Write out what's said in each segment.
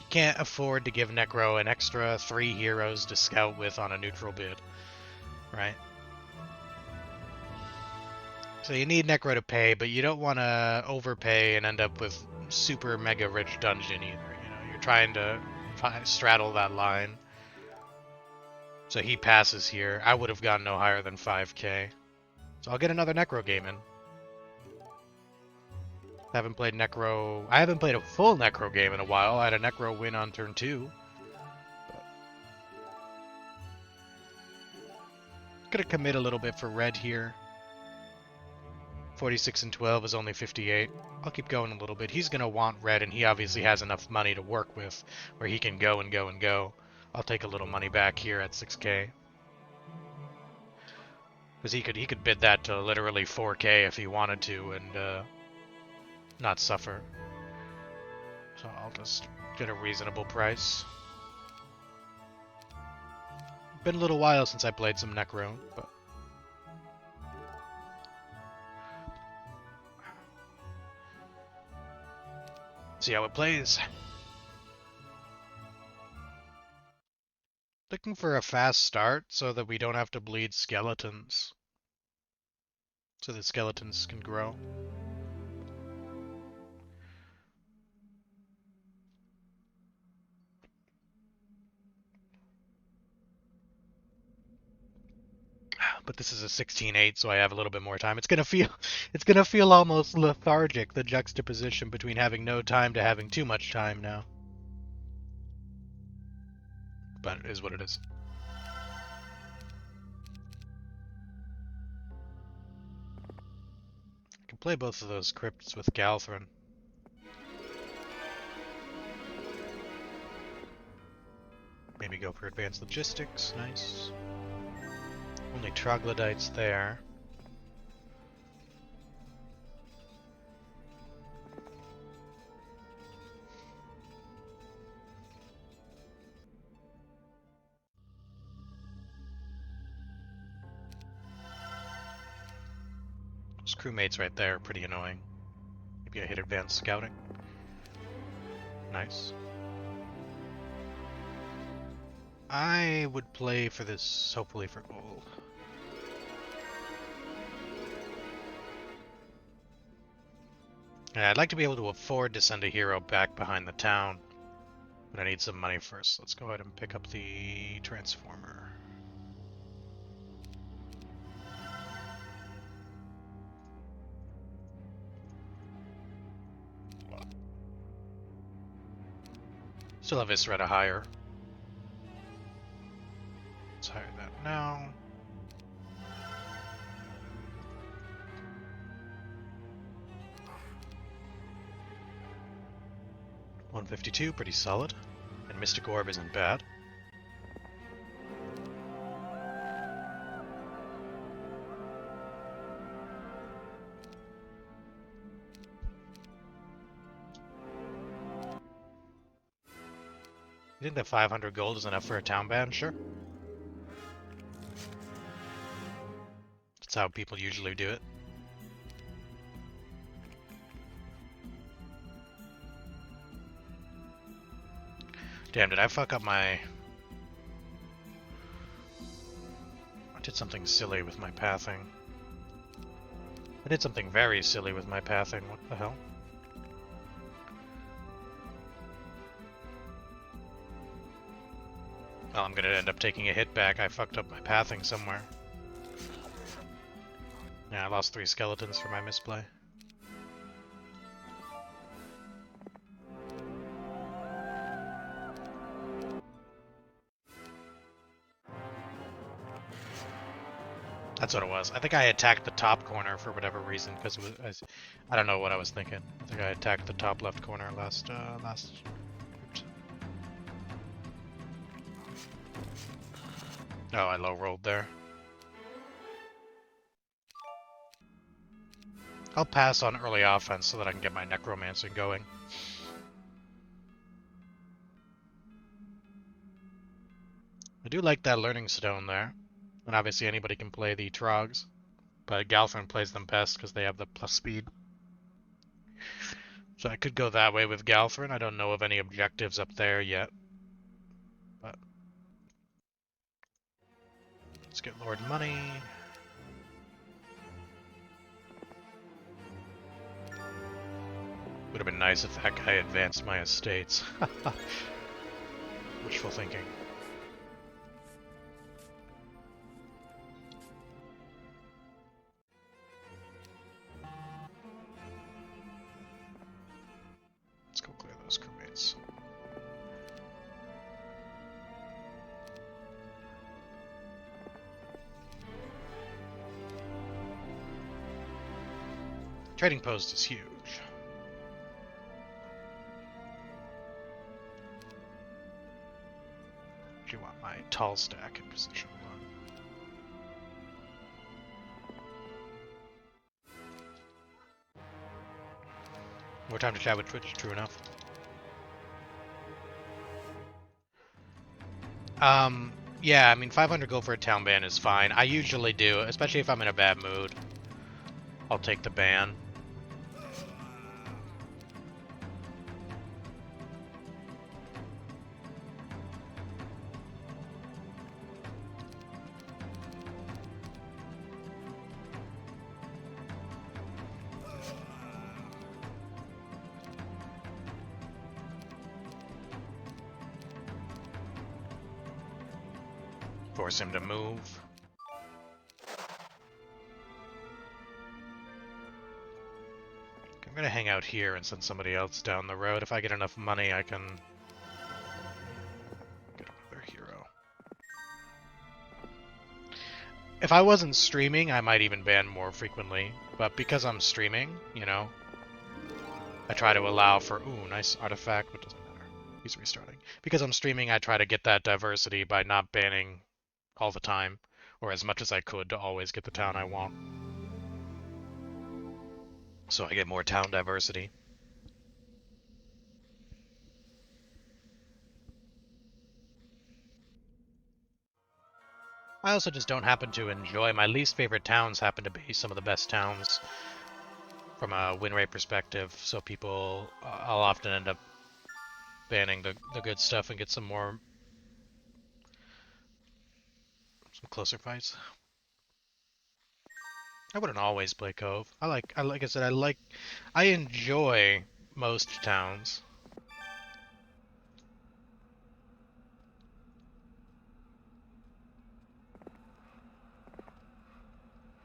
can't afford to give Necro an extra 3 heroes to scout with on a neutral bid, right? So you need Necro to pay, but you don't want to overpay and end up with super mega rich dungeon either. You know, you're trying to straddle that line. So he passes here. I would have gone no higher than 5k. So I'll get another Necro game in. I haven't played a full Necro game in a while. I had a Necro win on turn 2. Gonna commit a little bit for red here. 46 and 12 is only 58. I'll keep going a little bit. He's gonna want red, and he obviously has enough money to work with where he can go and go and go. I'll take a little money back here at 6k. Because he could bid that to literally 4k if he wanted to and not suffer. So I'll just get a reasonable price. Been a little while since I played some Necro, but see how it plays. Looking for a fast start so that we don't have to bleed skeletons. So the skeletons can grow. But this is a 16-8, so I have a little bit more time. It's gonna feel almost lethargic, the juxtaposition between having no time to having too much time now. But it is what it is. I can play both of those crypts with Galthrin. Maybe go for advanced logistics. Nice. Only troglodytes there. Those crewmates right there are pretty annoying. Maybe I hit advanced scouting. Nice. I would play for this, hopefully for gold. Yeah, I'd like to be able to afford to send a hero back behind the town, but I need some money first. Let's go ahead and pick up the transformer. Still have Viscerata higher. Let's hire that now. $152, pretty solid. And Mystic Orb isn't bad. You think that 500 gold is enough for a town ban? Sure. That's how people usually do it. Damn, did I fuck up my... I did something silly with my pathing. I did something very silly with my pathing. What the hell? Well, I'm gonna end up taking a hit back. I fucked up my pathing somewhere. Yeah, I lost 3 skeletons for my misplay. That's what it was. I think I attacked the top corner for whatever reason, because it was, I don't know what I was thinking. I think I attacked the top left corner last. Oh, I low rolled there. I'll pass on early offense so that I can get my necromancer going. I do like that learning stone there. And obviously anybody can play the trogs, but Galthrin plays them best because they have the plus speed. So I could go that way with Galfrin. I don't know of any objectives up there yet. But let's get Lord Money. Would have been nice if that guy advanced my estates. Wishful thinking. Let's go clear those crewmates. Trading post is huge. Do you want my tall stack in position 1? More time to chat with Twitch, true enough. Yeah, I mean 500 gold for a town ban is fine. I usually do, especially if I'm in a bad mood. I'll take the ban. Force him to move. I'm gonna hang out here and send somebody else down the road. If I get enough money, I can get another hero. If I wasn't streaming, I might even ban more frequently. But because I'm streaming, you know, I try to allow for... Ooh, nice artifact, but doesn't matter. He's restarting. Because I'm streaming, I try to get that diversity by not banning all the time, or as much as I could to always get the town I want. So I get more town diversity. I also just don't happen to enjoy... My least favorite towns happen to be some of the best towns from a win rate perspective, so people... I'll often end up banning the good stuff and get some closer fights. I wouldn't always play Cove. Like I said, I enjoy most towns.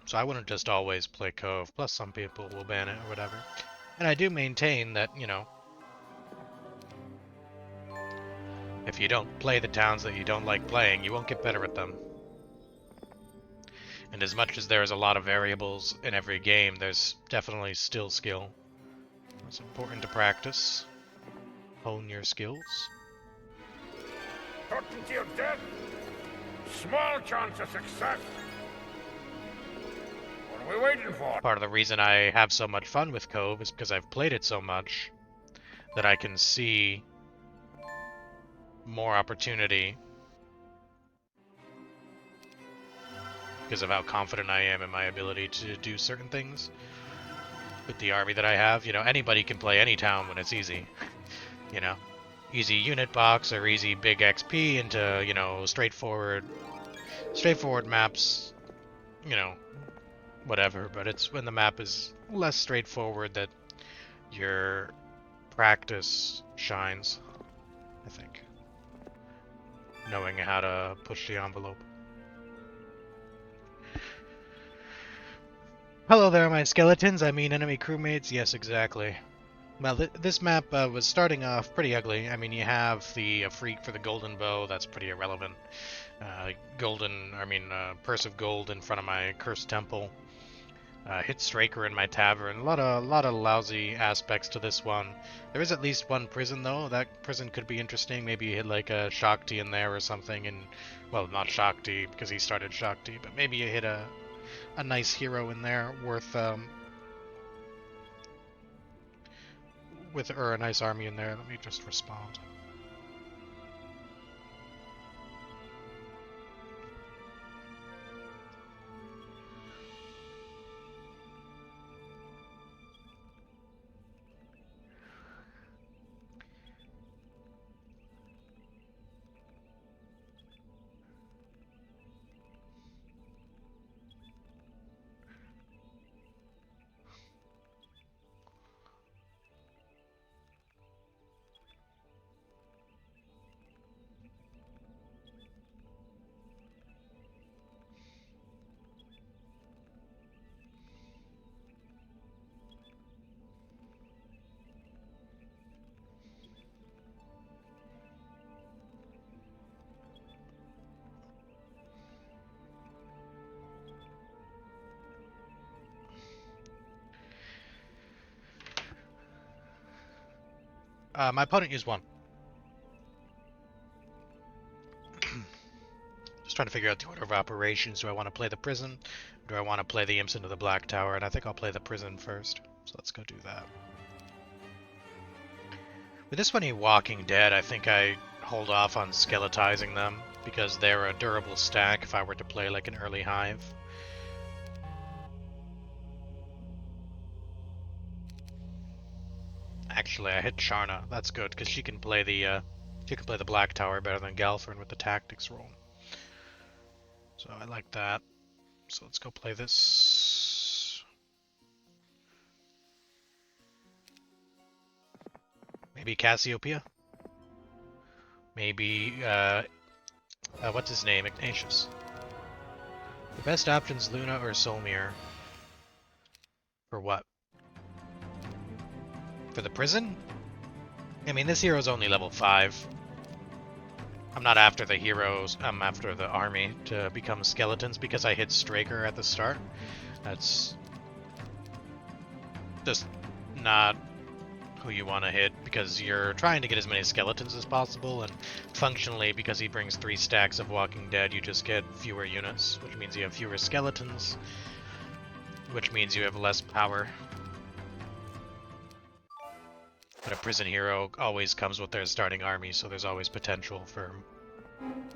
So I wouldn't just always play Cove, plus some people will ban it or whatever. And I do maintain that, you know, if you don't play the towns that you don't like playing, you won't get better at them. And as much as there's a lot of variables in every game, there's definitely still skill. It's important to practice. Hone your skills. Put to your death. Small chance of success. What are we waiting for? Part of the reason I have so much fun with Cove is because I've played it so much that I can see more opportunity because of how confident I am in my ability to do certain things with the army that I have. You know, anybody can play any town when it's easy. You know, easy unit box or easy big XP into, you know, straightforward maps, you know, whatever. But it's when the map is less straightforward that your practice shines, I think. Knowing how to push the envelope. Hello there, my skeletons. I mean enemy crewmates. Yes, exactly. Well, this map was starting off pretty ugly. I mean, you have the freak for the golden bow. That's pretty irrelevant. Purse of gold in front of my cursed temple. Hit Straker in my tavern. A lot of lousy aspects to this one. There is at least one prison though. That prison could be interesting. Maybe you hit like a Shakti in there or something. And well, not Shakti because he started Shakti, but maybe you hit a nice hero in there worth or a nice army in there. Let me just respond. My opponent used one. Just trying to figure out the order of operations. Do I want to play the prison? Or do I want to play the imps into the black tower? And I think I'll play the prison first. So let's go do that. With this one, Walking Dead, I think I hold off on skeletizing them because they're a durable stack if I were to play like an early hive. Actually, I hit Sharna. That's good because she can play the black tower better than Galfern with the tactics roll. So I like that. So let's go play this. Maybe Cassiopeia. Maybe what's his name? Ignatius. The best options: Luna or Solmir. For what? For the prison? I mean, this hero's only level 5. I'm not after the heroes, I'm after the army to become skeletons because I hit Straker at the start. That's just not who you want to hit because you're trying to get as many skeletons as possible, and functionally, because he brings 3 stacks of Walking Dead, you just get fewer units, which means you have fewer skeletons, which means you have less power. But a prison hero always comes with their starting army, so there's always potential for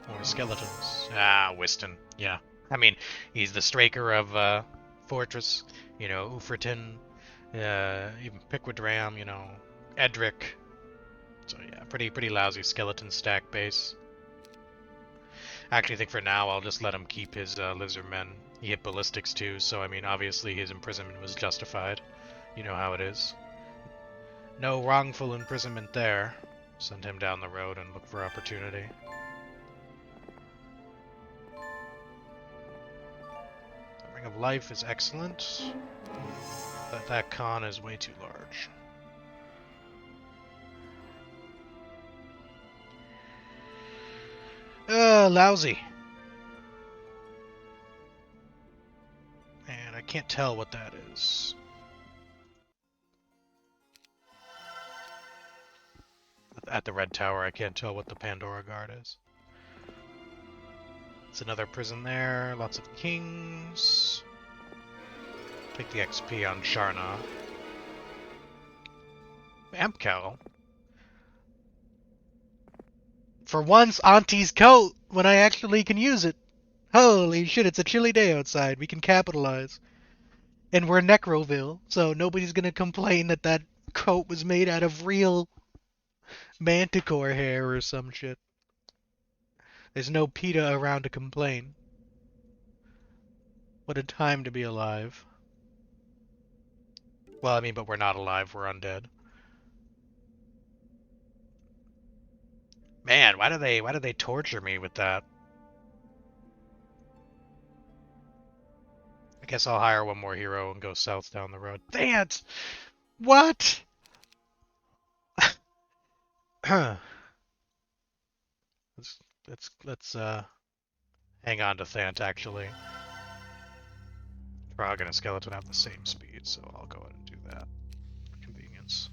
more skeletons. Ah, Whiston. Yeah. I mean, he's the Straker of Fortress, you know, Ufreton, even Piquidram, you know, Edric. So yeah, pretty lousy skeleton stack base. I actually think for now I'll just let him keep his Lizardmen. He hit ballistics too, so I mean, obviously his imprisonment was justified. You know how it is. No wrongful imprisonment there. Send him down the road and look for opportunity. The Ring of Life is excellent, but that con is way too large. Lousy. And I can't tell what that is. At the Red Tower, I can't tell what the Pandora Guard is. It's another prison there, lots of kings. Take the XP on Sharna. Amp Cowl. For once, Auntie's coat, when I actually can use it. Holy shit, it's a chilly day outside. We can capitalize. And we're Necroville, so nobody's gonna complain that that coat was made out of real manticore hair or some shit. There's no PETA around to complain. What a time to be alive. Well, I mean, but we're not alive, we're undead. Man, why do they torture me with that? I guess I'll hire one more hero and go south down the road. Thant! What? let's hang on to Thant actually. Frog and a skeleton have the same speed, so I'll go ahead and do that for convenience.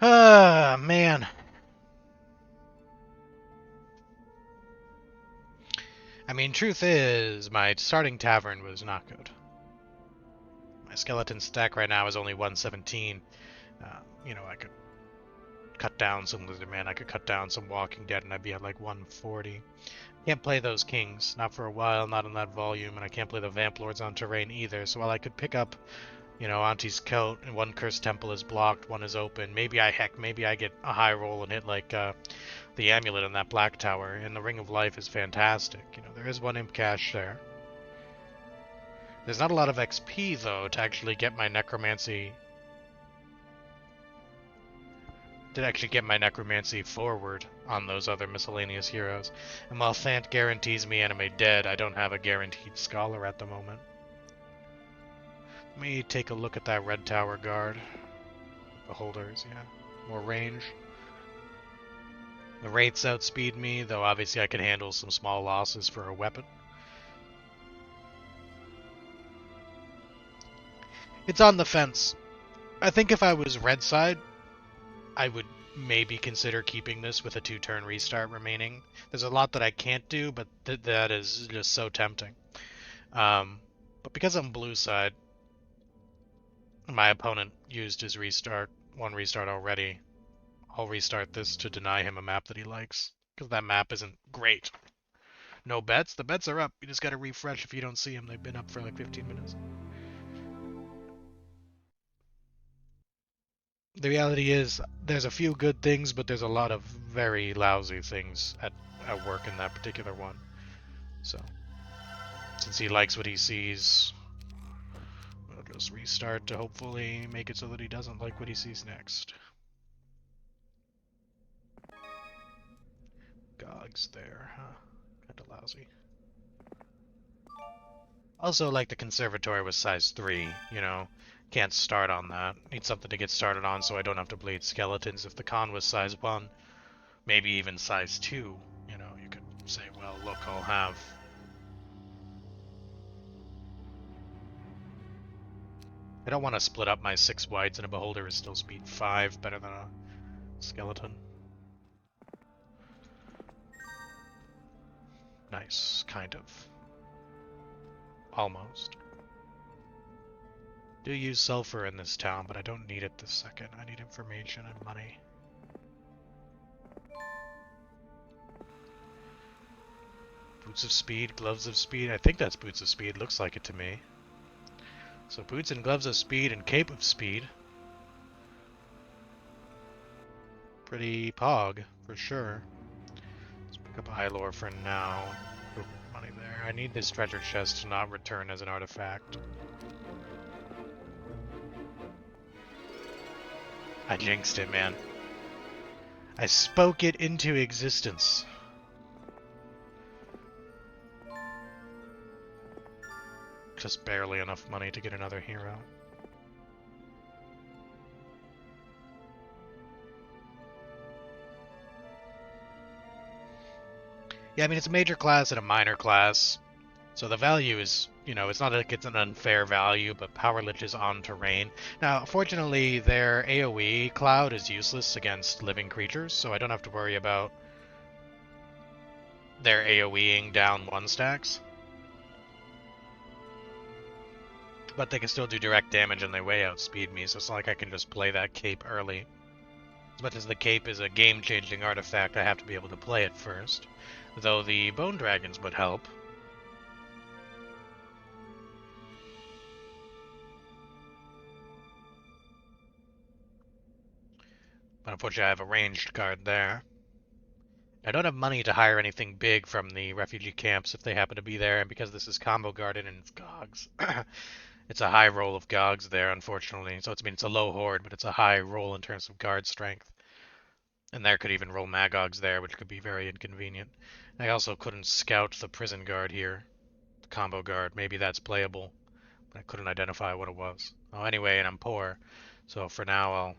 Ah, man. I mean, truth is, my starting tavern was not good. My skeleton stack right now is only 117. You know, I could cut down some Lizardman, I could cut down some Walking Dead, and I'd be at like 140. Can't play those kings, not for a while, not in that volume, and I can't play the Vamp Lords on terrain either, so while I could pick up, you know, Auntie's coat, and one Cursed Temple is blocked, one is open, maybe I get a high roll and hit like the amulet in that black tower, and the Ring of Life is fantastic. You know, there is one imp cache there. There's not a lot of XP, though, to actually get my necromancy... forward on those other miscellaneous heroes. And while Thant guarantees me enemy dead, I don't have a guaranteed Scholar at the moment. Let me take a look at that Red Tower Guard. Beholders, yeah. More range. The Wraiths outspeed me, though obviously I can handle some small losses for a weapon. It's on the fence. I think if I was red side, I would maybe consider keeping this with a 2-turn restart remaining. There's a lot that I can't do, but that is just so tempting. But because I'm blue side, my opponent used his one restart already. I'll restart this to deny him a map that he likes, because that map isn't great. No bets? The bets are up. You just gotta refresh if you don't see them. They've been up for like 15 minutes. The reality is, there's a few good things, but there's a lot of very lousy things at work in that particular one. So, since he likes what he sees, we'll just restart to hopefully make it so that he doesn't like what he sees next. Gogs there, huh? Kinda lousy. Also, like the conservatory was size 3, you know, can't start on that. Need something to get started on so I don't have to bleed skeletons. If the con was size 1, maybe even size 2, you know, you could say, well, look, I'll have... I don't want to split up my 6 whites, and a beholder is still speed 5, better than a skeleton. Nice, kind of. Almost. Do use sulfur in this town, but I don't need it this second. I need information and money. Boots of speed, gloves of speed. I think that's boots of speed. Looks like it to me. So boots and gloves of speed and cape of speed. Pretty pog, for sure. Let's pick up Hylor for now. Put money there. I need this treasure chest to not return as an artifact. I jinxed it, man. I spoke it into existence. Just barely enough money to get another hero. Yeah, I mean, it's a major class and a minor class. So the value is, you know, it's not like it's an unfair value, but Power Lich is on terrain. Now, fortunately, their AoE cloud is useless against living creatures, so I don't have to worry about their AoEing down 1 stacks. But they can still do direct damage and they way outspeed me, so it's not like I can just play that cape early. As much as the cape is a game-changing artifact, I have to be able to play it first. Though the Bone Dragons would help. But unfortunately, I have a ranged card there. I don't have money to hire anything big from the refugee camps if they happen to be there, and because this is Combo Garden and it's Gogs, it's a high roll of Gogs there, unfortunately. So it's a low horde, but it's a high roll in terms of guard strength. And there could even roll Magogs there, which could be very inconvenient. I also couldn't scout the prison guard here, the combo guard. Maybe that's playable, but I couldn't identify what it was. Oh, anyway, and I'm poor, so for now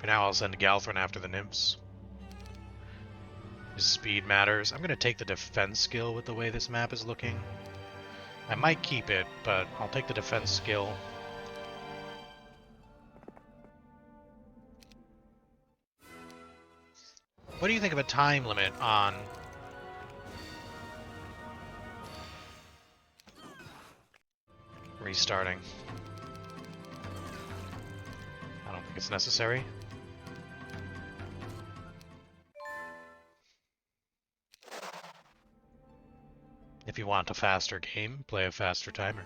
I'll send Galthrin after the nymphs. His speed matters. I'm gonna take the defense skill with the way this map is looking. I might keep it, but I'll take the defense skill. What do you think of a time limit on restarting? I don't think it's necessary. If you want a faster game, play a faster timer.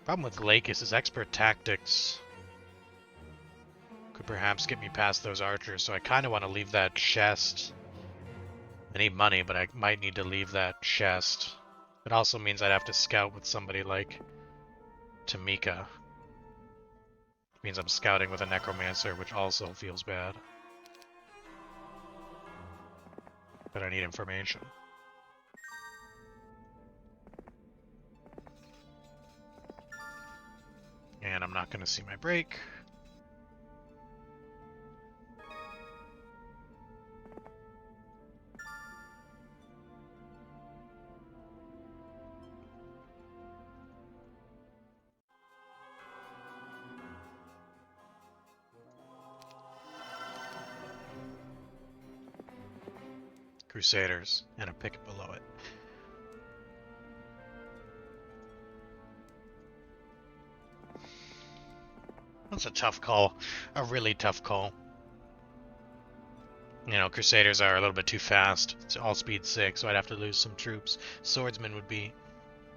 Problem with Lake is his expert tactics could perhaps get me past those archers, so I kind of want to leave that chest. I need money, but I might need to leave that chest. It also means I'd have to scout with somebody like Tamika. It means I'm scouting with a necromancer, which also feels bad. But I need information. And I'm not going to see my break. Crusaders, and a picket below it. That's a tough call. A really tough call. You know, Crusaders are a little bit too fast. It's all speed 6, so I'd have to lose some troops. Swordsmen would be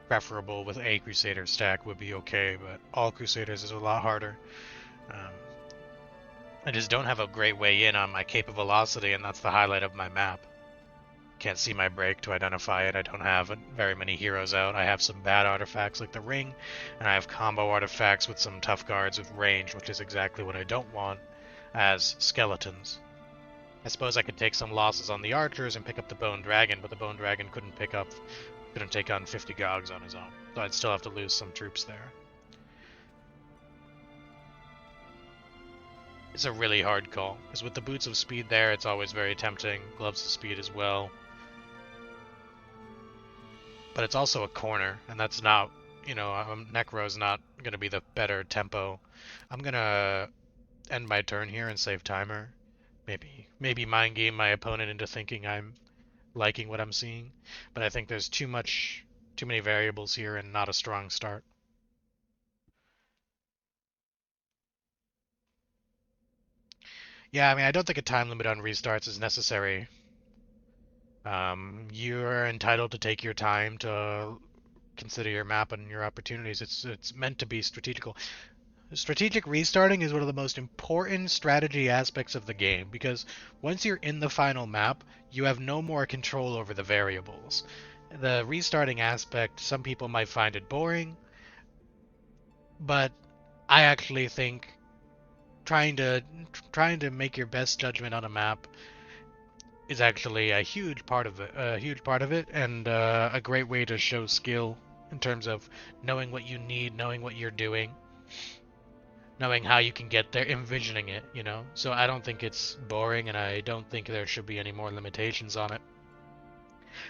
preferable with a Crusader stack, would be okay, but all Crusaders is a lot harder. I just don't have a great way in on my Cape of Velocity, and that's the highlight of my map. Can't see my break to identify it. I don't have very many heroes out. I have some bad artifacts like the ring, and I have combo artifacts with some tough guards with range, which is exactly what I don't want as skeletons. I suppose I could take some losses on the archers and pick up the Bone Dragon, but the Bone Dragon couldn't take on 50 Gogs on his own. So I'd still have to lose some troops there. It's a really hard call, because with the Boots of Speed there, it's always very tempting. Gloves of Speed as well. But it's also a corner, and that's not, you know, Necro's not going to be the better tempo. I'm going to end my turn here and save timer. Maybe mind game my opponent into thinking I'm liking what I'm seeing. But I think there's too many variables here and not a strong start. Yeah, I mean, I don't think a time limit on restarts is necessary. You're entitled to take your time to consider your map and your opportunities. It's meant to be strategical. Strategic restarting is one of the most important strategy aspects of the game, because once you're in the final map, you have no more control over the variables. The restarting aspect, some people might find it boring, but I actually think trying to make your best judgment on a map is actually a huge part of it, and a great way to show skill in terms of knowing what you need, knowing what you're doing, knowing how you can get there, envisioning it, you know? So I don't think it's boring, and I don't think there should be any more limitations on it.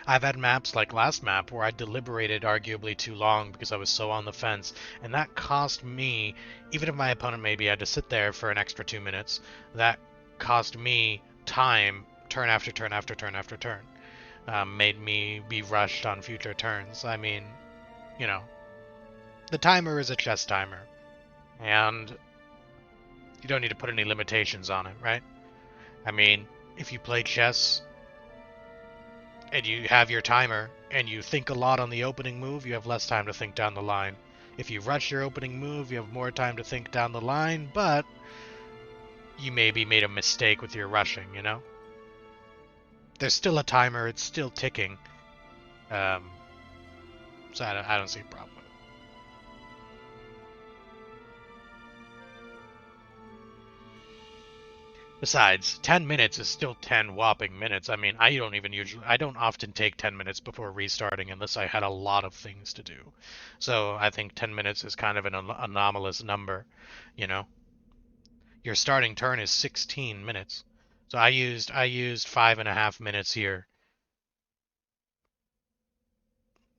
I've had maps like last map where I deliberated arguably too long because I was so on the fence, and that cost me, even if my opponent maybe had to sit there for an extra 2 minutes, that cost me time, turn after turn after turn after turn. Made me be rushed on future turns. I mean, you know, the timer is a chess timer, and you don't need to put any limitations on it, right? I mean, if you play chess and you have your timer and you think a lot on the opening move, you have less time to think down the line. If you rush your opening move, you have more time to think down the line, but you maybe made a mistake with your rushing, you know? There's still a timer, it's still ticking. So I don't see a problem with it. Besides, 10 minutes is still 10 whopping minutes. I mean, I don't often take 10 minutes before restarting unless I had a lot of things to do. So I think 10 minutes is kind of an anomalous number, you know? Your starting turn is 16 minutes. So I used 5.5 minutes here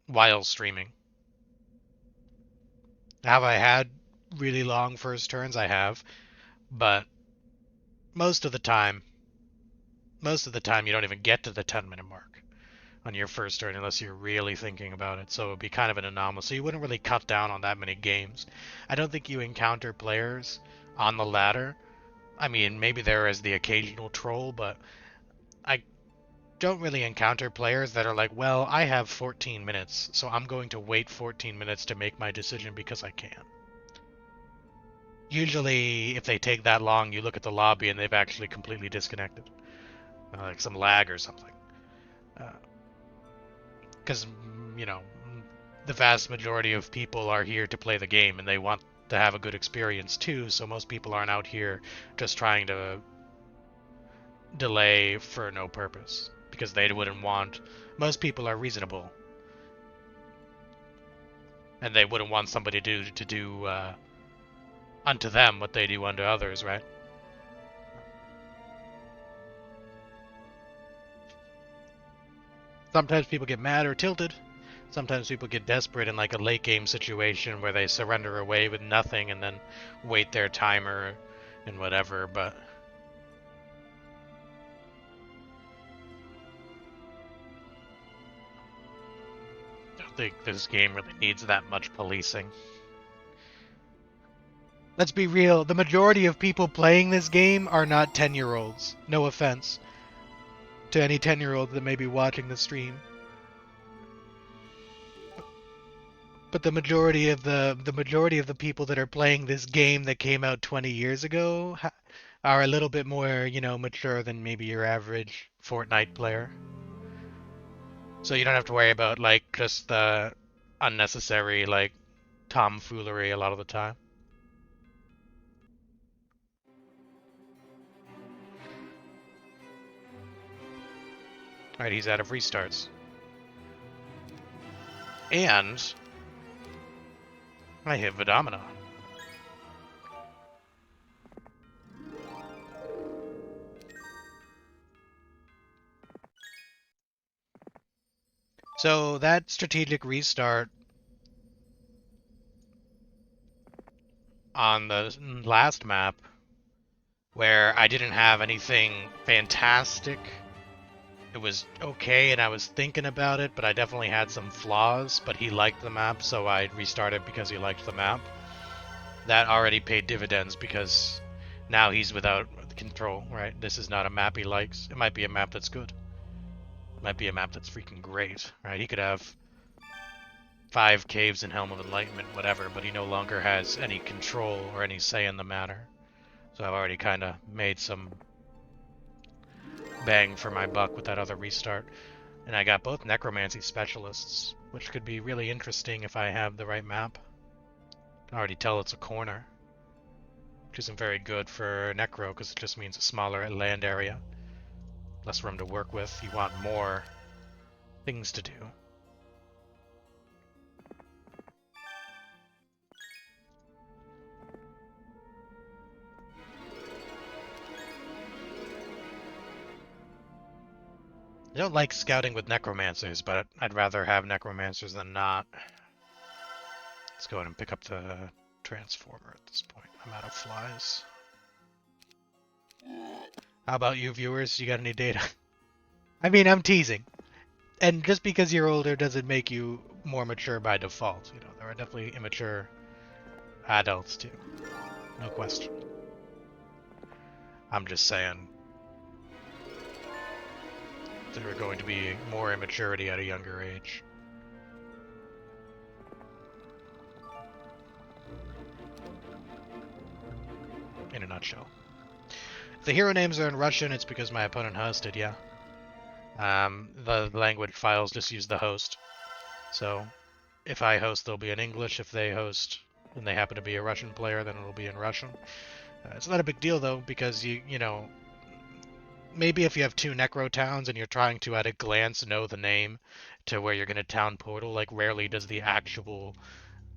while streaming. Have I had really long first turns? I have, but most of the time you don't even get to the 10-minute mark on your first turn unless you're really thinking about it. So it would be kind of an anomaly. So you wouldn't really cut down on that many games. I don't think you encounter players on the ladder. I mean, maybe there is the occasional troll, but I don't really encounter players that are like, well, I have 14 minutes, so I'm going to wait 14 minutes to make my decision because I can. Usually, if they take that long, you look at the lobby and they've actually completely disconnected. Like some lag or something. Because, you know, the vast majority of people are here to play the game and they want to have a good experience too, so most people aren't out here just trying to delay for no purpose. Because they wouldn't want... Most people are reasonable. And they wouldn't want somebody to do unto them what they do unto others, right? Sometimes people get mad or tilted. Sometimes people get desperate in like a late game situation where they surrender away with nothing and then wait their timer and whatever, but I don't think this game really needs that much policing. Let's be real, the majority of people playing this game are not 10-year-olds. No offense to any 10-year-olds that may be watching the stream. But the majority of the people that are playing this game that came out 20 years ago are a little bit more, mature than maybe your average Fortnite player. So you don't have to worry about like just the unnecessary like tomfoolery a lot of the time. Alright, he's out of restarts. And I hit Vidomina. So that strategic restart on the last map, where I didn't have anything fantastic, it was okay and I was thinking about it, but I definitely had some flaws, but he liked the map, so I restarted because he liked the map. That already paid dividends because now he's without control, right? This is not a map he likes. It might be a map that's good. It might be a map that's freaking great, right? He could have 5 caves and Helm of Enlightenment, whatever, but he no longer has any control or any say in the matter. So I've already kind of made some bang for my buck with that other restart. And I got both Necromancy Specialists, which could be really interesting if I have the right map. I can already tell it's a corner, which isn't very good for Necro because it just means a smaller land area. Less room to work with. You want more things to do. I don't like scouting with necromancers, but I'd rather have necromancers than not. Let's go ahead and pick up the transformer at this point. I'm out of flies. How about you viewers? You got any data? I mean, I'm teasing. And just because you're older doesn't make you more mature by default. You know, there are definitely immature adults too. No question. I'm just saying there are going to be more immaturity at a younger age. In a nutshell. If the hero names are in Russian, it's because my opponent hosted, yeah. The language files just use the host. So if I host, they'll be in English. If they host and they happen to be a Russian player, then it'll be in Russian. It's not a big deal though, because you know, maybe if you have 2 Necro towns and you're trying to at a glance know the name to where you're going to town portal, like rarely does the actual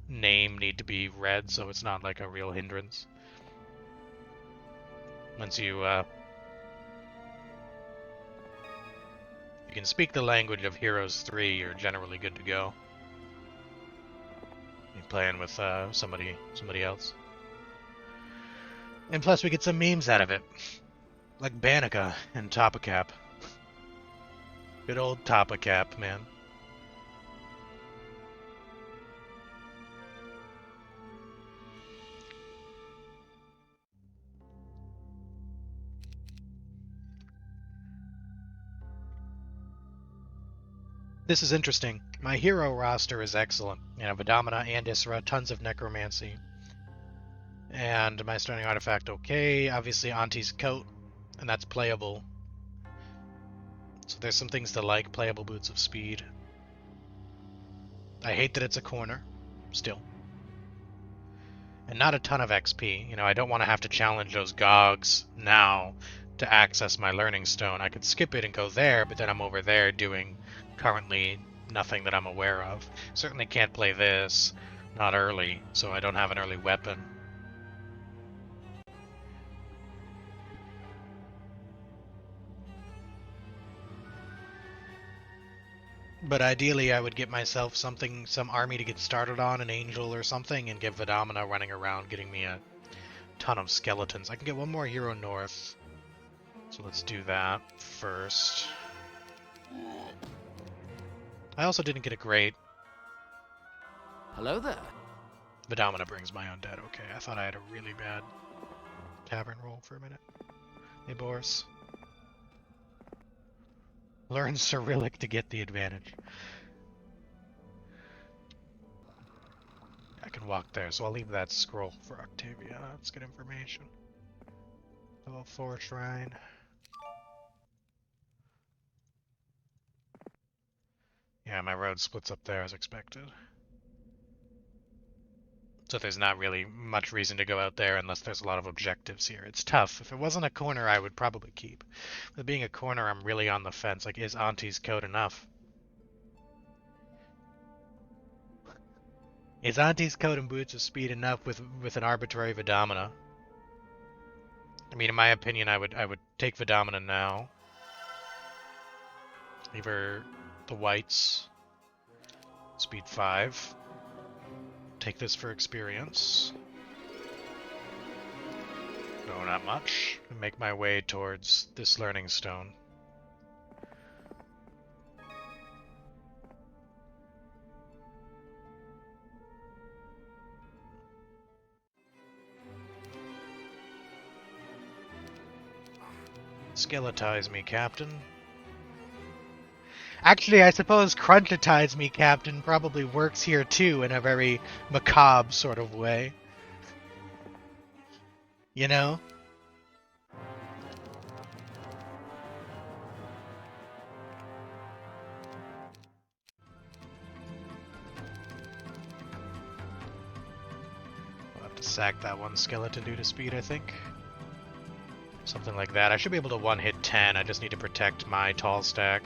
name need to be read, so it's not like a real hindrance. Once you can speak the language of Heroes 3, you're generally good to go. You're playing with somebody else. And plus we get some memes out of it. Like Banica and Topacap. Good old Topacap, man. This is interesting. My hero roster is excellent. You know, Vidomina and Isra, tons of Necromancy. And my starting artifact okay. Obviously Auntie's coat, and that's playable. So there's some things to like. Playable Boots of Speed. I hate that it's a corner, still. And not a ton of XP. You know, I don't want to have to challenge those GOGs now to access my Learning Stone. I could skip it and go there, but then I'm over there doing currently nothing that I'm aware of. Certainly can't play this, not early, so I don't have an early weapon. But ideally, I would get myself some army to get started on, an angel or something, and get Vidamina running around, getting me a ton of skeletons. I can get one more hero north, so let's do that first. I also didn't get a great. Hello there. Vidamina brings my undead. Okay, I thought I had a really bad tavern roll for a minute. Hey, Boris. Learn Cyrillic to get the advantage. I can walk there, so I'll leave that scroll for Octavia. That's good information. Level 4 shrine. Yeah, my road splits up there as expected. So there's not really much reason to go out there unless there's a lot of objectives here. It's tough. If it wasn't a corner, I would probably keep. With being a corner, I'm really on the fence. Like, is Auntie's code enough? Is Auntie's code and boots of speed enough with an arbitrary Vidamina? I mean, in my opinion, I would take Vidamina now. Leave her the whites. Speed 5. Take this for experience. No, not much. And make my way towards this learning stone. Skeletize me, Captain. Actually, I suppose Crunchitize me, Captain probably works here too in a very macabre sort of way. You know? I'll have to sack that one skeleton due to speed, I think. Something like that. I should be able to one-hit 10, I just need to protect my tall stack.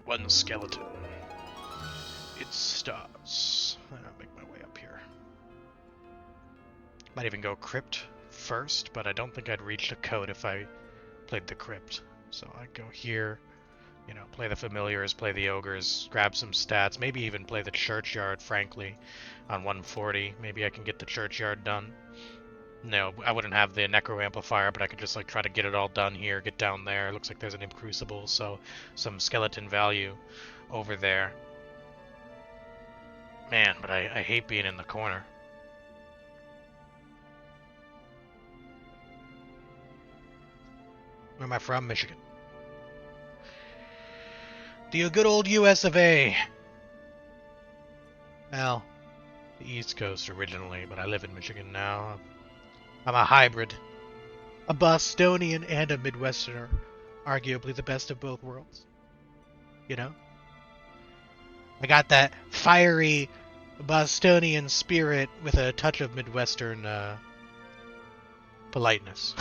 One skeleton. It starts. I'll make my way up here. Might even go crypt first, but I don't think I'd reach the code if I played the crypt. So I'd go here, you know, play the familiars, play the ogres, grab some stats, maybe even play the churchyard, frankly, on 140. Maybe I can get the churchyard done. No, I wouldn't have the necro amplifier, but I could just like try to get it all done here, get down there. It looks like there's an crucible, so some skeleton value over there. Man, but I hate being in the corner. Where am I from? Michigan. The good old US of A. Well, the East Coast originally, but I live in Michigan now. I'm a hybrid. A Bostonian and a Midwesterner. Arguably the best of both worlds. You know? I got that fiery Bostonian spirit with a touch of Midwestern politeness.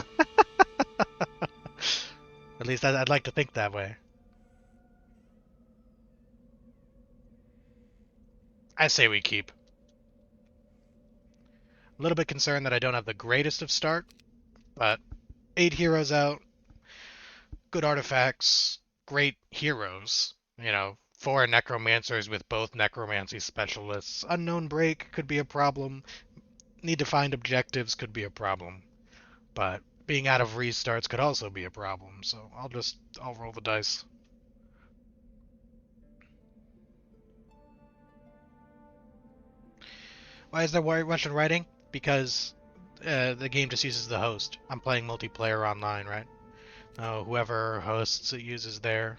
At least I'd like to think that way. I say we keep. A little bit concerned that I don't have the greatest of start, but 8 heroes out, good artifacts, great heroes. You know, 4 necromancers with both necromancy specialists. Unknown break could be a problem. Need to find objectives could be a problem. But being out of restarts could also be a problem, so I'll roll the dice. Why is there Russian writing? Because the game just uses the host. I'm playing multiplayer online, right? Whoever hosts it uses their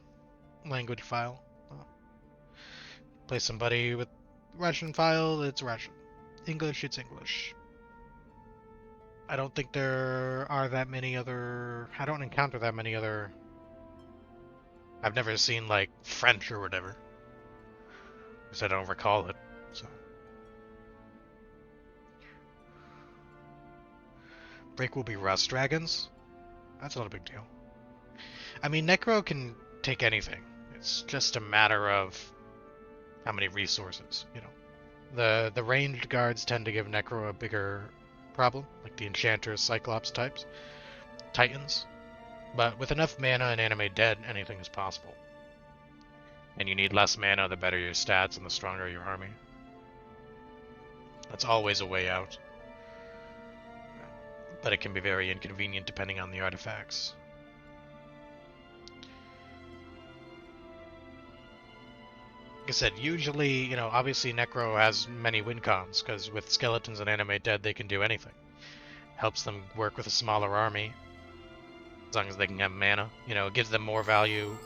language file. Play somebody with Russian file, it's Russian. English, it's English. I don't think there are that many other... I don't encounter that many other... I've never seen, like, French or whatever. Because I don't recall it, so... Break will be Rust Dragons? That's not a big deal. I mean, Necro can take anything. It's just a matter of how many resources, you know. The ranged guards tend to give Necro a bigger problem, like the Enchanters, Cyclops types, Titans. But with enough mana and Anime Dead, anything is possible. And you need less mana, the better your stats and the stronger your army. That's always a way out. But it can be very inconvenient depending on the artifacts. Like I said, usually, you know, obviously Necro has many win cons, because with Skeletons and Anime Dead they can do anything. Helps them work with a smaller army, as long as they can have mana. You know, it gives them more value.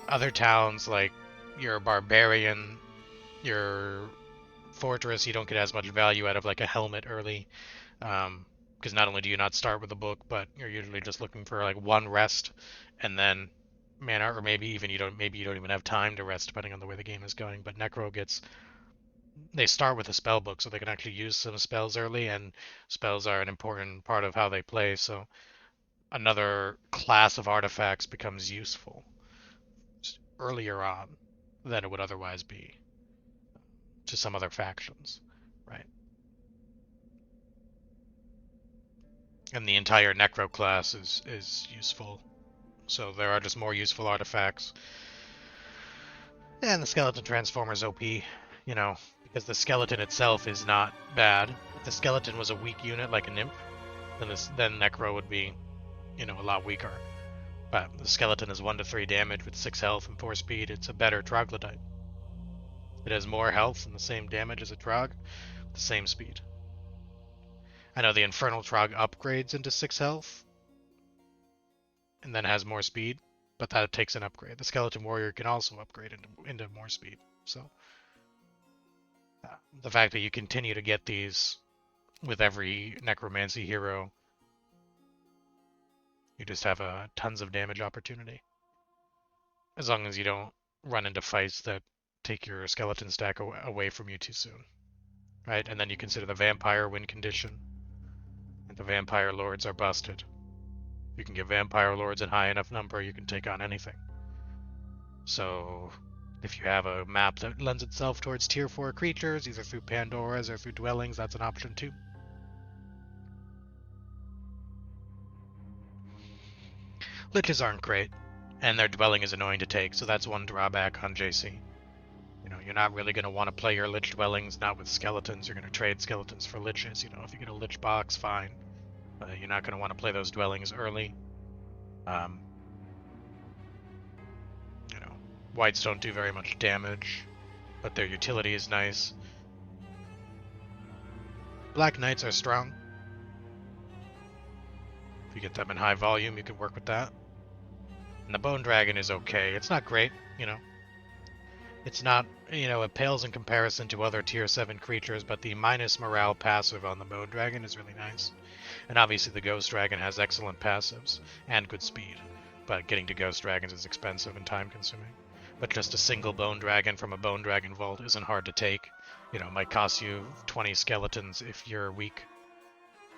Other towns, like your Barbarian, your Fortress, you don't get as much value out of like a helmet early. Because not only do you not start with a book, but you're usually just looking for like one rest, and then mana, or maybe you don't even have time to rest depending on the way the game is going. But Necro they start with a spell book, so they can actually use some spells early, and spells are an important part of how they play. So another class of artifacts becomes useful earlier on than it would otherwise be to some other factions, right? And the entire Necro class is useful. So there are just more useful artifacts. And the Skeleton Transformer's OP, you know, because the skeleton itself is not bad. If the skeleton was a weak unit like a Nymph, then Necro would be, you know, a lot weaker. But the skeleton is 1 to 3 damage with 6 health and 4 speed. It's a better troglodyte. It has more health and the same damage as a trog, the same speed. I know the Infernal Trog upgrades into 6 health and then has more speed, but that takes an upgrade. The Skeleton Warrior can also upgrade into more speed. So the fact that you continue to get these with every Necromancy hero, you just have tons of damage opportunity. As long as you don't run into fights that take your skeleton stack away from you too soon. Right? And then you consider the Vampire win condition. And the Vampire Lords are busted. If you can get Vampire Lords in high enough number, you can take on anything. So if you have a map that lends itself towards tier 4 creatures, either through Pandoras or through Dwellings, that's an option too. Liches aren't great, and their Dwelling is annoying to take, so that's one drawback on JC. You know, you're not really going to want to play your Lich Dwellings, not with Skeletons. You're going to trade Skeletons for Liches. You know, if you get a Lich box, fine. But you're not going to want to play those Dwellings early. You know, Whites don't do very much damage, but their utility is nice. Black Knights are strong. If you get them in high volume, you can work with that. And the Bone Dragon is okay. It's not great, you know. It's not, you know, it pales in comparison to other tier 7 creatures, but the minus morale passive on the Bone Dragon is really nice. And obviously the Ghost Dragon has excellent passives and good speed, but getting to Ghost Dragons is expensive and time consuming. But just a single Bone Dragon from a Bone Dragon vault isn't hard to take. You know, it might cost you 20 skeletons if you're weak,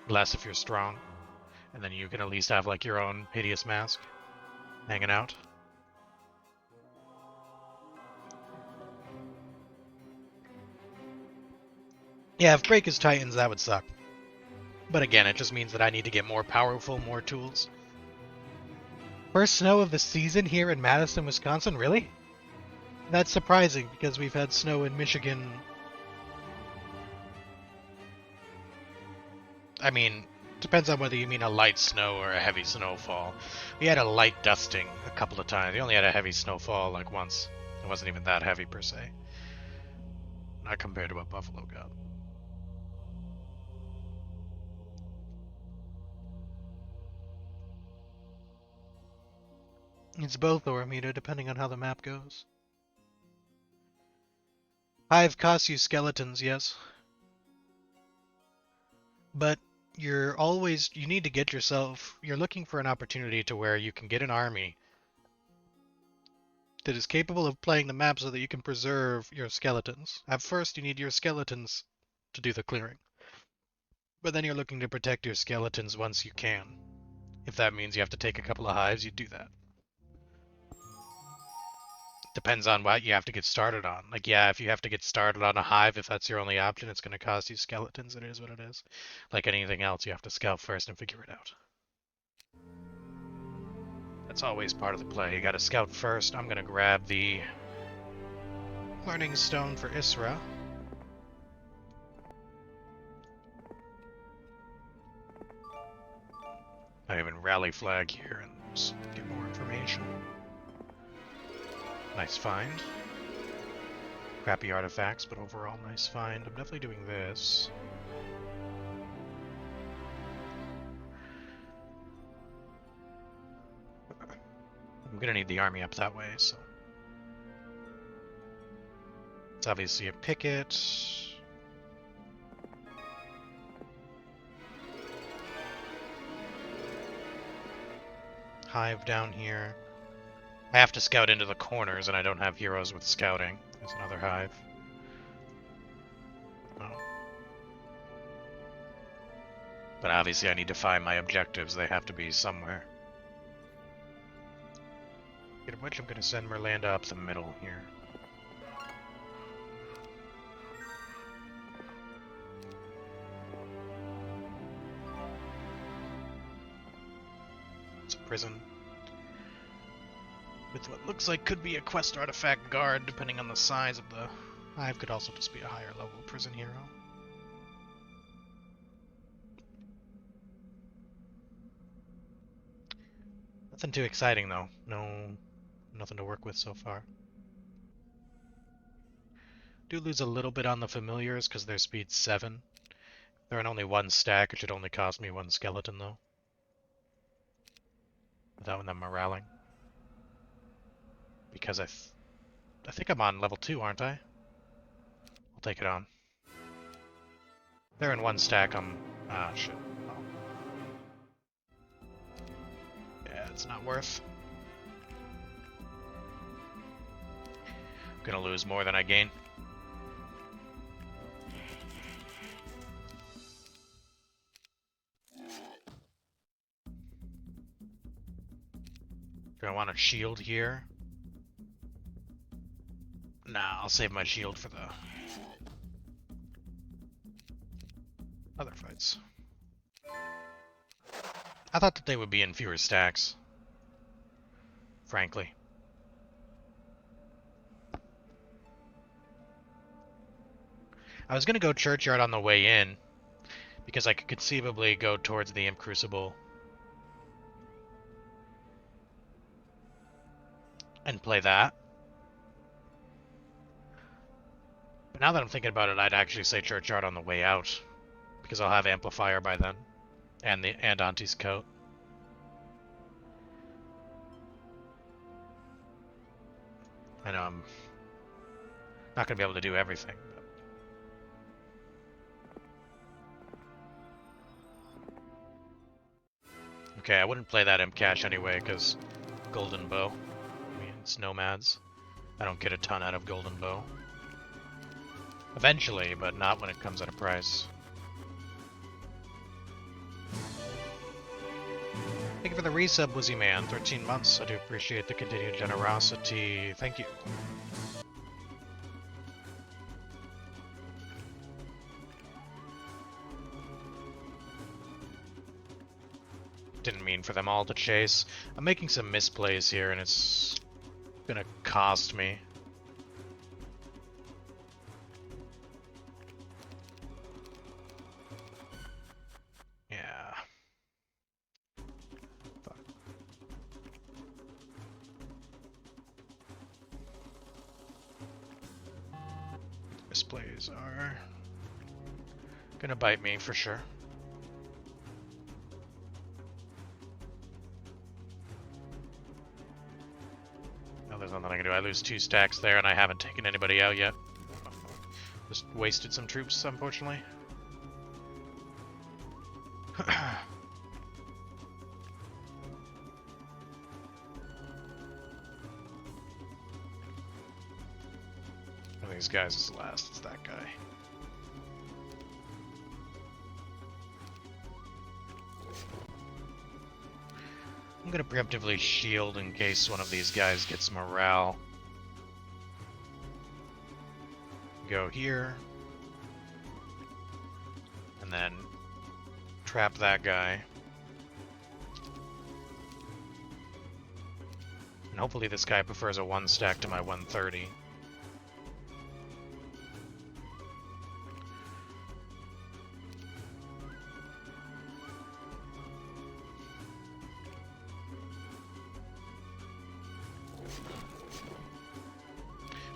less if you're strong. And then you can at least have like your own Hideous Mask hanging out. Yeah, if Break is Titans, that would suck. But again, it just means that I need to get more powerful, more tools. First snow of the season here in Madison, Wisconsin? Really? That's surprising, because we've had snow in Michigan. I mean, depends on whether you mean a light snow or a heavy snowfall. We had a light dusting a couple of times. We only had a heavy snowfall like once. It wasn't even that heavy per se. Not compared to what Buffalo got. It's both, Oromita, depending on how the map goes. Hive costs you skeletons, yes. But you need to get yourself, you're looking for an opportunity to where you can get an army that is capable of playing the map so that you can preserve your skeletons. At first, you need your skeletons to do the clearing. But then you're looking to protect your skeletons once you can. If that means you have to take a couple of hives, you do that. Depends on what you have to get started on. Like, yeah, if you have to get started on a hive, if that's your only option, it's going to cost you skeletons. It is what it is. Like anything else, you have to scout first and figure it out. That's always part of the play. You got to scout first. I'm going to grab the Learning Stone for Isra. I even rally flag here and just get more information. Nice find. Crappy artifacts, but overall nice find. I'm definitely doing this. I'm gonna need the army up that way, so. It's obviously a picket. Hive down here. I have to scout into the corners, and I don't have heroes with scouting. There's another hive. Oh. But obviously I need to find my objectives. They have to be somewhere. Speaking of which, I'm going to send Merlanda up the middle here. It's a prison. With what looks like could be a quest artifact guard, depending on the size of the hive. Could also just be a higher level prison hero. Nothing too exciting though. Nothing to work with so far. Do lose a little bit on the familiars because their speed's 7. They're in only 1 stack. It should only cost me 1 skeleton though. Without them moraling. Because I think I'm on level 2, aren't I? I'll take it on. They're in 1 stack. Ah, shit. Oh. Yeah, it's not worth. Gonna lose more than I gain. Do I want a shield here? Nah, I'll save my shield for the other fights. I thought that they would be in fewer stacks. Frankly. I was gonna go Churchyard on the way in, because I could conceivably go towards the Imp Crucible and play that. But now that I'm thinking about it, I'd actually say Churchyard on the way out, because I'll have Amplifier by then, and Auntie's coat. I know I'm not gonna be able to do everything. Okay, I wouldn't play that Imp Cache anyway, because Golden Bow. I mean, it's nomads. I don't get a ton out of Golden Bow. Eventually, but not when it comes at a price. Thank you for the resub, Wizzy Man. 13 months. I do appreciate the continued generosity. Thank you. Didn't mean for them all to chase. I'm making some misplays here, and it's gonna cost me. Yeah. Fuck. Misplays are gonna bite me for sure. There's nothing I can do. I lose 2 stacks there, and I haven't taken anybody out yet. Just wasted some troops, unfortunately. One of these guys is the last. It's that guy. I'm gonna preemptively shield in case one of these guys gets morale. go here. And then trap that guy. And hopefully this guy prefers a 1-stack to my 130.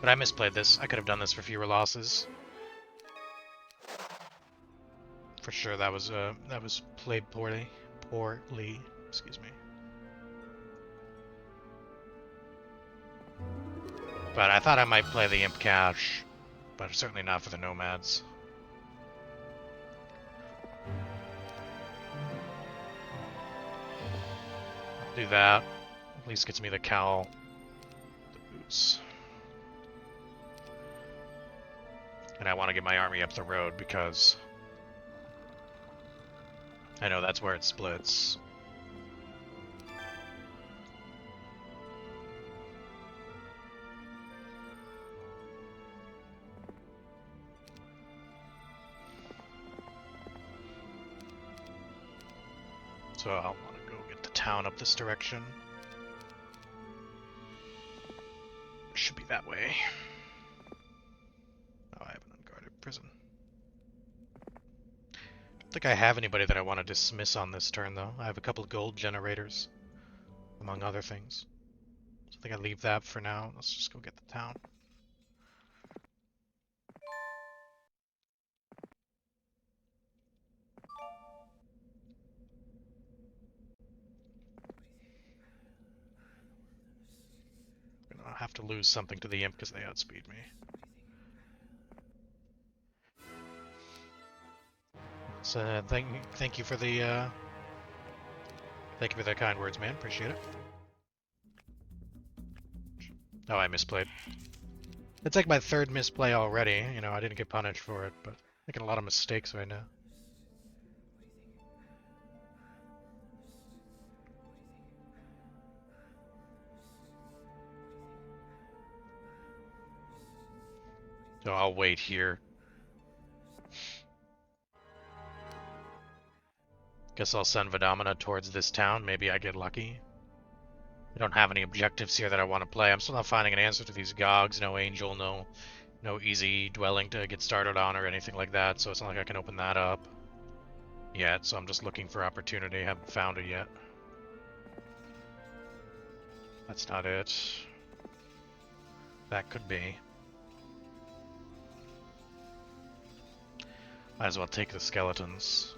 But I misplayed this. I could have done this for fewer losses. For sure, that was played poorly. Excuse me. But I thought I might play the Imp Cache, but certainly not for the Nomads. I'll do that. At least gets me the cowl, the boots. And I want to get my army up the road because I know that's where it splits. So I'll want to go get the town up this direction. Should be that way. Oh, I have an unguarded prison. Don't think I have anybody that I want to dismiss on this turn, though. I have a couple of gold generators, among other things. So I think I leave that for now. Let's just go get the town. I'll have to lose something to the imp because they outspeed me. So thank you for the kind words, man. Appreciate it. Oh, I misplayed. It's like my third misplay already. You know, I didn't get punished for it, but making a lot of mistakes right now. So I'll wait here. Guess I'll send Vidamina towards this town. Maybe I get lucky. I don't have any objectives here that I want to play. I'm still not finding an answer to these Gogs. No Angel, no easy dwelling to get started on or anything like that. So it's not like I can open that up yet. So I'm just looking for opportunity. Haven't found it yet. That's not it. That could be. Might as well take the skeletons.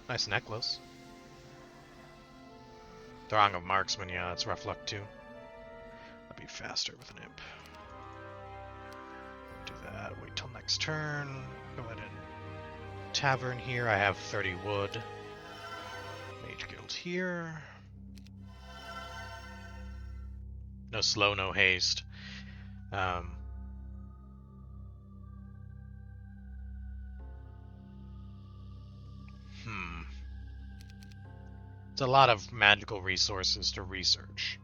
Nice necklace. Throng of Marksmen, yeah, that's rough luck too. I'll be faster with an imp. Do that, wait till next turn. Go ahead and tavern here. I have 30 wood. Mage Guild here. No slow, no haste. It's a lot of magical resources to research.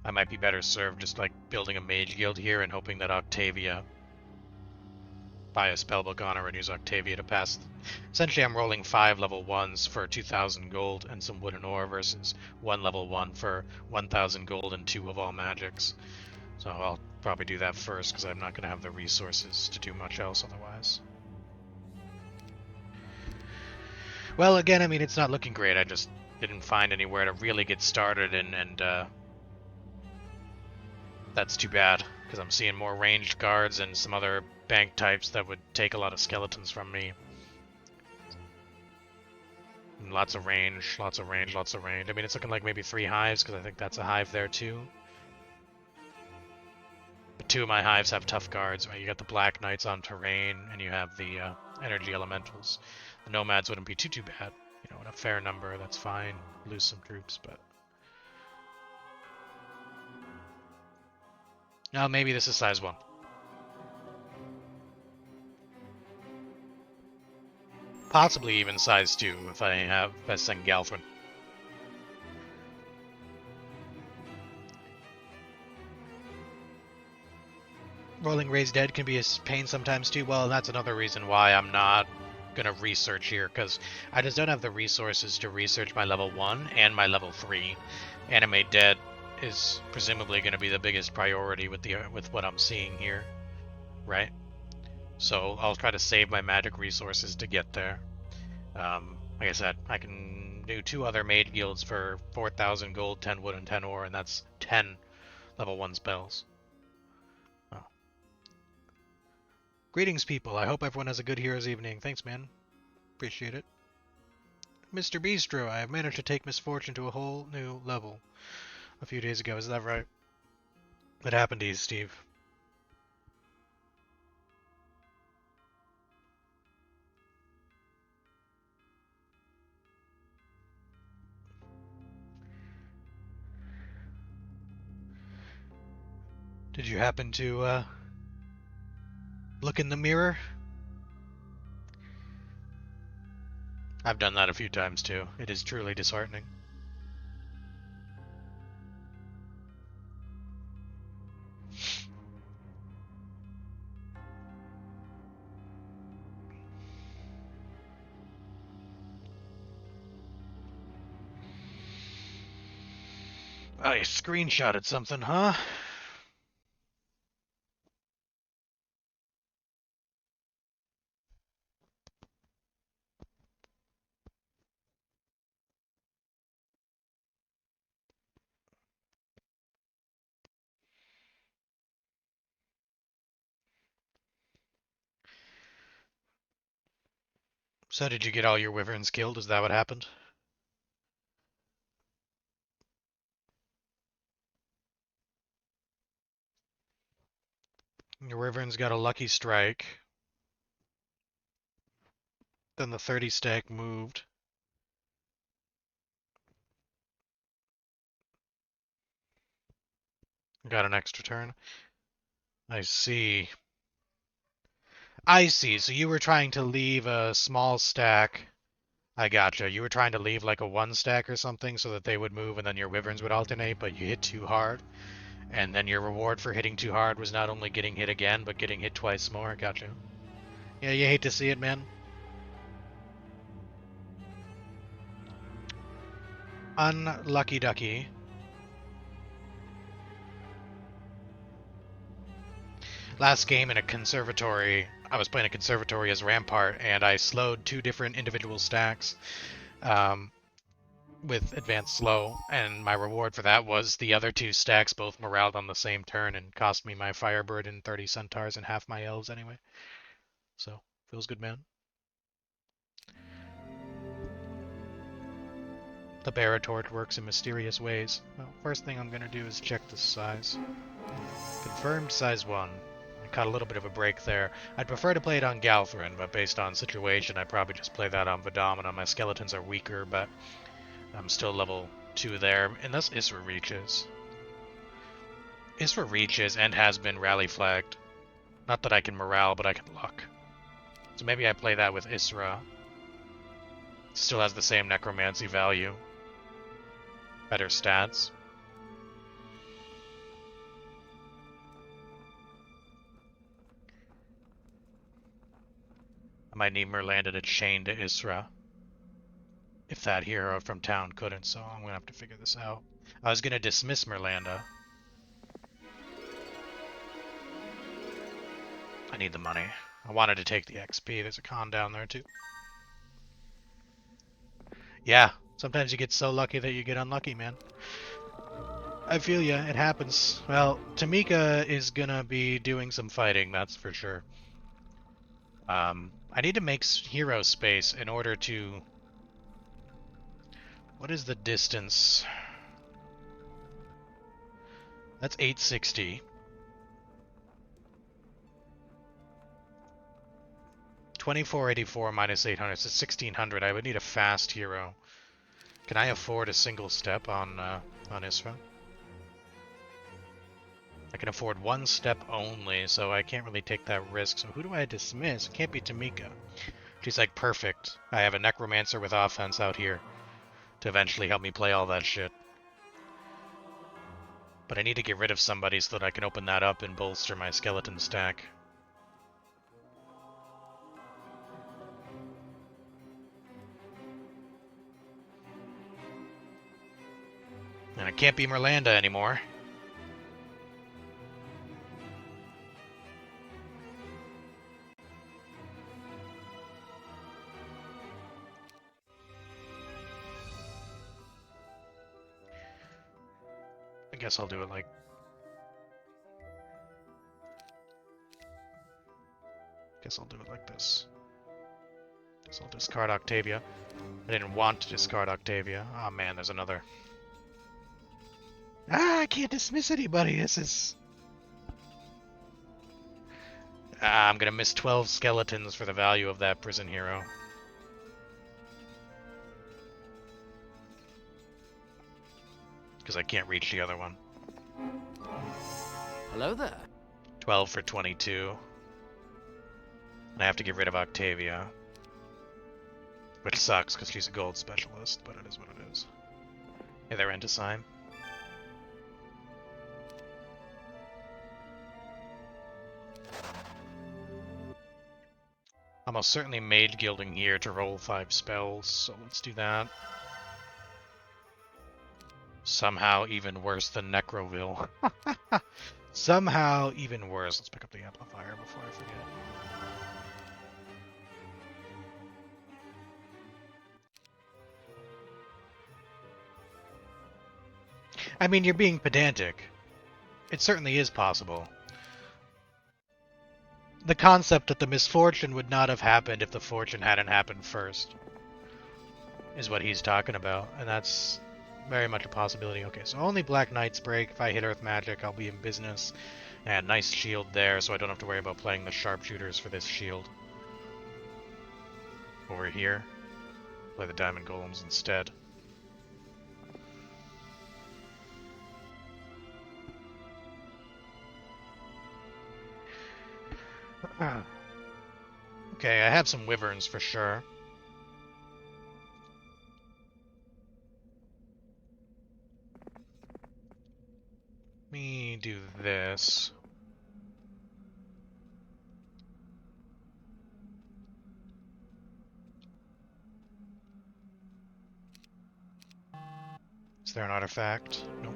I might be better served just like building a mage guild here and hoping that Octavia, buy a spellbook on her and use Octavia to pass. Essentially I'm rolling 5 level 1s for 2,000 gold and some wooden ore versus 1 level 1 for 1,000 gold and 2 of all magics. So I'll probably do that first because I'm not going to have the resources to do much else otherwise. Well, again, I mean, it's not looking great. I just didn't find anywhere to really get started, and that's too bad, because I'm seeing more ranged guards and some other bank types that would take a lot of skeletons from me. And lots of range, lots of range, lots of range. I mean, it's looking like maybe 3 hives, because I think that's a hive there too. But 2 of my hives have tough guards, right? You got the Black Knights on terrain, and you have the energy elementals. The Nomads wouldn't be too bad. You know, in a fair number, that's fine. Lose some troops, but... No, maybe this is size 1. Possibly even size 2 if I send Galfrin. rolling raised dead can be a pain sometimes too. Well, that's another reason why I'm not gonna research here, because I just don't have the resources to research my level 1 and my level 3. Animate dead is presumably going to be the biggest priority with what I'm seeing here, right? So I'll try to save my magic resources to get there. Like I said, I can do 2 other mage guilds for 4,000 gold, 10 wood, and 10 ore, and that's 10 level 1 spells. Oh. Greetings, people. I hope everyone has a good Heroes Evening. Thanks, man. Appreciate it. Mr. Bistro, I have managed to take misfortune to a whole new level a few days ago. Is that right? What happened to you, Steve? Did you happen to, look in the mirror? I've done that a few times too. It is truly disheartening. Oh, you screenshotted something, huh? So did you get all your wyverns killed? Is that what happened? Your wyverns got a lucky strike. Then the 30 stack moved. Got an extra turn. I see. I see. So you were trying to leave a small stack. I gotcha. You were trying to leave like a 1 stack or something so that they would move and then your wyverns would alternate, but you hit too hard. And then your reward for hitting too hard was not only getting hit again, but getting hit twice more. Gotcha. Yeah, you hate to see it, man. Unlucky ducky. Last game in a conservatory, I was playing a conservatory as Rampart, and I slowed 2 different individual stacks with advanced slow, and my reward for that was the other 2 stacks both moraled on the same turn and cost me my Firebird and 30 centaurs and half my elves anyway. So, feels good, man. The Baratort works in mysterious ways. Well, first thing I'm going to do is check the size. Confirmed size 1. I caught a little bit of a break there. I'd prefer to play it on Galthrin, but based on situation, I'd probably just play that on Vidamina. My skeletons are weaker, but I'm still level 2 there, unless Isra reaches. Isra reaches and has been rally flagged. Not that I can morale, but I can luck. So maybe I play that with Isra. Still has the same necromancy value. Better stats. I might need Merlanda to chain to Isra. If that hero from town couldn't, so I'm gonna have to figure this out. I was gonna dismiss Merlanda. I need the money. I wanted to take the XP. There's a con down there too. Yeah, sometimes you get so lucky that you get unlucky, man. I feel ya. It happens. Well, Tamika is gonna be doing some fighting, that's for sure. I need to make hero space in order to... What is the distance? That's 860. 2484 minus 800, so 1600. I would need a fast hero. Can I afford a single step on Isra? I can afford 1 step only, so I can't really take that risk. So who do I dismiss? It can't be Tamika. She's like, perfect. I have a necromancer with offense out here to eventually help me play all that shit. But I need to get rid of somebody so that I can open that up and bolster my skeleton stack. And I can't be Merlanda anymore. I guess I'll do it like... Guess I'll do it like this. Guess I'll discard Octavia. I didn't want to discard Octavia. Oh man, there's another. Ah, I can't dismiss anybody. This is... Ah, I'm gonna miss 12 skeletons for the value of that prison hero. Because I can't reach the other one. Hello there. 12 for 22. And I have to get rid of Octavia. Which sucks, because she's a gold specialist, but it is what it is. Hey there, Entisime. Almost certainly mage guilding here to roll 5 spells, so let's do that. Somehow even worse than Necroville. Somehow even worse. Let's pick up the amplifier before I forget. I mean, you're being pedantic. It certainly is possible. The concept that the misfortune would not have happened if the fortune hadn't happened first is what he's talking about, and that's very much a possibility. Okay, so only Black Knights break. If I hit Earth Magic, I'll be in business. And nice shield there, so I don't have to worry about playing the sharpshooters for this shield. Over here, play the Diamond Golems instead. Okay, I have some wyverns for sure. Let me do this. Is there an artifact? Nope.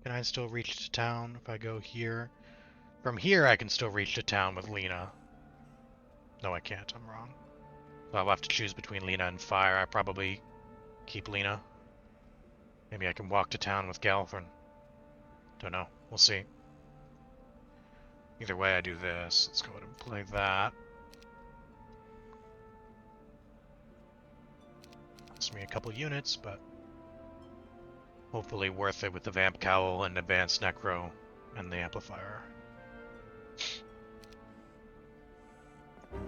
Can I still reach to town if I go here? From here I can still reach to town with Lena. No, I can't. I'm wrong. I'll have to choose between Lena and Fire. I probably keep Lena. Maybe I can walk to town with Galthorn. Don't know. We'll see. Either way, I do this. Let's go ahead and play that. Cost me a couple units, but hopefully worth it with the Vamp Cowl and Advanced Necro and the Amplifier.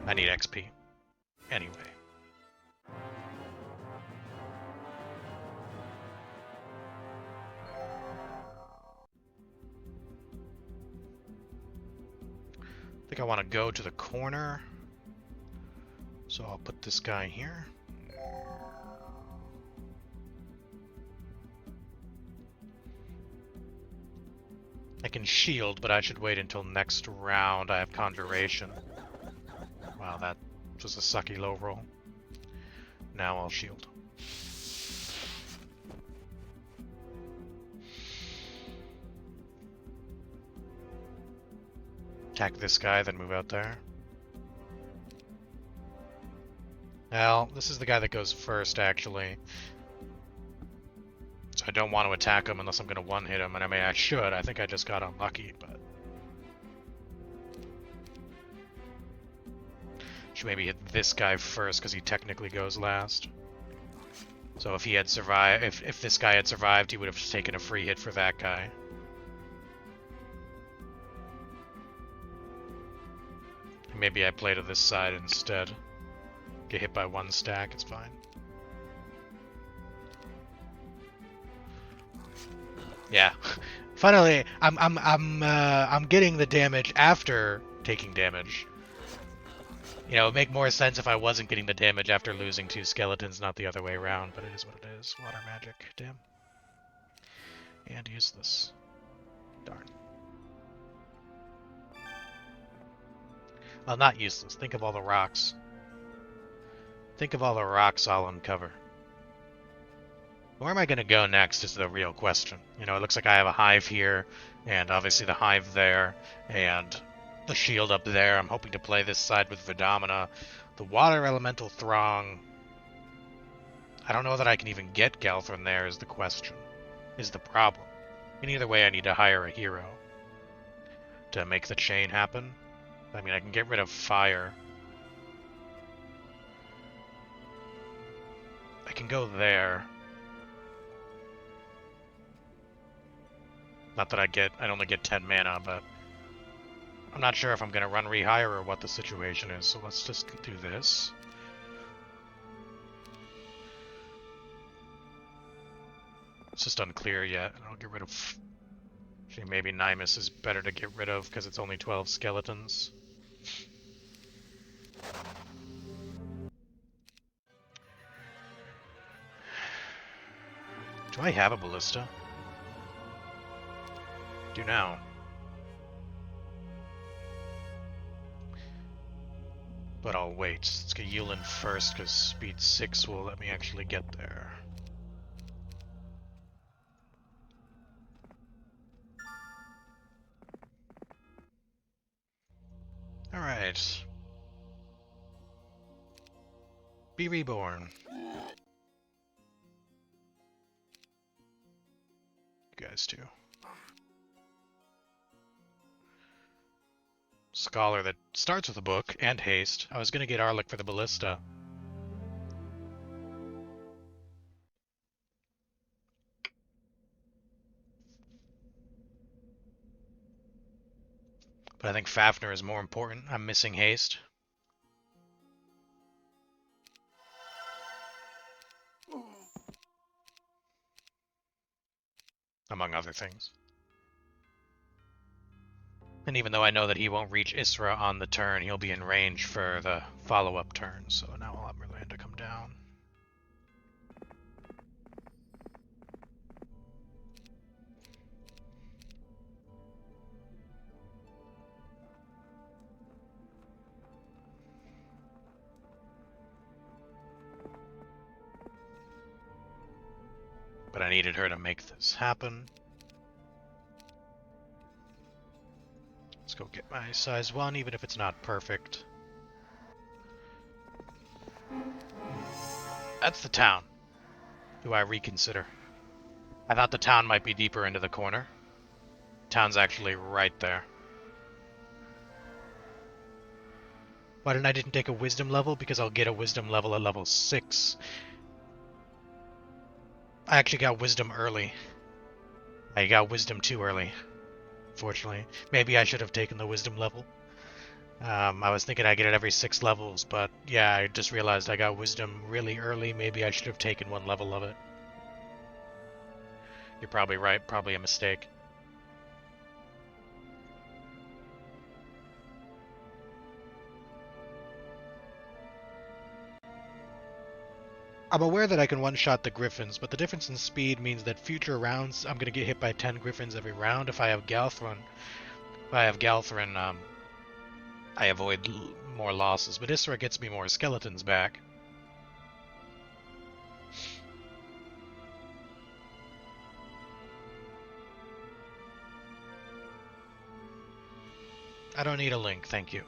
I need XP. Anyway. I think I want to go to the corner. So I'll put this guy here. I can shield, but I should wait until next round. I have Conjuration. Wow, that was a sucky low roll. Now I'll shield. Attack this guy, then move out there. Well, this is the guy that goes first, actually. So I don't want to attack him unless I'm going to one-hit him, and I mean, I should. I think I just got unlucky, but... should maybe hit this guy first, because he technically goes last. So if he had survived, if this guy had survived, he would have taken a free hit for that guy. Maybe I play to this side instead. Get hit by one stack, it's fine. Yeah, Finally, I'm getting the damage after taking damage. You know, it would make more sense if I wasn't getting the damage after losing 2 skeletons, not the other way around, but it is what it is. Water magic, damn. And useless. Darn. Well, not useless. Think of all the rocks. Think of all the rocks I'll uncover. Where am I going to go next is the real question. You know, it looks like I have a hive here, and obviously the hive there, and the shield up there. I'm hoping to play this side with Vidamina. The water elemental throng. I don't know that I can even get Galthrin there is the question. Is the problem. And either way, I need to hire a hero to make the chain happen. I mean, I can get rid of fire. I can go there. Not that I only get 10 mana, but I'm not sure if I'm going to run rehire or what the situation is, so let's just do this. It's just unclear yet. I'll get rid of... Actually, maybe Nymus is better to get rid of because it's only 12 skeletons. Do I have a ballista? Do now. But I'll wait. Let's get Yulin first because speed 6 will let me actually get there. Alright. Be reborn. You guys too. Scholar that starts with a book and haste. I was gonna get Arlick for the ballista. But I think Fafnir is more important. I'm missing haste. Among other things. And even though I know that he won't reach Isra on the turn, he'll be in range for the follow-up turn, so now I'll have Merlanda come down. But I needed her to make this happen. Let's go get my size 1, even if it's not perfect. That's the town. Do I reconsider? I thought the town might be deeper into the corner. Town's actually right there. Why didn't take a wisdom level? Because I'll get a wisdom level at level 6. I actually got wisdom early. I got wisdom too early. Fortunately. Maybe I should have taken the wisdom level. I was thinking I get it every 6 levels, but yeah, I just realized I got wisdom really early. Maybe I should have taken 1 level of it. You're probably right. Probably a mistake. I'm aware that I can one-shot the griffins, but the difference in speed means that future rounds I'm going to get hit by 10 griffins every round. If I have Galthrin, I avoid more losses, but Isra gets me more skeletons back. I don't need a link, thank you.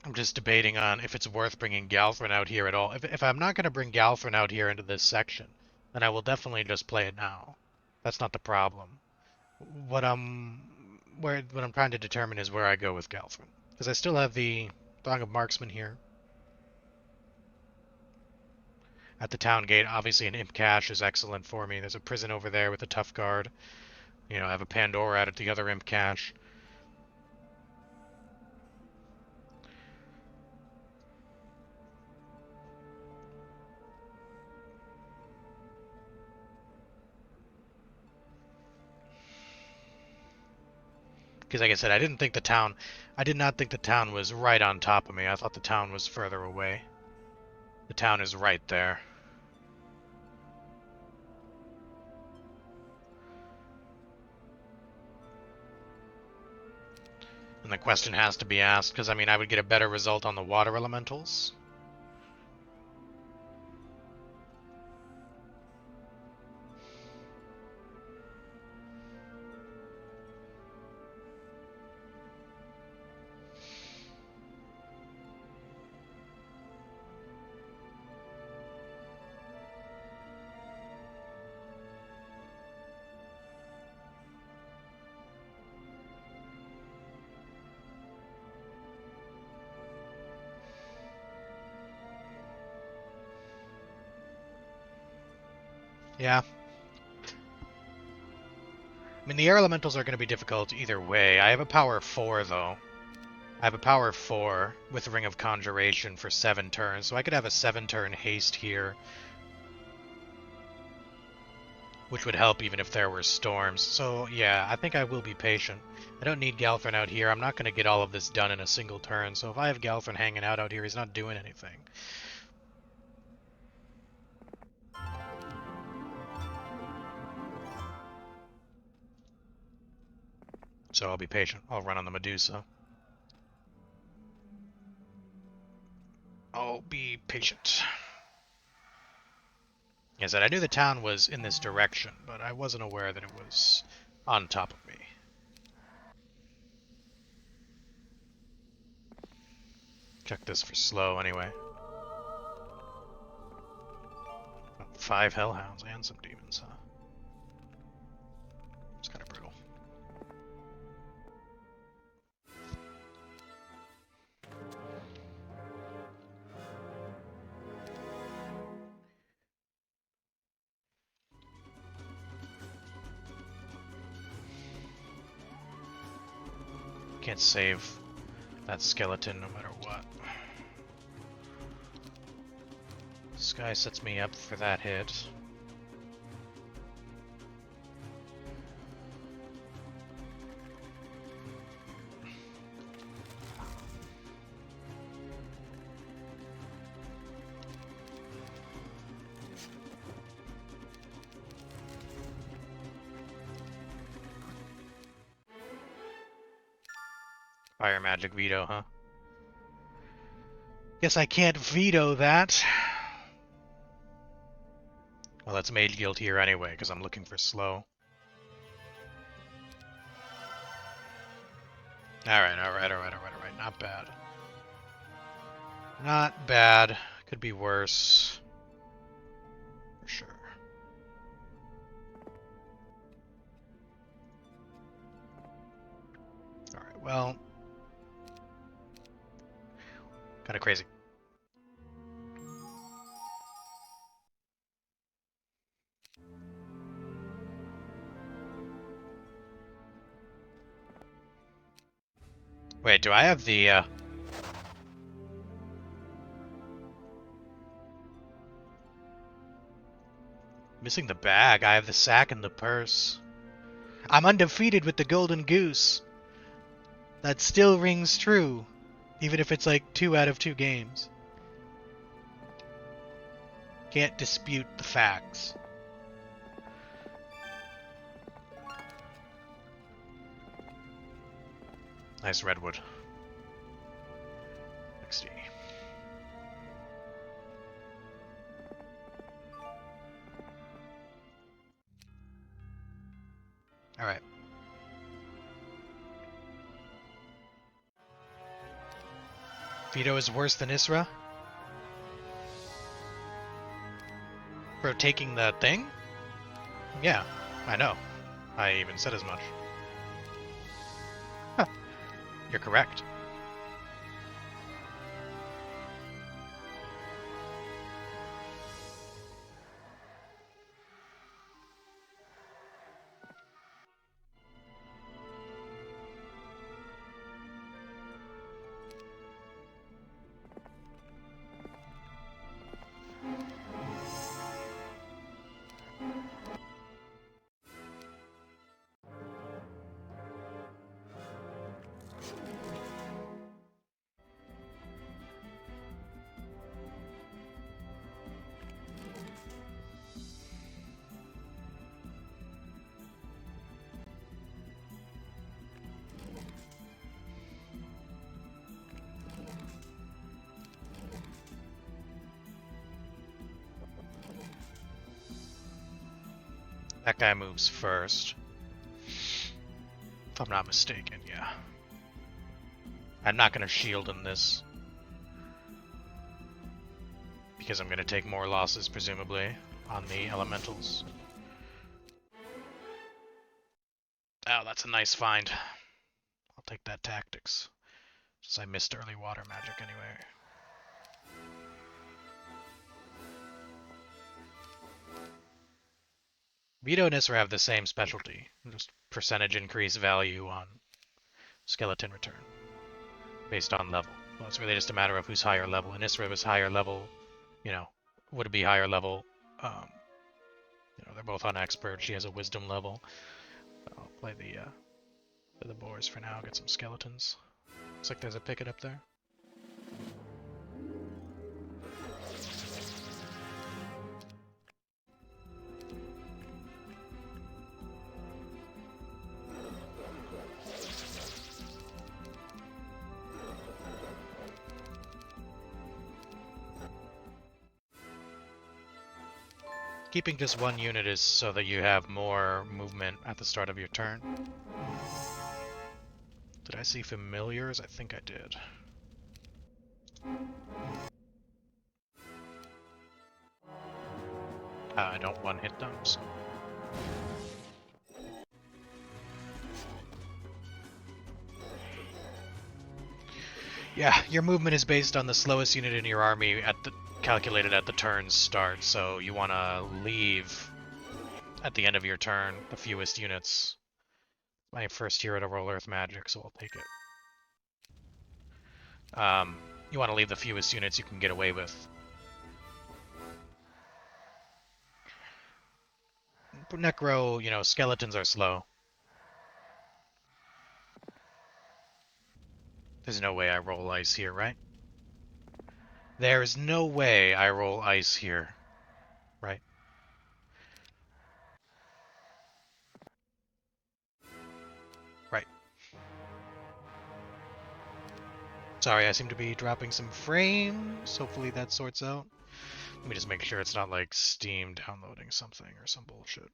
I'm just debating on if it's worth bringing Galthrin out here at all. If I'm not going to bring Galthrin out here into this section, then I will definitely just play it now. That's not the problem. What I'm trying to determine is where I go with Galthrin. Because I still have the Throng of Marksmen here. At the town gate, obviously an imp cache is excellent for me. There's a prison over there with a tough guard. You know, I have a Pandora out at the other imp cache. Because like I said, I did not think the town was right on top of me. I thought the town was further away. The town is right there. And the question has to be asked, because I mean, I would get a better result on the water elementals. Yeah. I mean, the air elementals are going to be difficult either way. I have a power 4, though. I have a power 4 with Ring of Conjuration for 7 turns, so I could have a 7-turn haste here, which would help even if there were storms. So, yeah, I think I will be patient. I don't need Galthrin out here. I'm not going to get all of this done in a single turn, so if I have Galthrin hanging out here, he's not doing anything. So I'll be patient. I'll run on the Medusa. I'll be patient. Like I said, I knew the town was in this direction, but I wasn't aware that it was on top of me. Check this for slow anyway. 5 hellhounds and some demons, huh? It's kind of brutal. Can't save that skeleton no matter what. This guy sets me up for that hit. Fire magic veto, huh? Guess I can't veto that. Well, that's Mage Guild here anyway, because I'm looking for slow. Alright. Not bad. Not bad. Could be worse. For sure. Alright, well... Kinda crazy. Wait, do I have the, Missing the bag. I have the sack and the purse. I'm undefeated with the golden goose. That still rings true. Even if it's like 2 out of 2 games. Can't dispute the facts. Nice redwood. XD. Alright. Vito is worse than Isra? For taking the thing? Yeah, I know. I even said as much. Huh. You're correct. That guy moves first. If I'm not mistaken, yeah. I'm not going to shield in this. Because I'm going to take more losses, presumably, on the elementals. Oh, that's a nice find. I'll take that tactics. Since I missed early water magic anyway. Vito and Isra have the same specialty. Just percentage increase value on skeleton return. Based on level. Well, it's really just a matter of who's higher level. And Isra was higher level, you know, would be higher level. You know, they're both on expert. She has a wisdom level. I'll play the boars for now, get some skeletons. Looks like there's a picket up there. Keeping just one unit is so that you have more movement at the start of your turn. Did I see familiars? I think I did. I don't one-hit them, so... Yeah, your movement is based on the slowest unit in your army calculated at the turn's start, so you want to leave at the end of your turn the fewest units. My first hero to roll Earth Magic, so I'll take it. You want to leave the fewest units you can get away with. Necro, you know, skeletons are slow. There's no way I roll ice here, right? There is no way I roll ice here, right? Right. Sorry, I seem to be dropping some frames. Hopefully that sorts out. Let me just make sure it's not like Steam downloading something or some bullshit.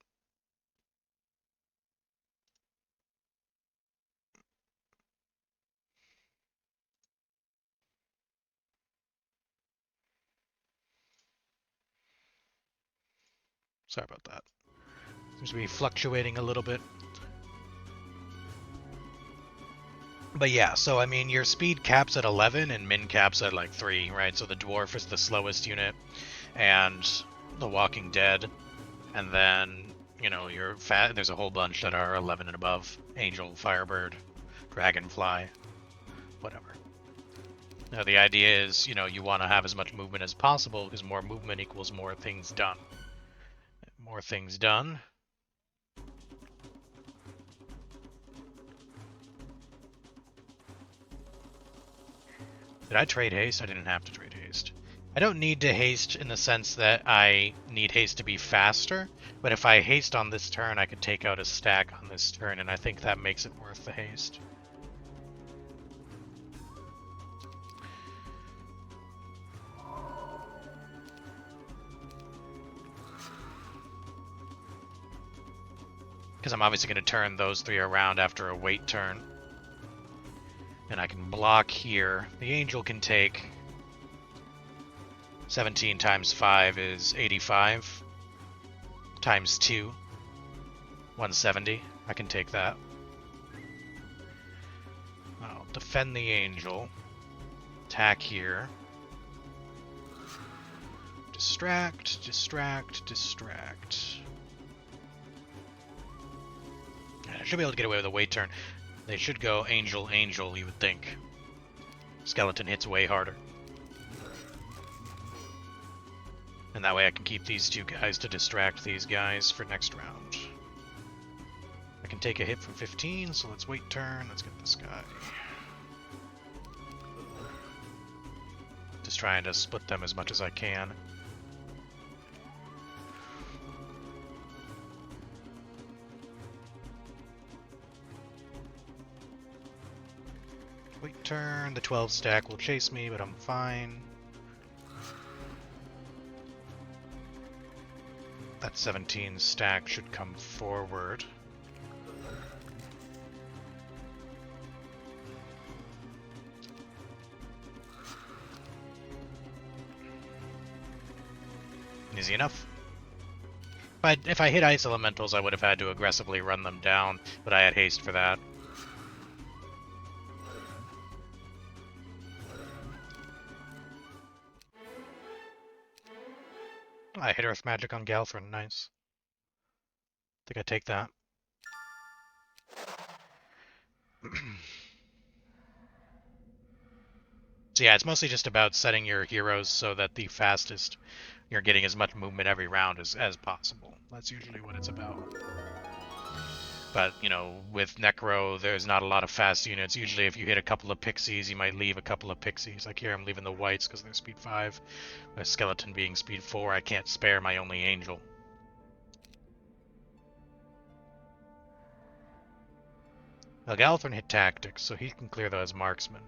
Sorry about that. Seems to be fluctuating a little bit. But yeah, so I mean, your speed caps at 11 and min caps at like 3, right? So the dwarf is the slowest unit, and the Walking Dead, and then, you know, there's a whole bunch that are 11 and above. Angel, Firebird, Dragonfly, whatever. Now the idea is, you know, you want to have as much movement as possible, because more movement equals more things done. More things done. Did I trade haste? I didn't have to trade haste. I don't need to haste in the sense that I need haste to be faster, but if I haste on this turn, I could take out a stack on this turn, and I think that makes it worth the haste. Because I'm obviously going to turn those 3 around after a wait turn. And I can block here. The angel can take 17 times 5 is 85. Times 2, 170. I can take that. I'll defend the angel. Attack here. Distract, distract, distract. I should be able to get away with a wait turn. They should go Angel, Angel, you would think. Skeleton hits way harder. And that way I can keep these 2 guys to distract these guys for next round. I can take a hit for 15, so let's wait turn. Let's get this guy. Just trying to split them as much as I can. Wait turn, the 12 stack will chase me, but I'm fine. That 17 stack should come forward. Easy enough. If I hit ice elementals, I would have had to aggressively run them down, but I had haste for that. I hit Earth Magic on Galthrin, nice. Think I take that. So yeah, it's mostly just about setting your heroes so that the fastest you're getting as much movement every round as possible. That's usually what it's about. But, you know, with Necro, there's not a lot of fast units. Usually if you hit a couple of pixies, you might leave a couple of pixies. Like here I'm leaving the whites because they're speed 5. A skeleton being speed 4, I can't spare my only angel. Well, Galthrin hit tactics, so he can clear those marksmen.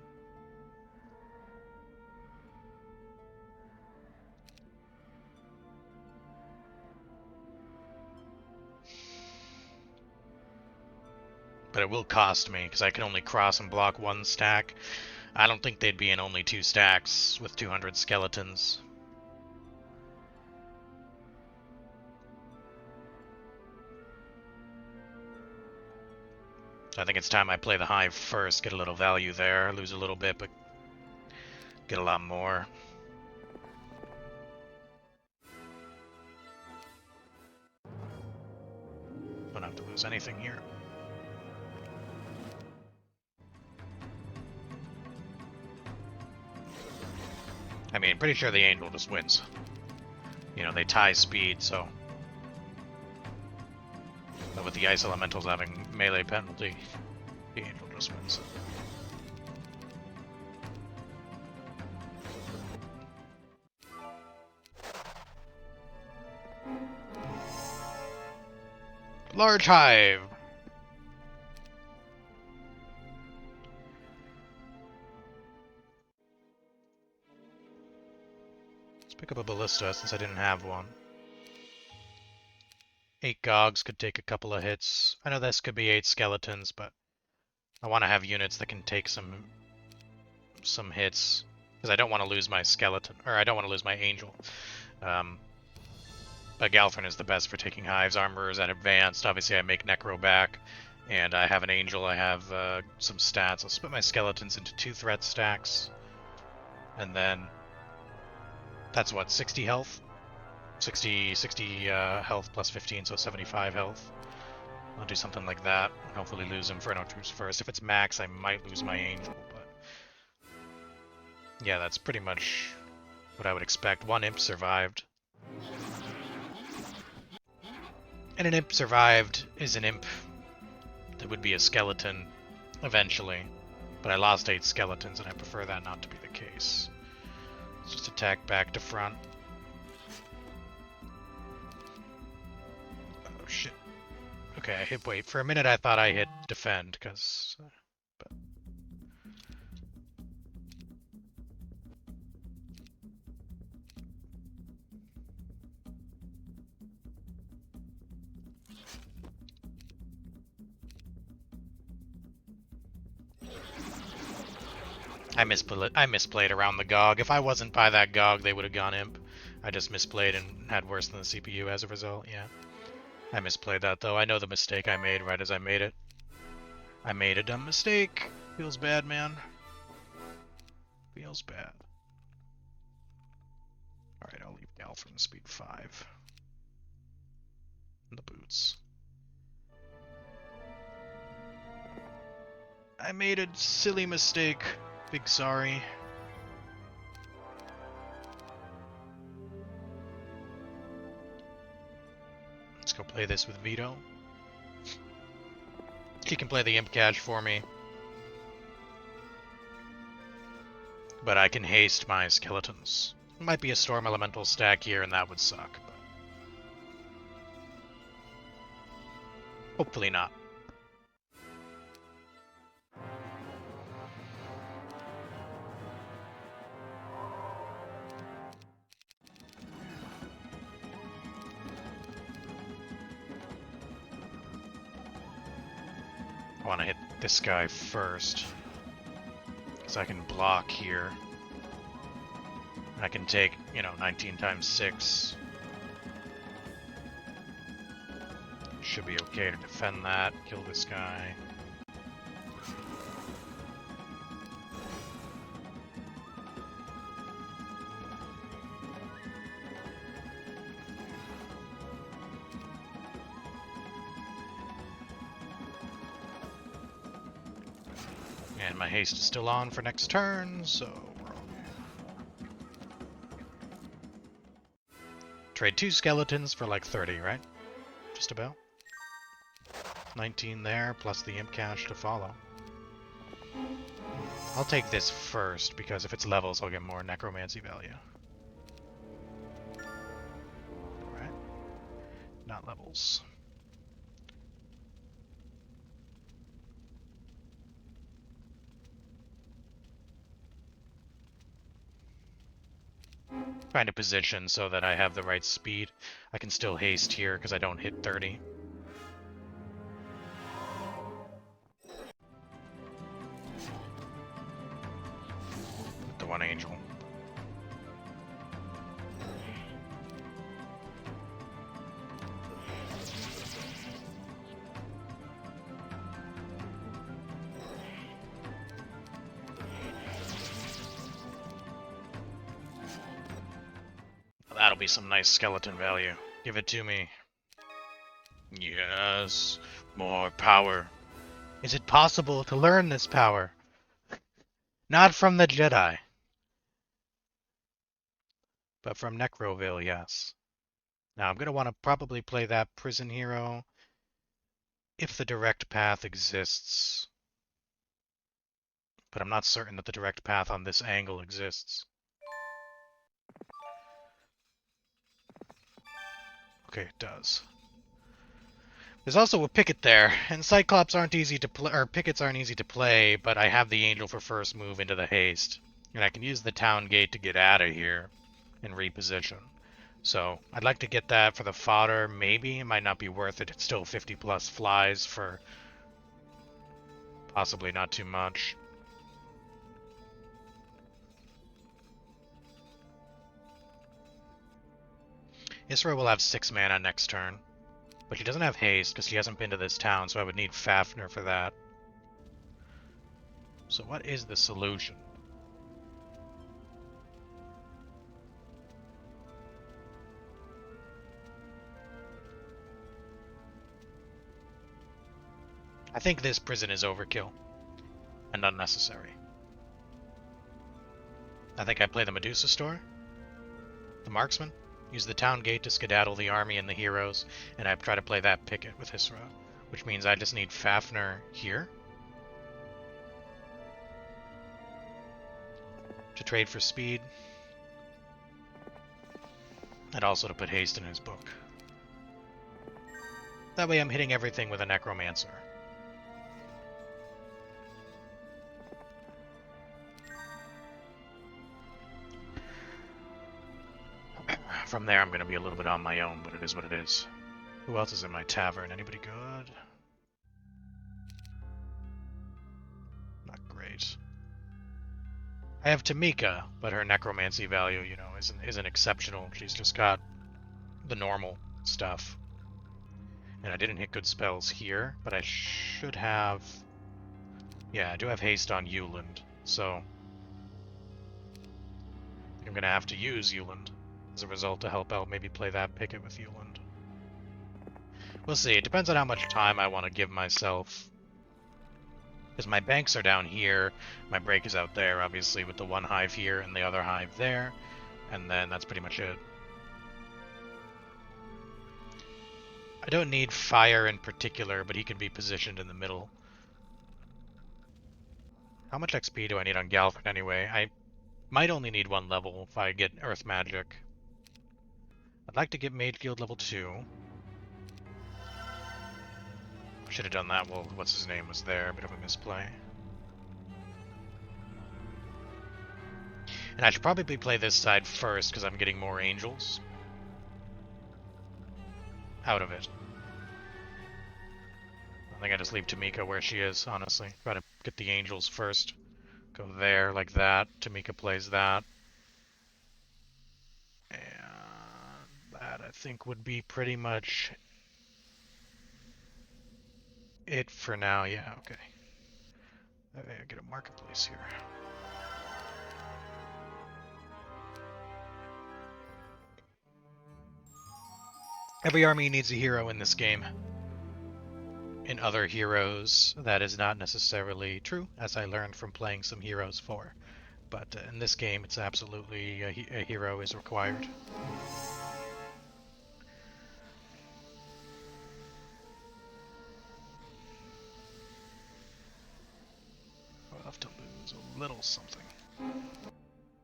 But it will cost me, because I can only cross and block 1 stack. I don't think they'd be in only 2 stacks with 200 skeletons. So I think it's time I play the Hive first, get a little value there, lose a little bit, but get a lot more. Don't have to lose anything here. I mean, pretty sure the Angel just wins. You know, they tie speed, so... But with the Ice Elementals having melee penalty, the Angel just wins. Large Hive! Let's pick up a Ballista since I didn't have one. 8 Gogs could take a couple of hits. I know this could be 8 Skeletons, but I want to have units that can take some hits. Because I don't want to lose my Skeleton, or I don't want to lose my Angel. But Galthrin is the best for taking Hives. Armor is at advanced. Obviously I make Necro back. And I have an Angel, I have some stats. I'll split my Skeletons into 2 threat stacks. And then... That's what, 60 health? 60 health plus 15, so 75 health. I'll do something like that. Hopefully lose Inferno Troops first. If it's max, I might lose my Angel, but... Yeah, that's pretty much what I would expect. 1 Imp survived. And an Imp survived is an Imp that would be a skeleton eventually. But I lost 8 skeletons, and I prefer that not to be the case. Let's just attack back to front. Oh shit. Okay, I hit wait. For a minute I thought I hit defend, because... but... I misplayed around the GOG. If I wasn't by that GOG, they would have gone Imp. I just misplayed and had worse than the CPU as a result, yeah. I misplayed that, though. I know the mistake I made right as I made it. I made a dumb mistake. Feels bad, man. Feels bad. Alright, I'll leave Galthrin speed 5. And the boots. I made a silly mistake. Big sorry. Let's go play this with Vito. She can play the Imp Cache for me. But I can haste my skeletons. Might be a Storm Elemental stack here, and that would suck. But... hopefully not. I want to hit this guy first, because I can block here. And I can take, 19 times 6. Should be okay to defend that, kill this guy. And my haste is still on for next turn, so we're okay. Trade 2 skeletons for like 30, right? Just about. 19 there, plus the imp cache to follow. I'll take this first, because if it's levels, I'll get more necromancy value. Alright. Not levels. Trying to position so that I have the right speed. I can still haste here because I don't hit 30. With the one angel. That'll be some nice skeleton value. Give it to me. Yes, more power. Is it possible to learn this power? Not from the Jedi. But from Necroville, yes. Now I'm going to want to probably play that prison hero if the direct path exists. But I'm not certain that the direct path on this angle exists. Okay, it does. There's also a picket there, and Cyclops aren't easy to play, or pickets aren't easy to play, but I have the angel for first move into the haste. And I can use the town gate to get out of here and reposition. So, I'd like to get that for the fodder, maybe. It might not be worth it. It's still 50 plus flies for possibly not too much. Isra will have 6 mana next turn, but she doesn't have haste because she hasn't been to this town, so I would need Fafnir for that. So what is the solution? I think this prison is overkill and unnecessary. I think I play the Medusa store, the marksman. Use the town gate to skedaddle the army and the heroes, and I try to play that picket with Hisra, which means I just need Fafnir here to trade for speed, and also to put haste in his book. That way I'm hitting everything with a necromancer. From there, I'm going to be a little bit on my own, but it is what it is. Who else is in my tavern? Anybody good? Not great. I have Tamika, but her necromancy value, isn't exceptional. She's just got the normal stuff. And I didn't hit good spells here, but I should have... Yeah, I do have haste on Euland, so... I'm going to have to use Euland as a result to help out, maybe play that picket with Euland. We'll see. It depends on how much time I want to give myself. Because my banks are down here, my break is out there, obviously, with the one hive here and the other hive there, and then that's pretty much it. I don't need fire in particular, but he can be positioned in the middle. How much XP do I need on Galfred anyway? I might only need 1 level if I get Earth Magic. I'd like to get Mage Guild level 2. Should have done that while what's his name was there, bit of a misplay. And I should probably play this side first because I'm getting more angels out of it. I think I just leave Tamika where she is, honestly. Try to get the angels first. Go there, like that. Tamika plays that. And that, I think, would be pretty much it for now. Yeah, okay. I get a marketplace here. Every army needs a hero in this game. In other Heroes, that is not necessarily true, as I learned from playing some Heroes 4. But in this game, it's absolutely a hero is required. I'll have to lose a little something.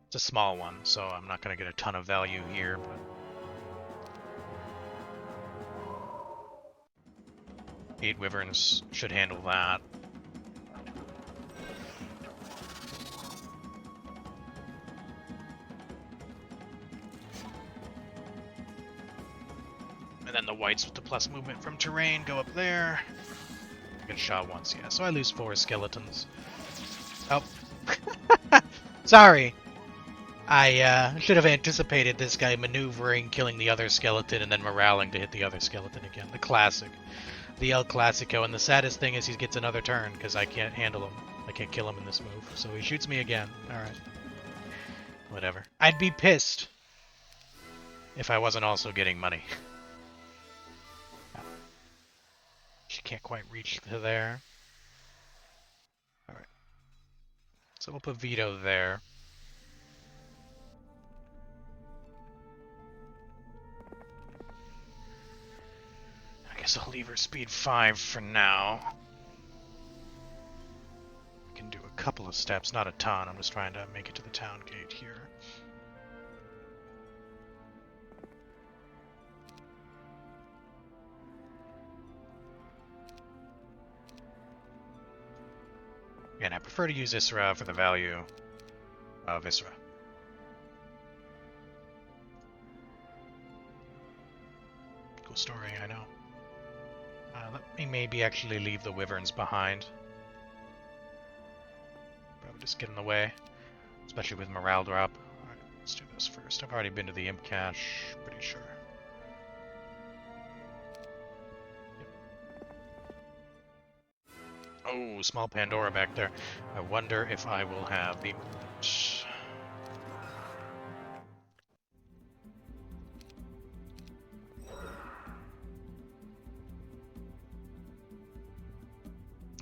It's a small one, so I'm not going to get a ton of value here, but... 8 Wyverns should handle that. And then the whites with the plus movement from terrain go up there. I get shot once, yeah. So I lose 4 skeletons. Oh. Sorry. I should have anticipated this guy maneuvering, killing the other skeleton, and then moraling to hit the other skeleton again. The classic. The El Clasico, and the saddest thing is he gets another turn, because I can't handle him. I can't kill him in this move, so he shoots me again. Alright. Whatever. I'd be pissed if I wasn't also getting money. She can't quite reach to there. Alright. So we'll put Vito there. I guess I'll leave her speed 5 for now. I can do a couple of steps, not a ton. I'm just trying to make it to the town gate here. And I prefer to use Isra for the value of Isra. Cool story, I know. Let me maybe actually leave the Wyverns behind. Probably just get in the way, especially with morale drop. Alright, let's do this first. I've already been to the Imp Cache, pretty sure. Oh, small Pandora back there. I wonder if I will have the...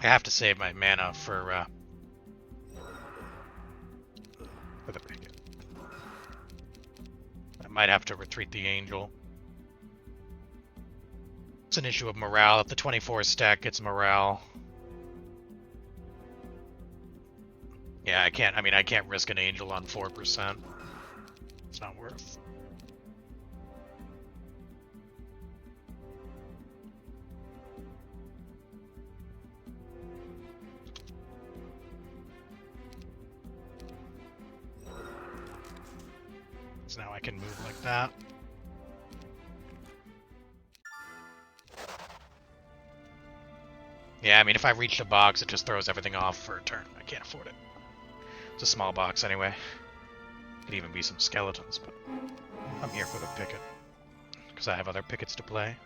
I have to save my mana for the picket. I might have to retreat the Angel. It's an issue of morale. If the 24 stack gets morale... Yeah, I can't risk an Angel on 4%. It's not worth. So now I can move like that. Yeah, I mean, if I reach the box, it just throws everything off for a turn. I can't afford it. It's a small box anyway. Could even be some skeletons, but I'm here for the picket. Because I have other pickets to play.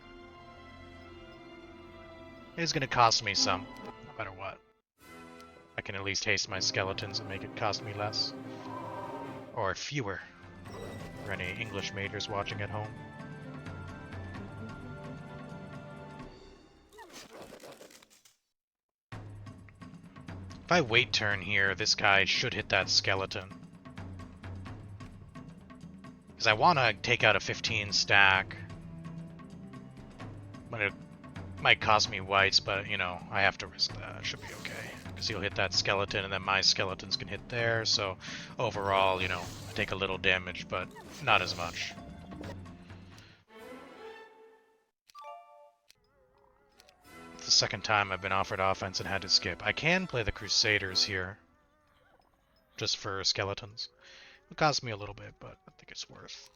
It is going to cost me some, no matter what. I can at least haste my skeletons and make it cost me less. Or fewer. For any English majors watching at home. If I wait turn here, this guy should hit that skeleton. Because I want to take out a 15 stack. But it might cost me whites, but, you know, I have to risk that. It should be okay. Because he'll hit that skeleton, and then my skeletons can hit there, so overall, you know, I take a little damage, but not as much. It's the second time I've been offered offense and had to skip. I can play the Crusaders here, just for skeletons. It'll cost me a little bit, but I think it's worth.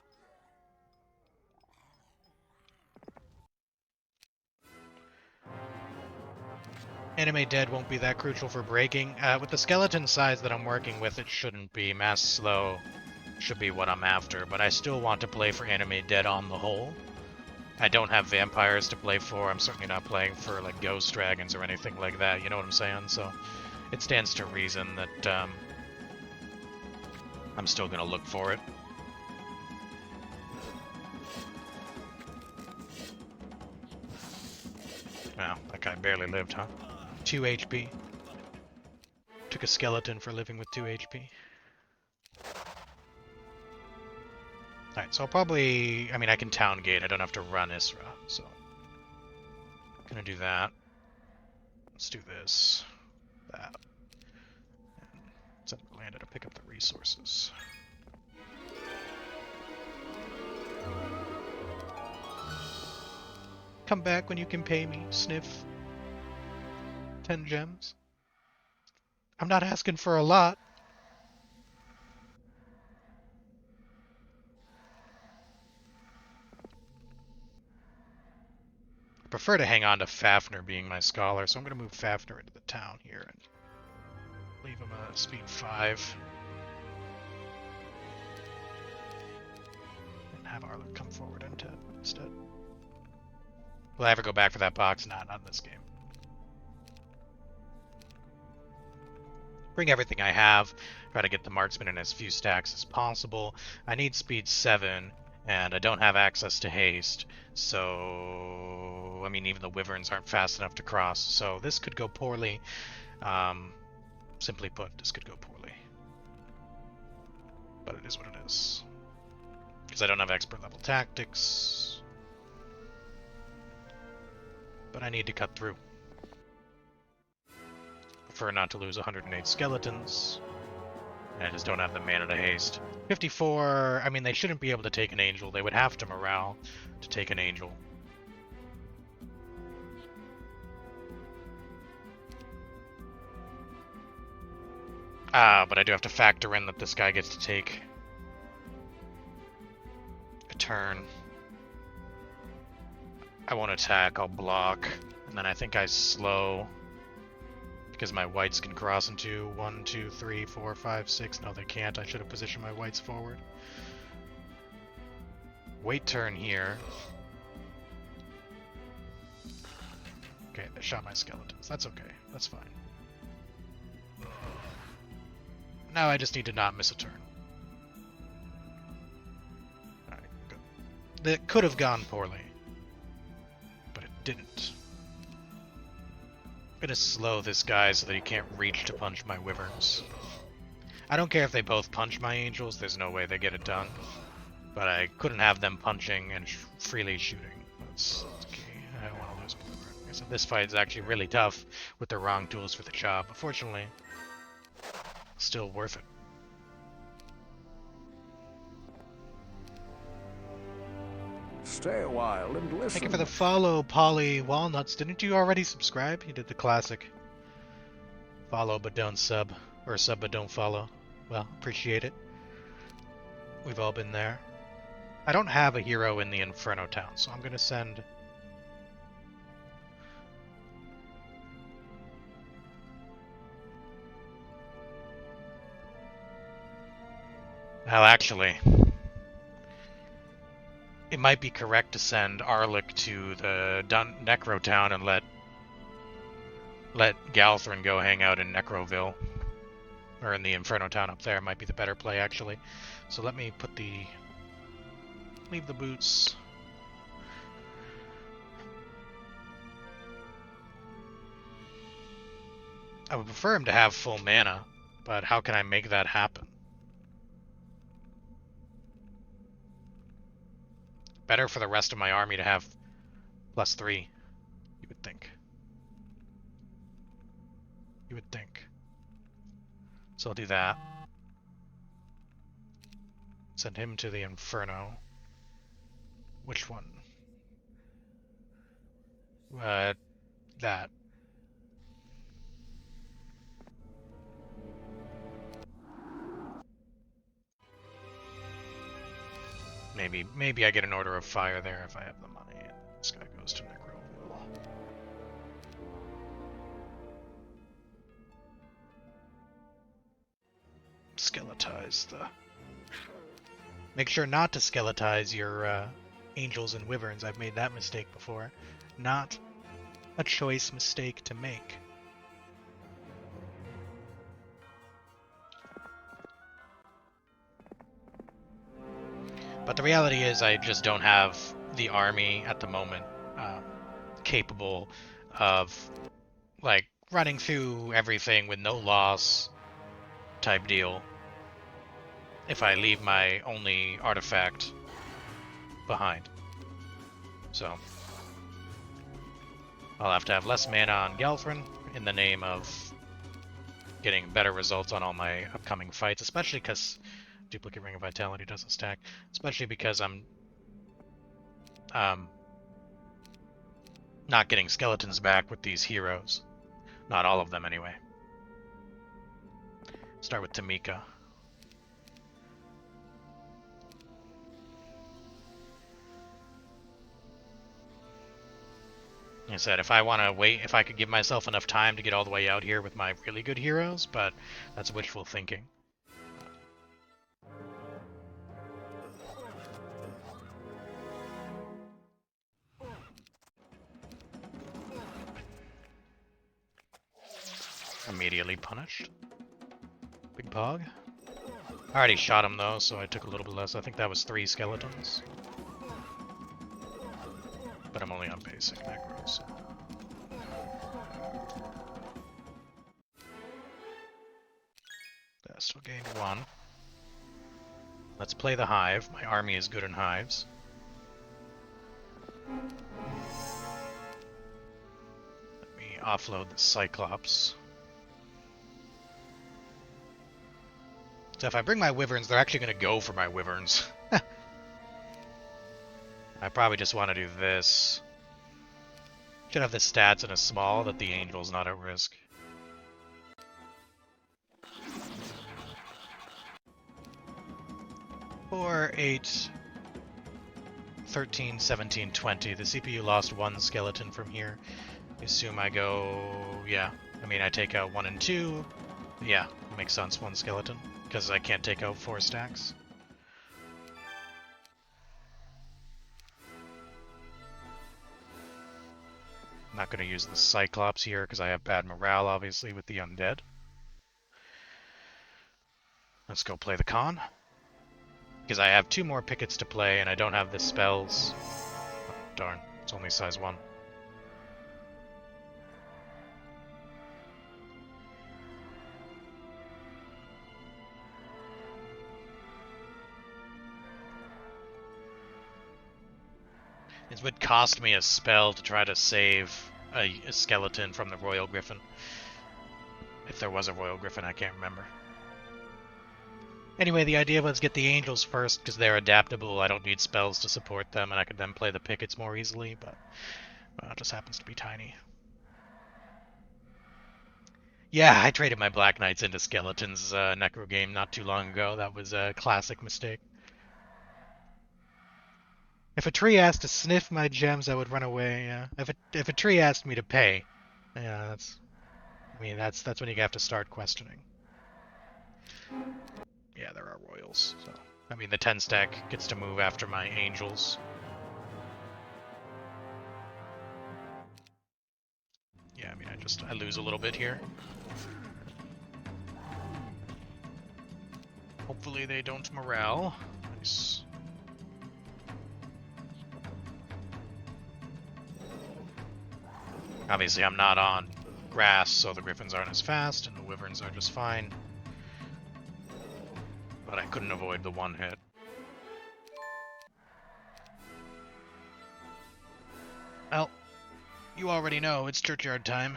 Anime dead won't be that crucial for breaking. With the skeleton size that I'm working with, it shouldn't be. Mass slow should be what I'm after, but I still want to play for anime dead on the whole. I don't have vampires to play for. I'm certainly not playing for like ghost dragons or anything like that. You know what I'm saying? So it stands to reason that I'm still gonna look for it. Wow, that guy barely lived, huh? 2 HP. Took a skeleton for living with 2 HP. Alright, so I'll probably... I mean, I can town gate. I don't have to run Isra, so... Gonna do that. Let's do this. That. And send Landa to pick up the resources. Come back when you can pay me, Sniff. 10 gems. I'm not asking for a lot. I prefer to hang on to Fafnir being my scholar, so I'm going to move Fafnir into the town here and leave him a speed 5. And have Arlek come forward instead. Will I ever go back for that box? Nah, not in this game. Bring everything I have. Try to get the marksman in as few stacks as possible. I need speed 7, and I don't have access to haste, so... I mean, even the wyverns aren't fast enough to cross, so this could go poorly. Simply put, this could go poorly. But it is what it is. Because I don't have expert level tactics. But I need to cut through. Prefer not to lose 108 skeletons. And I just don't have the mana to haste. 54, I mean, they shouldn't be able to take an angel. They would have to morale to take an angel. But I do have to factor in that this guy gets to take a turn. I won't attack, I'll block, and then I think I slow because my whites can cross into 1, 2, 3, 4, 5, 6. No, they can't. I should have positioned my whites forward. Wait turn here. Okay, they shot my skeletons. That's okay. That's fine. Now I just need to not miss a turn. Alright, good. That could have gone poorly, but it didn't. I'm gonna slow this guy so that he can't reach to punch my wyverns. I don't care if they both punch my angels, there's no way they get it done. But I couldn't have them punching and freely shooting. That's okay. I don't want to lose my wyvern. Like I said, this fight is actually really tough with the wrong tools for the job. But fortunately, still worth it. Stay a while and listen. Thank you for the follow, Polly Walnuts. Didn't you already subscribe? You did the classic. Follow but don't sub. Or sub but don't follow. Well, appreciate it. We've all been there. I don't have a hero in the Inferno town, so I'm going to send... Well, actually, it might be correct to send Arlek to the Necro town and let Galthrin go hang out in Necroville. Or in the Inferno town up there might be the better play, actually. So let me put the... leave the boots. I would prefer him to have full mana, but how can I make that happen? Better for the rest of my army to have +3, you would think. You would think. So I'll do that. Send him to the Inferno. Which one? That. Maybe I get an Order of Fire there if I have the money. And this guy goes to Necroville. skeletize the... Make sure not to skeletize your angels and wyverns. I've made that mistake before. Not a choice mistake to make. But the reality is I just don't have the army at the moment capable of, like, running through everything with no loss type deal if I leave my only artifact behind. So I'll have to have less mana on Gelfrin in the name of getting better results on all my upcoming fights, especially because Duplicate Ring of Vitality doesn't stack, especially because I'm not getting skeletons back with these heroes. Not all of them, anyway. Start with Tamika. Like I said, if I want to wait, if I could give myself enough time to get all the way out here with my really good heroes, but that's wishful thinking. Immediately punished. Big Pog. I already shot him though, so I took a little bit less. I think that was 3 skeletons. But I'm only on basic necros. So. I still gained 1. Let's play the Hive. My army is good in hives. Let me offload the Cyclops. So if I bring my wyverns, they're actually going to go for my wyverns. I probably just want to do this. Should have the stats in a small that the angel's not at risk. Four, 8, 13, 17, 20. The CPU lost 1 skeleton from here. I assume I go... yeah. I mean, I take out 1 and 2. Yeah, makes sense, 1 skeleton. Because I can't take out 4 stacks. I'm not going to use the Cyclops here because I have bad morale, obviously, with the undead. Let's go play the con. Because I have 2 more pickets to play and I don't have the spells. Oh, darn, it's only size 1. It would cost me a spell to try to save a skeleton from the Royal Griffin. If there was a Royal Griffin, I can't remember. Anyway, the idea was get the angels first, because they're adaptable, I don't need spells to support them, and I could then play the pickets more easily, but well, it just happens to be tiny. Yeah, I traded my Black Knights into Skeletons Necro game not too long ago. That was a classic mistake. If a tree asked to sniff my gems, I would run away. Yeah. If a tree asked me to pay, yeah, that's. I mean, that's when you have to start questioning. Yeah, there are royals. So I mean, the 10 stack gets to move after my angels. Yeah, I mean, I lose a little bit here. Hopefully they don't morale. Nice. Obviously, I'm not on grass, so the griffins aren't as fast, and the wyverns are just fine. But I couldn't avoid the 1 hit. Well, you already know, it's churchyard time.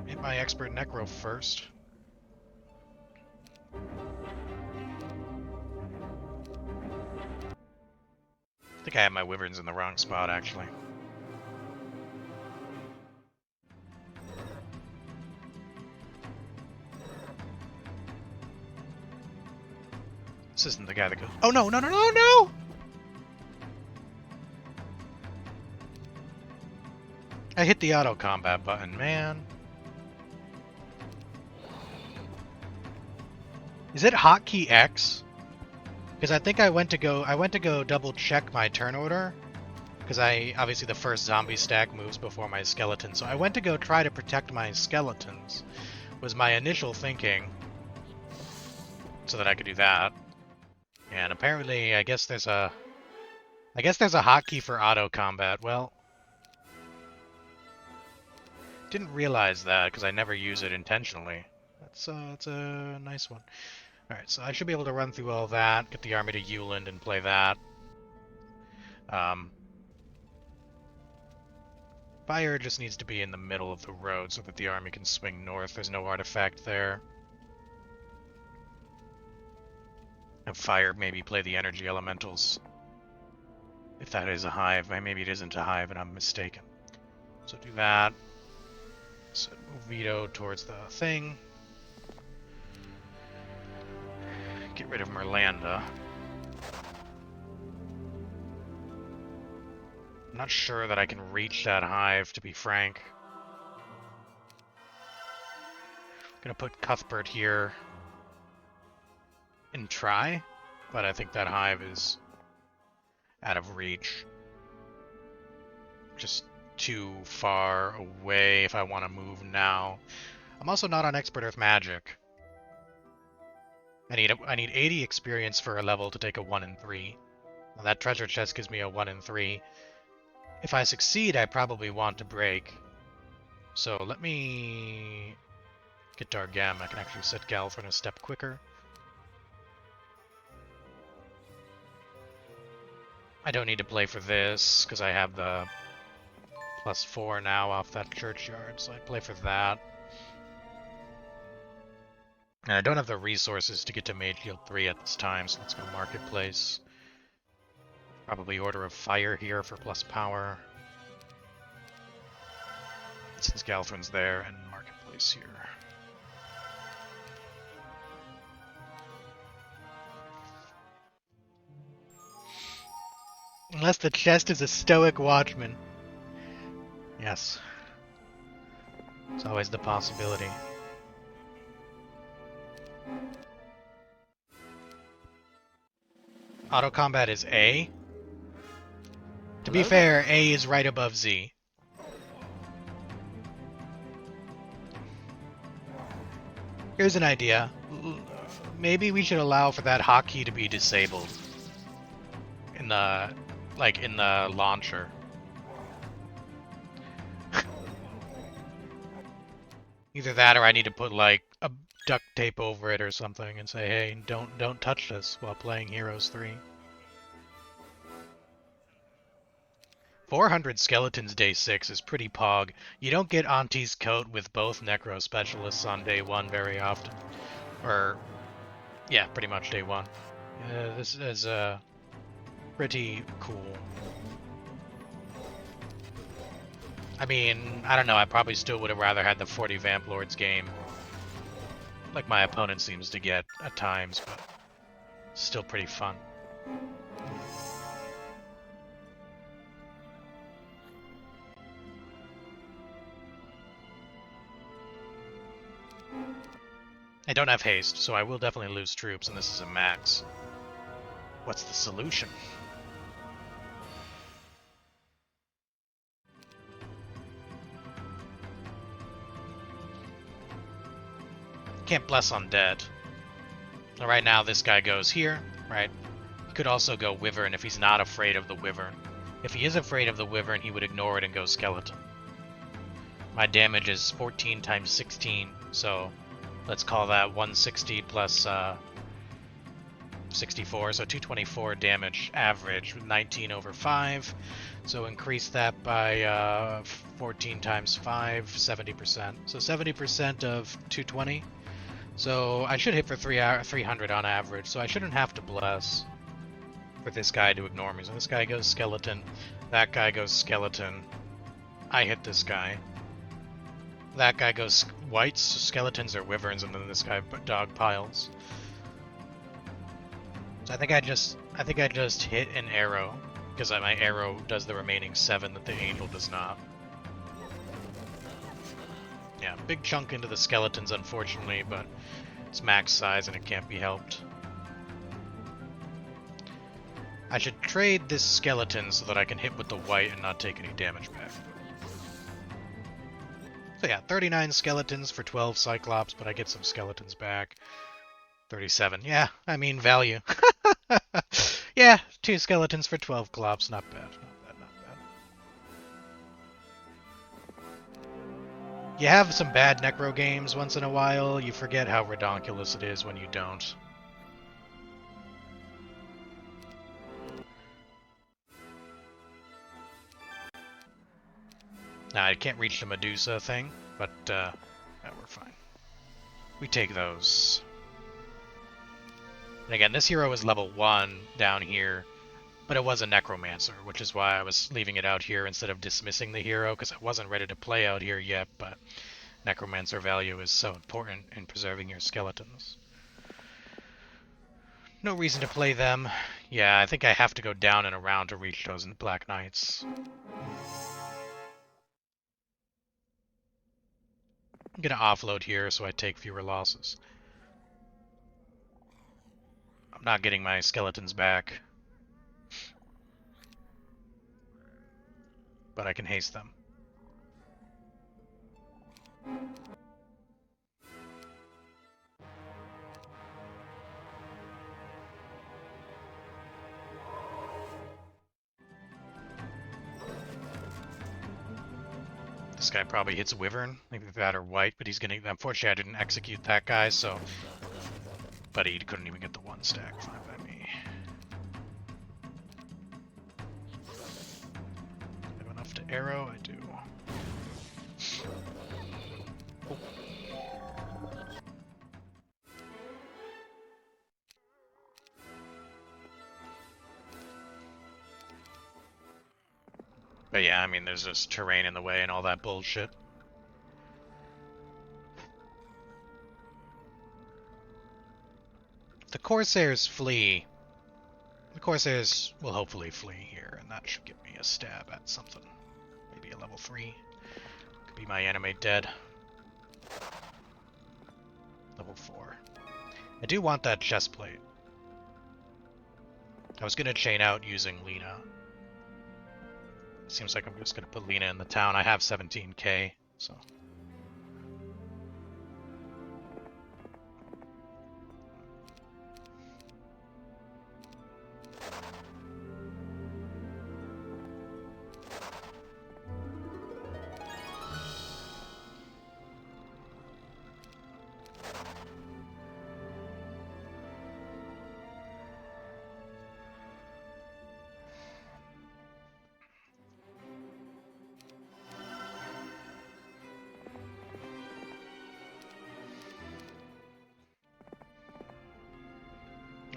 Hit my expert necro first. I think I have my wyverns in the wrong spot, actually. This isn't the guy that goes... Oh, no, no, no, no, no! I hit the auto combat button, man. Is it hotkey X? Because I think I went to go double check my turn order. Because obviously the first zombie stack moves before my skeleton, so I went to go try to protect my skeletons. Was my initial thinking, so that I could do that. And apparently, I guess there's a hotkey for auto combat. Well, didn't realize that because I never use it intentionally. That's a nice one. All right, so I should be able to run through all that, get the army to Euland, and play that. Fire just needs to be in the middle of the road so that the army can swing north. There's no artifact there. And fire, maybe play the energy elementals. If that is a hive, maybe it isn't a hive and I'm mistaken. So do that. So move Vito towards the thing. Get rid of Merlanda. I'm not sure that I can reach that hive, to be frank. I'm gonna put Cuthbert here and try, but I think that hive is out of reach. Just too far away if I want to move now. I'm also not on Expert Earth Magic. I need 80 experience for a level to take a 1 in 3. Now that treasure chest gives me a 1 in 3. If I succeed, I probably want to break. So let me get Dargam. I can actually set Galfrin a step quicker. I don't need to play for this, because I have the +4 now off that churchyard, so I play for that. And I don't have the resources to get to Mage Guild 3 at this time, so let's go Marketplace. Probably Order of Fire here for +power. Since Galfrin's there, and Marketplace here. Unless the chest is a stoic watchman. Yes. It's always the possibility. Auto combat is A. To be fair, A is right above Z. Here's an idea. Maybe we should allow for that hotkey to be disabled in the launcher. Either that or I need to put like a duct tape over it or something and say, hey, don't touch this while playing Heroes 3. 400 skeletons day 6 is pretty pog. You don't get Auntie's coat with both Necro specialists on day 1 very often. Or, yeah, pretty much day 1. This is pretty cool. I mean, I don't know, I probably still would have rather had the 40 Vamp Lords game, like my opponent seems to get at times, but still pretty fun. I don't have haste, so I will definitely lose troops, and this is a max. What's the solution? Can't bless undead. Right now this guy goes here, right? He could also go Wyvern if he's not afraid of the Wyvern. If he is afraid of the Wyvern, he would ignore it and go Skeleton. My damage is 14 times 16, so let's call that 160 plus 64, so 224 damage average with 19 over 5. So increase that by 14 times 5, 70%. So 70% of 220. So I should hit for 300 on average, so I shouldn't have to bless for this guy to ignore me. So this guy goes Skeleton, that guy goes Skeleton, I hit this guy. That guy goes Whites, Skeletons, or Wyverns, and then this guy dog piles. So I think I just hit an arrow, because my arrow does the remaining 7 that the Angel does not. Yeah, big chunk into the skeletons, unfortunately, but it's max size and it can't be helped. I should trade this skeleton so that I can hit with the white and not take any damage back. So yeah, 39 skeletons for 12 Cyclops, but I get some skeletons back. 37. Yeah, I mean value. Yeah, 2 skeletons for 12 Clops. Not bad, not bad, not bad. You have some bad Necro games once in a while. You forget how redonkulous it is when you don't. Now, I can't reach the Medusa thing, but yeah, we're fine. We take those. And again, this hero is level 1 down here, but it was a Necromancer, which is why I was leaving it out here instead of dismissing the hero, because I wasn't ready to play out here yet, but Necromancer value is so important in preserving your skeletons. No reason to play them. Yeah, I think I have to go down and around to reach those Black Knights. I'm gonna offload here so I take fewer losses. I'm not getting my skeletons back, but I can haste them. This guy probably hits Wyvern, maybe that or white, but he's gonna... Unfortunately, I didn't execute that guy, so... But he couldn't even get the 1 stack. Fine by me. I have enough to arrow? I do. Oh. But yeah, I mean, there's just terrain in the way and all that bullshit. The Corsairs flee. The Corsairs will hopefully flee here, and that should give me a stab at something. Maybe a level 3. Could be my animate dead. Level 4. I do want that chest plate. I was gonna chain out using Lena. Seems like I'm just gonna put Lena in the town. I have 17k, so...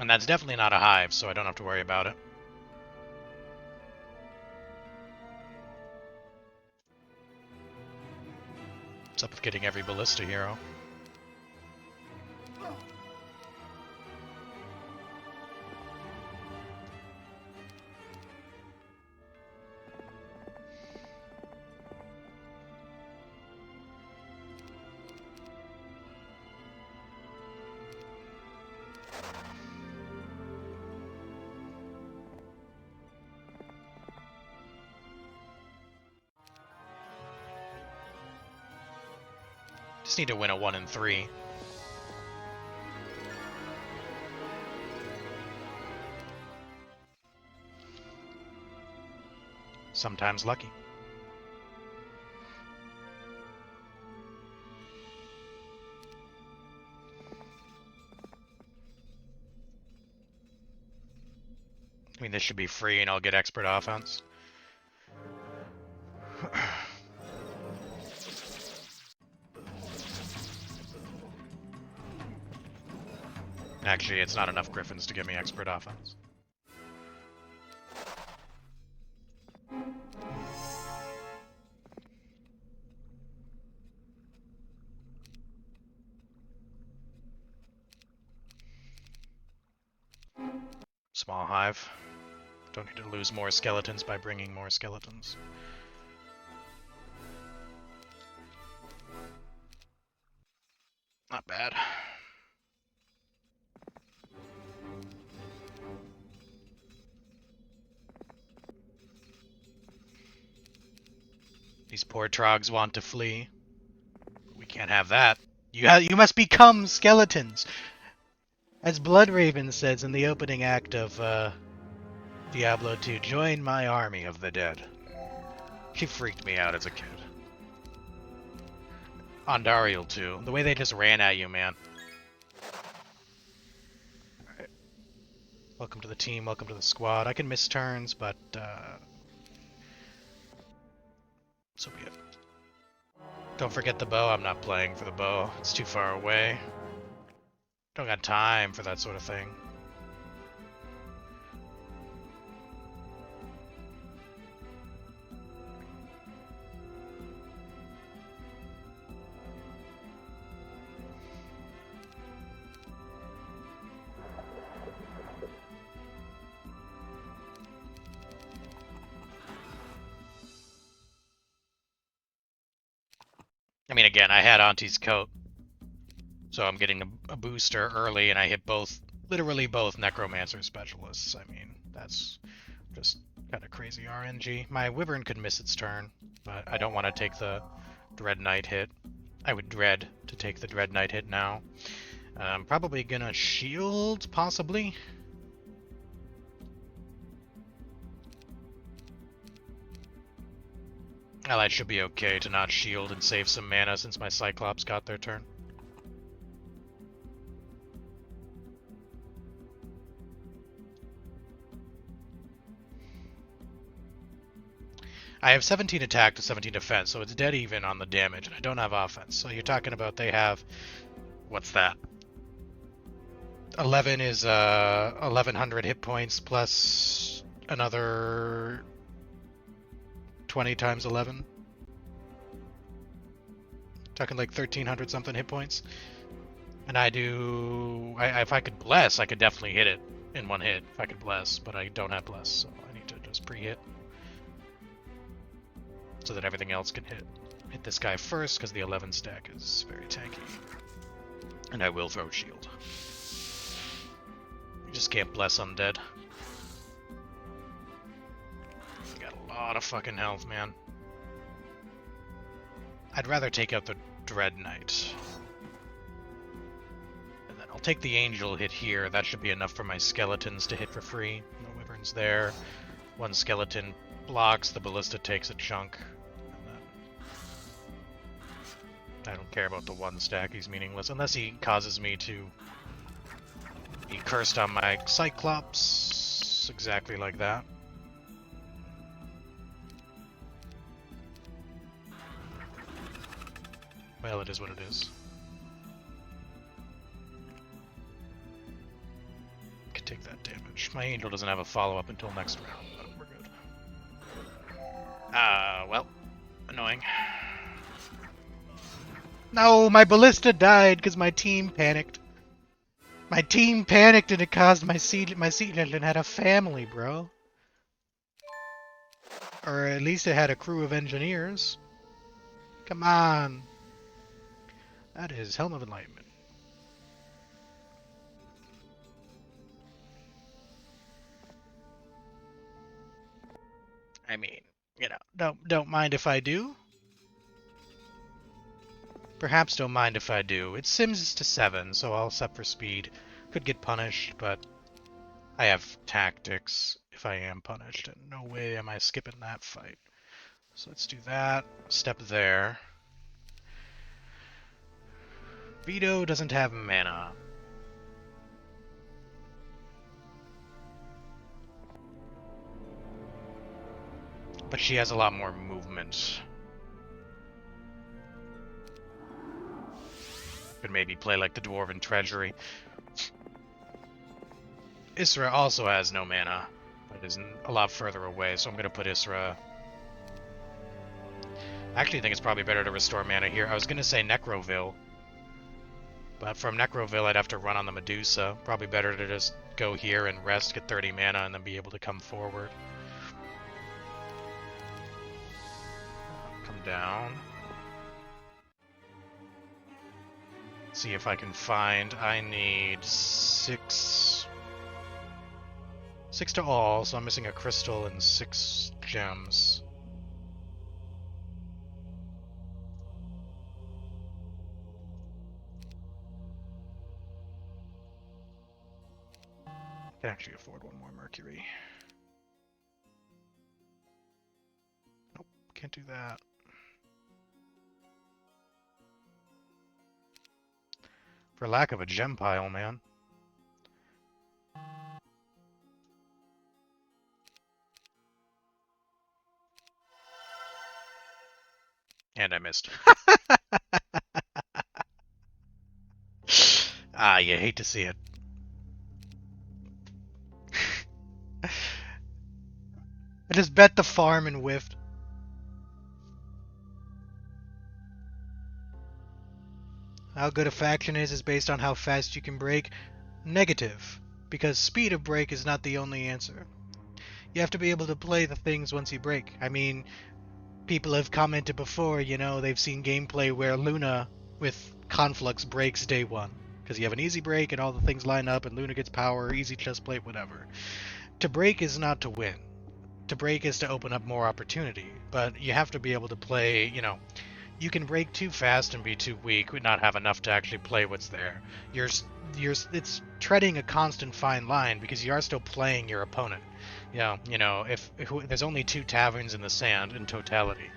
And that's definitely not a hive, so I don't have to worry about it. What's up with getting every ballista hero? Just need to win a 1 in 3. Sometimes lucky. I mean, this should be free and I'll get expert offense. Actually, it's not enough Griffins to give me expert offense. Small hive. Don't need to lose more skeletons by bringing more skeletons. These poor trogs want to flee. We can't have that. You must become skeletons! As Bloodraven says in the opening act of Diablo 2, join my army of the dead. She freaked me out as a kid. Ondariel too. The way they just ran at you, man. Alright. Welcome to the team, welcome to the squad. I can miss turns, but so be it. Don't forget the bow. I'm not playing for the bow. It's too far away. Don't got time for that sort of thing. I mean, again, I had Auntie's coat, so I'm getting a booster early, and I hit both, literally both Necromancer specialists. I mean, that's just kind of crazy RNG. My Wyvern could miss its turn, but I don't want to take the Dread Knight hit. I would dread to take the Dread Knight hit now. I'm probably gonna shield, possibly. Well, that should be okay to not shield and save some mana since my Cyclops got their turn. I have 17 attack to 17 defense, so it's dead even on the damage, and I don't have offense. So you're talking about they have... What's that? 11 is 1100 hit points plus another 20 times 11. Talking like 1300 something hit points. And I do... if I could bless, I could definitely hit it in one hit if I could bless, but I don't have bless, so I need to just pre-hit. So that everything else can hit. Hit this guy first, because the 11 stack is very tanky. And I will throw shield. You just can't bless undead. You got a lot of fucking health, man. I'd rather take out the Dread Knight. And then I'll take the Angel hit here. That should be enough for my skeletons to hit for free. No Wyvern's there. One skeleton blocks, the Ballista takes a chunk. And then I don't care about the one stack, he's meaningless. Unless he causes me to be cursed on my Cyclops. Exactly like that. Well, it is what it is. Could take that damage. My Angel doesn't have a follow-up until next round, but we're good. Well, annoying. No, my Ballista died because my team panicked. My team panicked and it caused my Seedling had a family, bro. Or at least it had a crew of engineers. Come on. That is Helm of Enlightenment. I mean, you know, don't mind if I do. Perhaps don't mind if I do. It sims to 7, so I'll set for speed. Could get punished, but I have tactics if I am punished, and no way am I skipping that fight. So let's do that. Step there. Vito doesn't have mana. But she has a lot more movement. Could maybe play like the Dwarven Treasury. Isra also has no mana, but is a lot further away, so I'm going to put Isra... I actually think it's probably better to restore mana here. I was going to say Necroville. But from Necroville, I'd have to run on the Medusa. Probably better to just go here and rest, get 30 mana, and then be able to come forward. Come down. See if I can find... I need 6 to all, so I'm missing a crystal and 6 gems. Can actually afford one more Mercury. Nope, can't do that. For lack of a gem pile, man. And I missed. Ah, you hate to see it. I just bet the farm and whiffed. How good a faction is based on how fast you can break. Negative, because speed of break is not the only answer. You have to be able to play the things once you break. I mean, people have commented before, you know, they've seen gameplay where Luna with Conflux breaks day one. Because you have an easy break and all the things line up and Luna gets power, easy chest plate, whatever. To break is not to win. To break is to open up more opportunity. But you have to be able to play, you know, you can break too fast and be too weak, not have enough to actually play what's there. It's treading a constant fine line because you are still playing your opponent. If there's only 2 taverns in the sand in totality,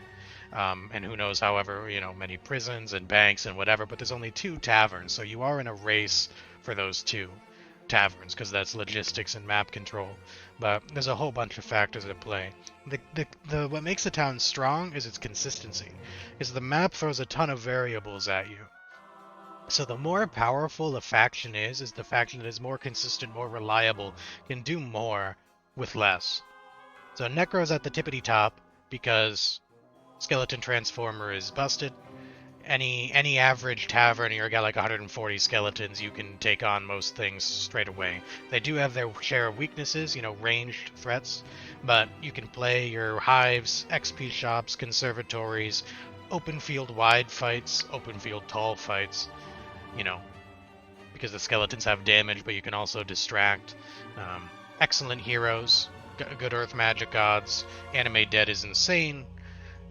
and who knows, however, many prisons and banks and whatever, but there's only 2 taverns, so you are in a race for those 2 taverns because that's logistics and map control. But there's a whole bunch of factors at play. What makes the town strong is its consistency, because the map throws a ton of variables at you. So the more powerful a faction is the faction that is more consistent, more reliable, can do more with less. So Necro's at the tippity top because Skeleton Transformer is busted. Any average tavern, you've got like 140 skeletons, you can take on most things straight away. They do have their share of weaknesses, ranged threats, but you can play your hives, XP shops, conservatories, open field wide fights, open field tall fights, because the skeletons have damage, but you can also distract. Excellent heroes, good earth magic gods. Anime Dead is insane.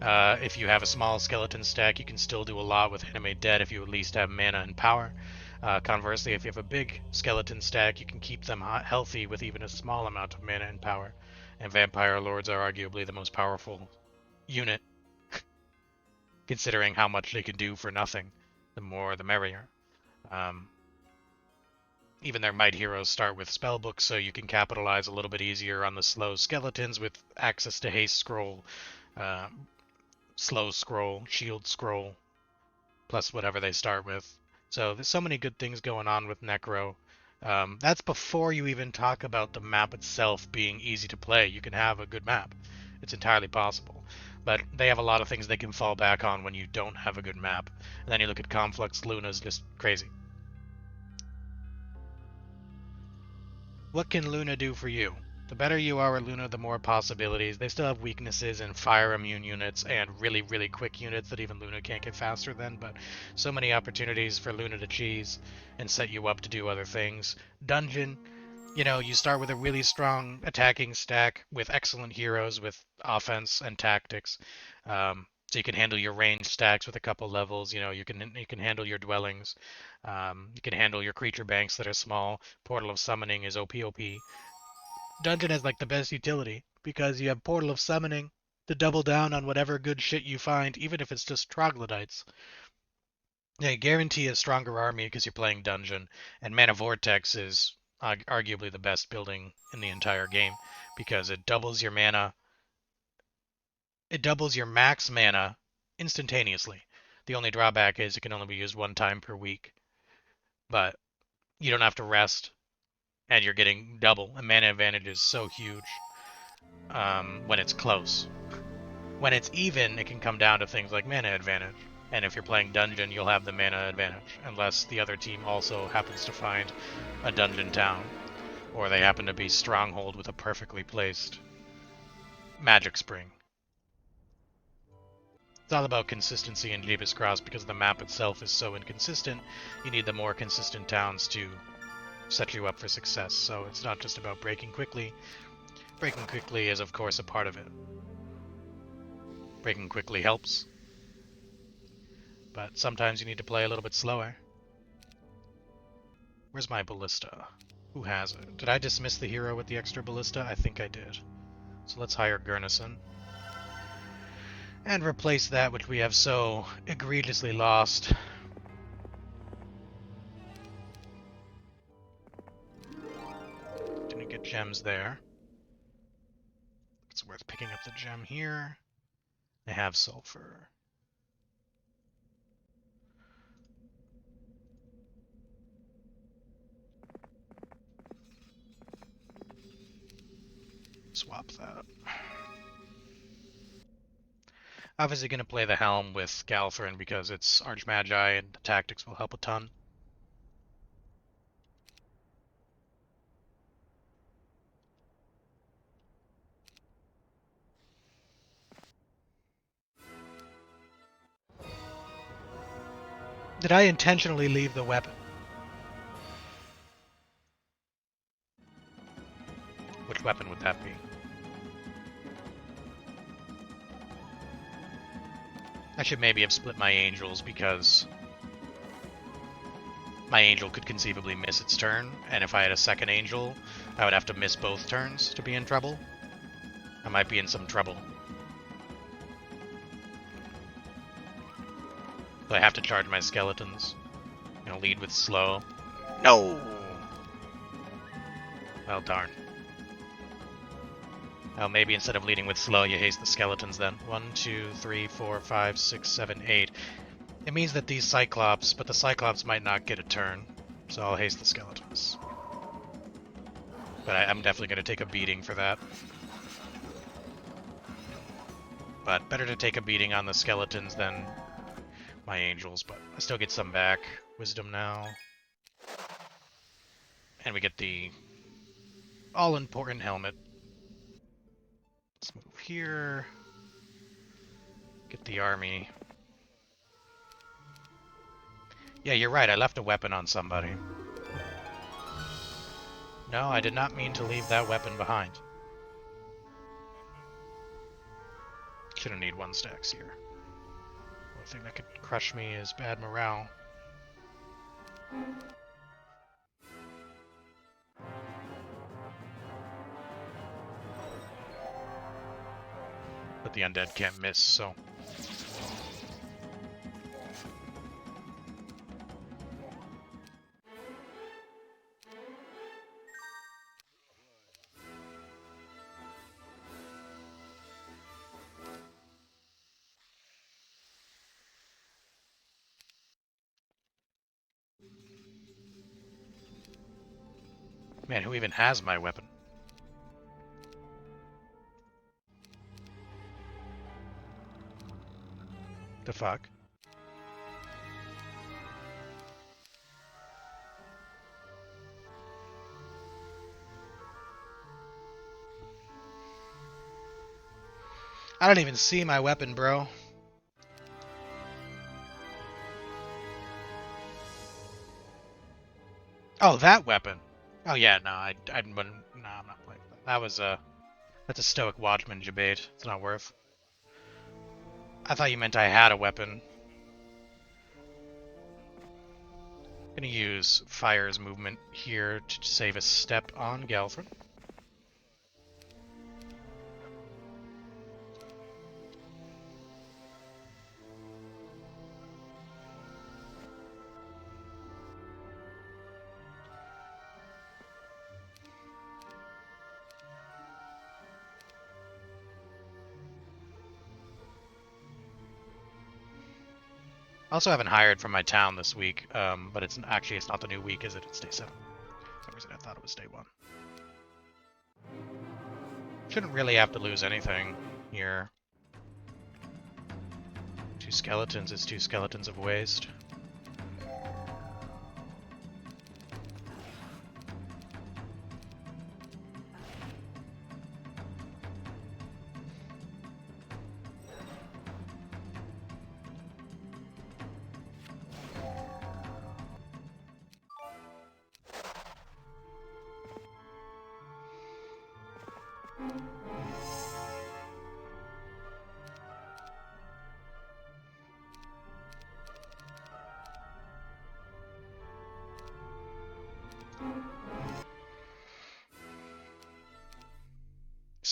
If you have a small skeleton stack, you can still do a lot with Anime Dead if you at least have mana and power. Conversely, if you have a big skeleton stack, you can keep them healthy with even a small amount of mana and power. And Vampire Lords are arguably the most powerful unit, considering how much they can do for nothing. The more, the merrier. Even their Might Heroes start with spellbooks, so you can capitalize a little bit easier on the slow skeletons with access to haste scroll, slow scroll, shield scroll, plus whatever they start with. So there's so many good things going on with Necro. That's before you even talk about the map itself being easy to play. You can have a good map. It's entirely possible. But they have a lot of things they can fall back on when you don't have a good map. And then you look at Conflux, Luna's just crazy. What can Luna do for you? The better you are at Luna, the more possibilities. They still have weaknesses in fire immune units and really, really quick units that even Luna can't get faster than, but so many opportunities for Luna to cheese and set you up to do other things. Dungeon, you start with a really strong attacking stack with excellent heroes with offense and tactics. So you can handle your range stacks with a couple levels. You can handle your dwellings. You can handle your creature banks that are small. Portal of Summoning is OP. Dungeon has like the best utility because you have Portal of Summoning to double down on whatever good shit you find, even if it's just troglodytes. They guarantee a stronger army because you're playing Dungeon, and Mana Vortex is arguably the best building in the entire game because it doubles your mana. It doubles your max mana instantaneously. The only drawback is it can only be used 1 time per week, but you don't have to rest, and you're getting double. And mana advantage is so huge when it's close. When it's even, it can come down to things like mana advantage. And if you're playing Dungeon, you'll have the mana advantage, unless the other team also happens to find a Dungeon town, or they happen to be Stronghold with a perfectly placed Magic Spring. It's all about consistency in Jeebus Cross because the map itself is so inconsistent. You need the more consistent towns to set you up for success. So it's not just about breaking quickly. Breaking quickly is, of course, a part of it. Breaking quickly helps, but sometimes you need to play a little bit slower. Where's my ballista? Who has it? Did I dismiss the hero with the extra ballista? I think I did. So let's hire Gurnison. And replace that which we have so egregiously lost. Didn't get gems there. It's worth picking up the gem here. I have sulfur. Swap that. Obviously going to play the Helm with Galfrin because it's Archmagi and the tactics will help a ton. Did I intentionally leave the weapon? Which weapon would that be? I should maybe have split my angels because my angel could conceivably miss its turn, and if I had a second angel, I would have to miss both turns to be in trouble. I might be in some trouble. So I have to charge my skeletons. I'm gonna lead with slow. No! Well, darn. Well, maybe instead of leading with slow, you haste the skeletons then. 1, 2, 3, 4, 5, 6, 7, 8. It means that these Cyclops, but the Cyclops might not get a turn, so I'll haste the skeletons. But I'm definitely going to take a beating for that. But better to take a beating on the skeletons than my angels, but I still get some back. Wisdom now. And we get the all-important helmet. Let's move here. Get the army. Yeah, you're right. I left a weapon on somebody. No, I did not mean to leave that weapon behind. Shouldn't need 1 stacks here. One thing that could crush me is bad morale. But the undead can't miss, so... Man, who even has my weapon? The fuck? I don't even see my weapon, bro. Oh, that weapon. Oh yeah, no, I wouldn't. No, I'm not playing that. That was that's a Stoic Watchman debate. It's not worth. I thought you meant I had a weapon. Gonna use Fire's movement here to save a step on Galfrin. Also haven't hired from my town this week, but it's not the new week, is it? It's day 7. For some reason I thought it was day 1. Shouldn't really have to lose anything here. 2 skeletons is 2 skeletons of waste.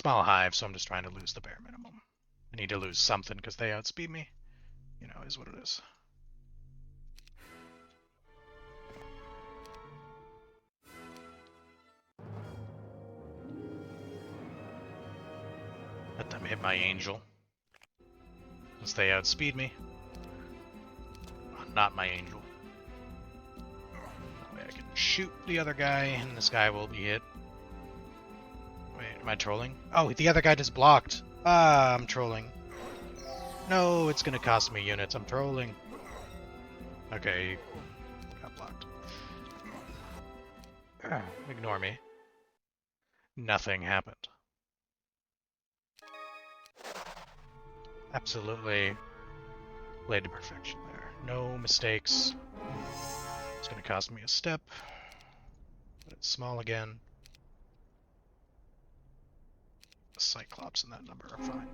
small hive, so I'm just trying to lose the bare minimum. I need to lose something because they outspeed me. You know, is what it is. Let them hit my angel. Since they outspeed me. Not my angel. That way I can shoot the other guy, and this guy will be hit. Wait, am I trolling? Oh, the other guy just blocked. Ah, I'm trolling. No, it's gonna cost me units. I'm trolling. Okay, got blocked. Ignore me. Nothing happened. Absolutely played to perfection there. No mistakes. It's gonna cost me a step. But it's small again. The Cyclops and that number are fine.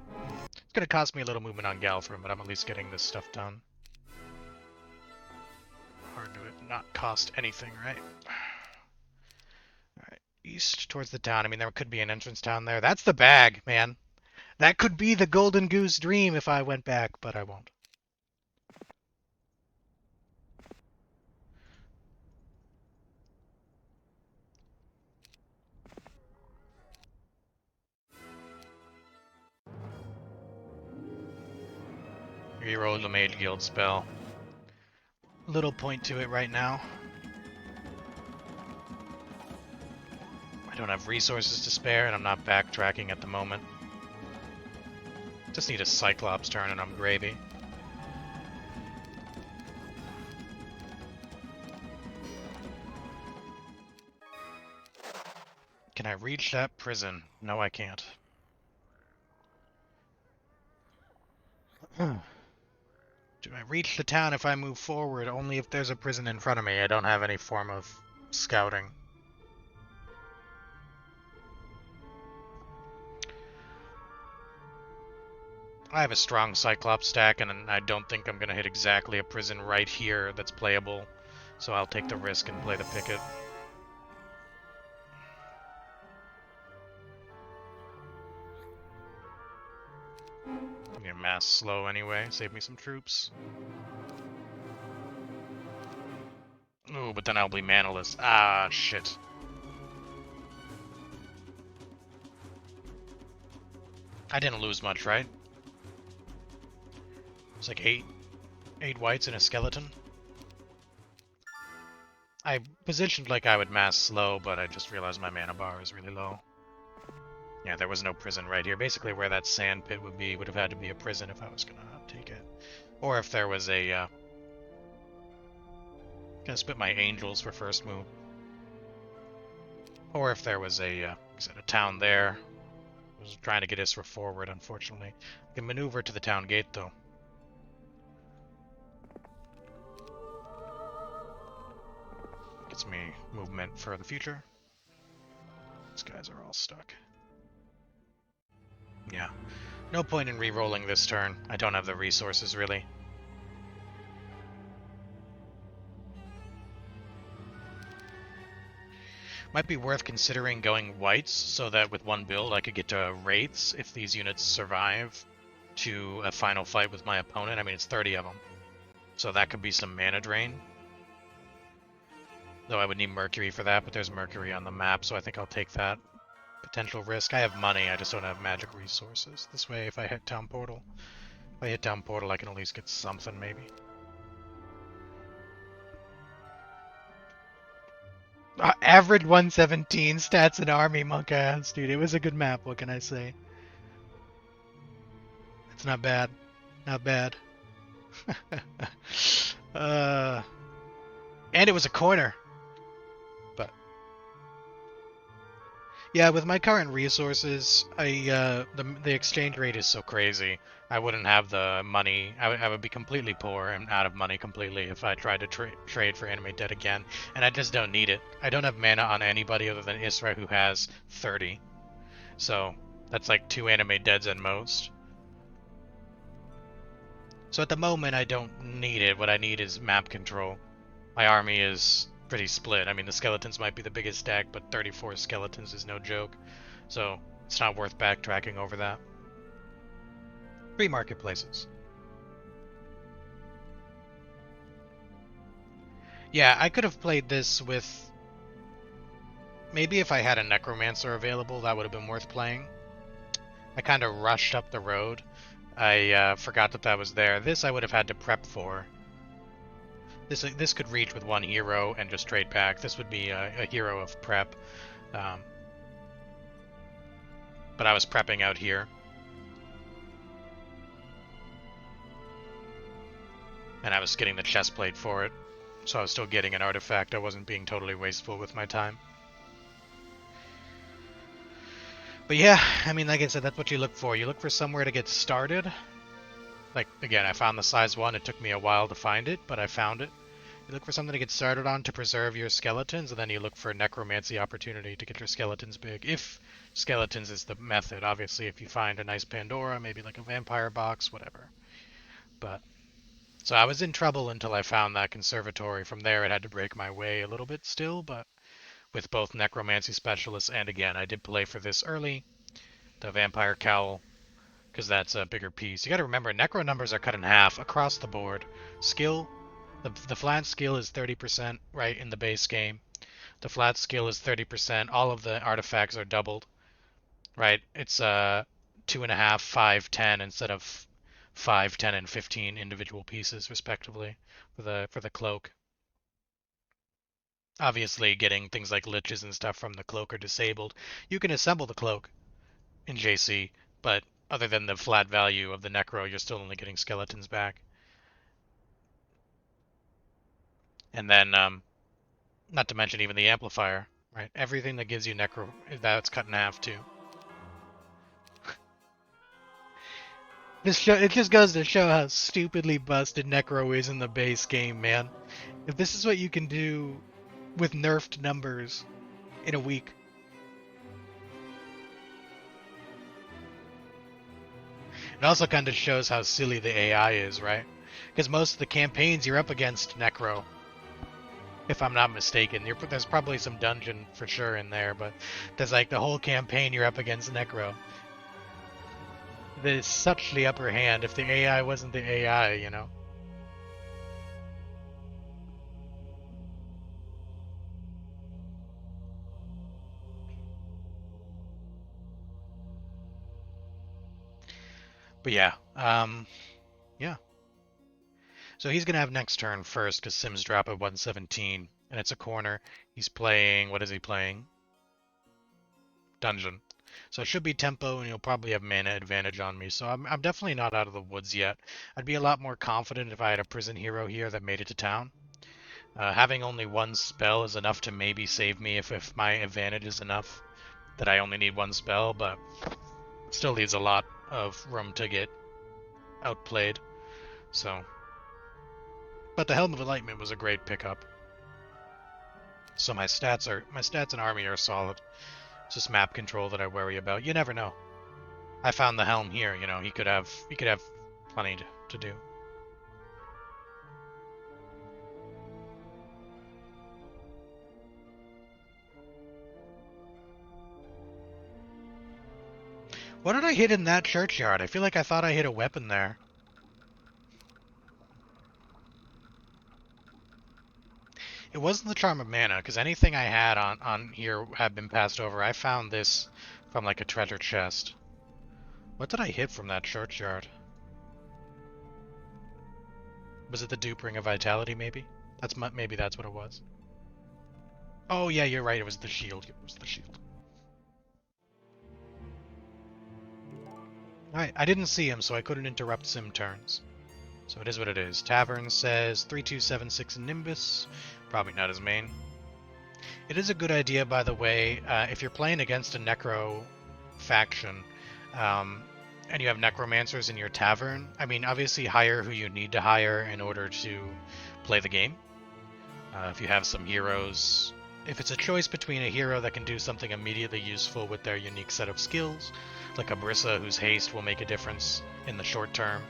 It's gonna cost me a little movement on Galthrum, but I'm at least getting this stuff done. Hard to not cost anything, right? Alright, east towards the town. I mean, there could be an entrance town there. That's the bag, man. That could be the Golden Goose dream if I went back, but I won't. Reroll the Mage Guild spell. Little point to it right now. I don't have resources to spare, and I'm not backtracking at the moment. Just need a Cyclops turn and I'm gravy. Can I reach that prison? No, I can't. Do I reach the town if I move forward? Only if there's a prison in front of me. I don't have any form of scouting. I have a strong Cyclops stack, and I don't think I'm going to hit exactly a prison right here that's playable. So I'll take the risk and play the picket. I'm going to mass slow anyway, save me some troops. Ooh, but then I'll be manaless. Ah, shit. I didn't lose much, right? It's like eight whites and a skeleton. I positioned like I would mass slow, but I just realized my mana bar is really low. Yeah, there was no prison right here. Basically where that sand pit would be would have had to be a prison if I was gonna take it. Or if there was a gonna split my angels for first move. Or if there was a town there. I was trying to get Isra forward, unfortunately. I can maneuver to the town gate though. Gets me movement for the future. These guys are all stuck. Yeah. No point in re-rolling this turn. I don't have the resources, really. Might be worth considering going whites, so that with one build I could get to wraiths if these units survive to a final fight with my opponent. I mean, it's 30 of them. So that could be some mana drain. Though I would need Mercury for that, but there's Mercury on the map, so I think I'll take that potential risk. I have money, I just don't have magic resources. This way, if I hit Town Portal, I can at least get something, maybe. Average 117 stats and army, monk ass, dude. It was a good map, what can I say? It's not bad. Not bad. And it was a corner. But yeah, with my current resources, the exchange rate is so crazy. I wouldn't have the money. I would be completely poor and out of money completely if I tried to trade for Animate Dead again. And I just don't need it. I don't have mana on anybody other than Isra, who has 30. So that's like 2 Animate Deads at most. So at the moment, I don't need it. What I need is map control. My army is pretty split. I mean, the skeletons might be the biggest stack, but 34 skeletons is no joke. So It's not worth backtracking over that. 3 marketplaces. Yeah, I could have played this with... Maybe if I had a Necromancer available, that would have been worth playing. I kind of rushed up the road. I forgot that was there. This I would have had to prep for. This could reach with 1 hero and just trade back. This would be a hero of prep. But I was prepping out here. And I was getting the chest plate for it. So I was still getting an artifact. I wasn't being totally wasteful with my time. But yeah, I mean, like I said, that's what you look for. You look for somewhere to get started. Like, again, I found the size 1. It took me a while to find it, but I found it. You look for something to get started on to preserve your skeletons, and then you look for a necromancy opportunity to get your skeletons big. If skeletons is the method. Obviously, if you find a nice Pandora, maybe like a vampire box, whatever. But, so I was in trouble until I found that conservatory. From there, it had to break my way a little bit still, but with both necromancy specialists, and again, I did play for this early, the vampire cowl, because that's a bigger piece. You gotta remember, necro numbers are cut in half across the board. Skill, the flat skill is 30%, right, in the base game. The flat skill is 30%. All of the artifacts are doubled, right? It's 2.5, 5, 10 instead of 5, 10, and 15 individual pieces, respectively, for the cloak. Obviously, getting things like liches and stuff from the cloak are disabled. You can assemble the cloak in JC, but other than the flat value of the necro, you're still only getting skeletons back. And then, not to mention even the amplifier, right? Everything that gives you necro, that's cut in half too. It just goes to show how stupidly busted necro is in the base game, man. If this is what you can do with nerfed numbers in a week. It also kind of shows how silly the AI is, right? Because most of the campaigns you're up against necro, if I'm not mistaken. There's probably some dungeon for sure in there, but there's like the whole campaign you're up against necro. There's such the upper hand if the AI wasn't the AI, you know? But yeah, yeah. So he's going to have next turn first because Sims drop at 117, and it's a corner. He's playing, what is he playing? Dungeon. So it should be tempo, and he'll probably have mana advantage on me. So I'm definitely not out of the woods yet. I'd be a lot more confident if I had a prison hero here that made it to town. Having only 1 spell is enough to maybe save me if my advantage is enough that I only need 1 spell, but still leaves a lot of room to get outplayed. So, but the Helm of Enlightenment was a great pickup. So my stats and army are solid. It's just map control that I worry about. You never know. I found the Helm here, you know, he could have plenty to do. What did I hit in that churchyard? I feel like I thought I hit a weapon there. It wasn't the Charm of Mana, because anything I had on here had been passed over. I found this from like a treasure chest. What did I hit from that churchyard? Was it the Dupe Ring of Vitality, maybe? Maybe that's what it was. Oh yeah, you're right, it was the shield. It was the shield. Alright, I didn't see him, so I couldn't interrupt sim turns. So it is what it is. Tavern says 3276 Nimbus. Probably not his main. It is a good idea, by the way, if you're playing against a Necro faction, and you have Necromancers in your tavern, I mean, obviously hire who you need to hire in order to play the game. If you have some heroes, if it's a choice between a hero that can do something immediately useful with their unique set of skills, like a Brissa whose haste will make a difference in the short term,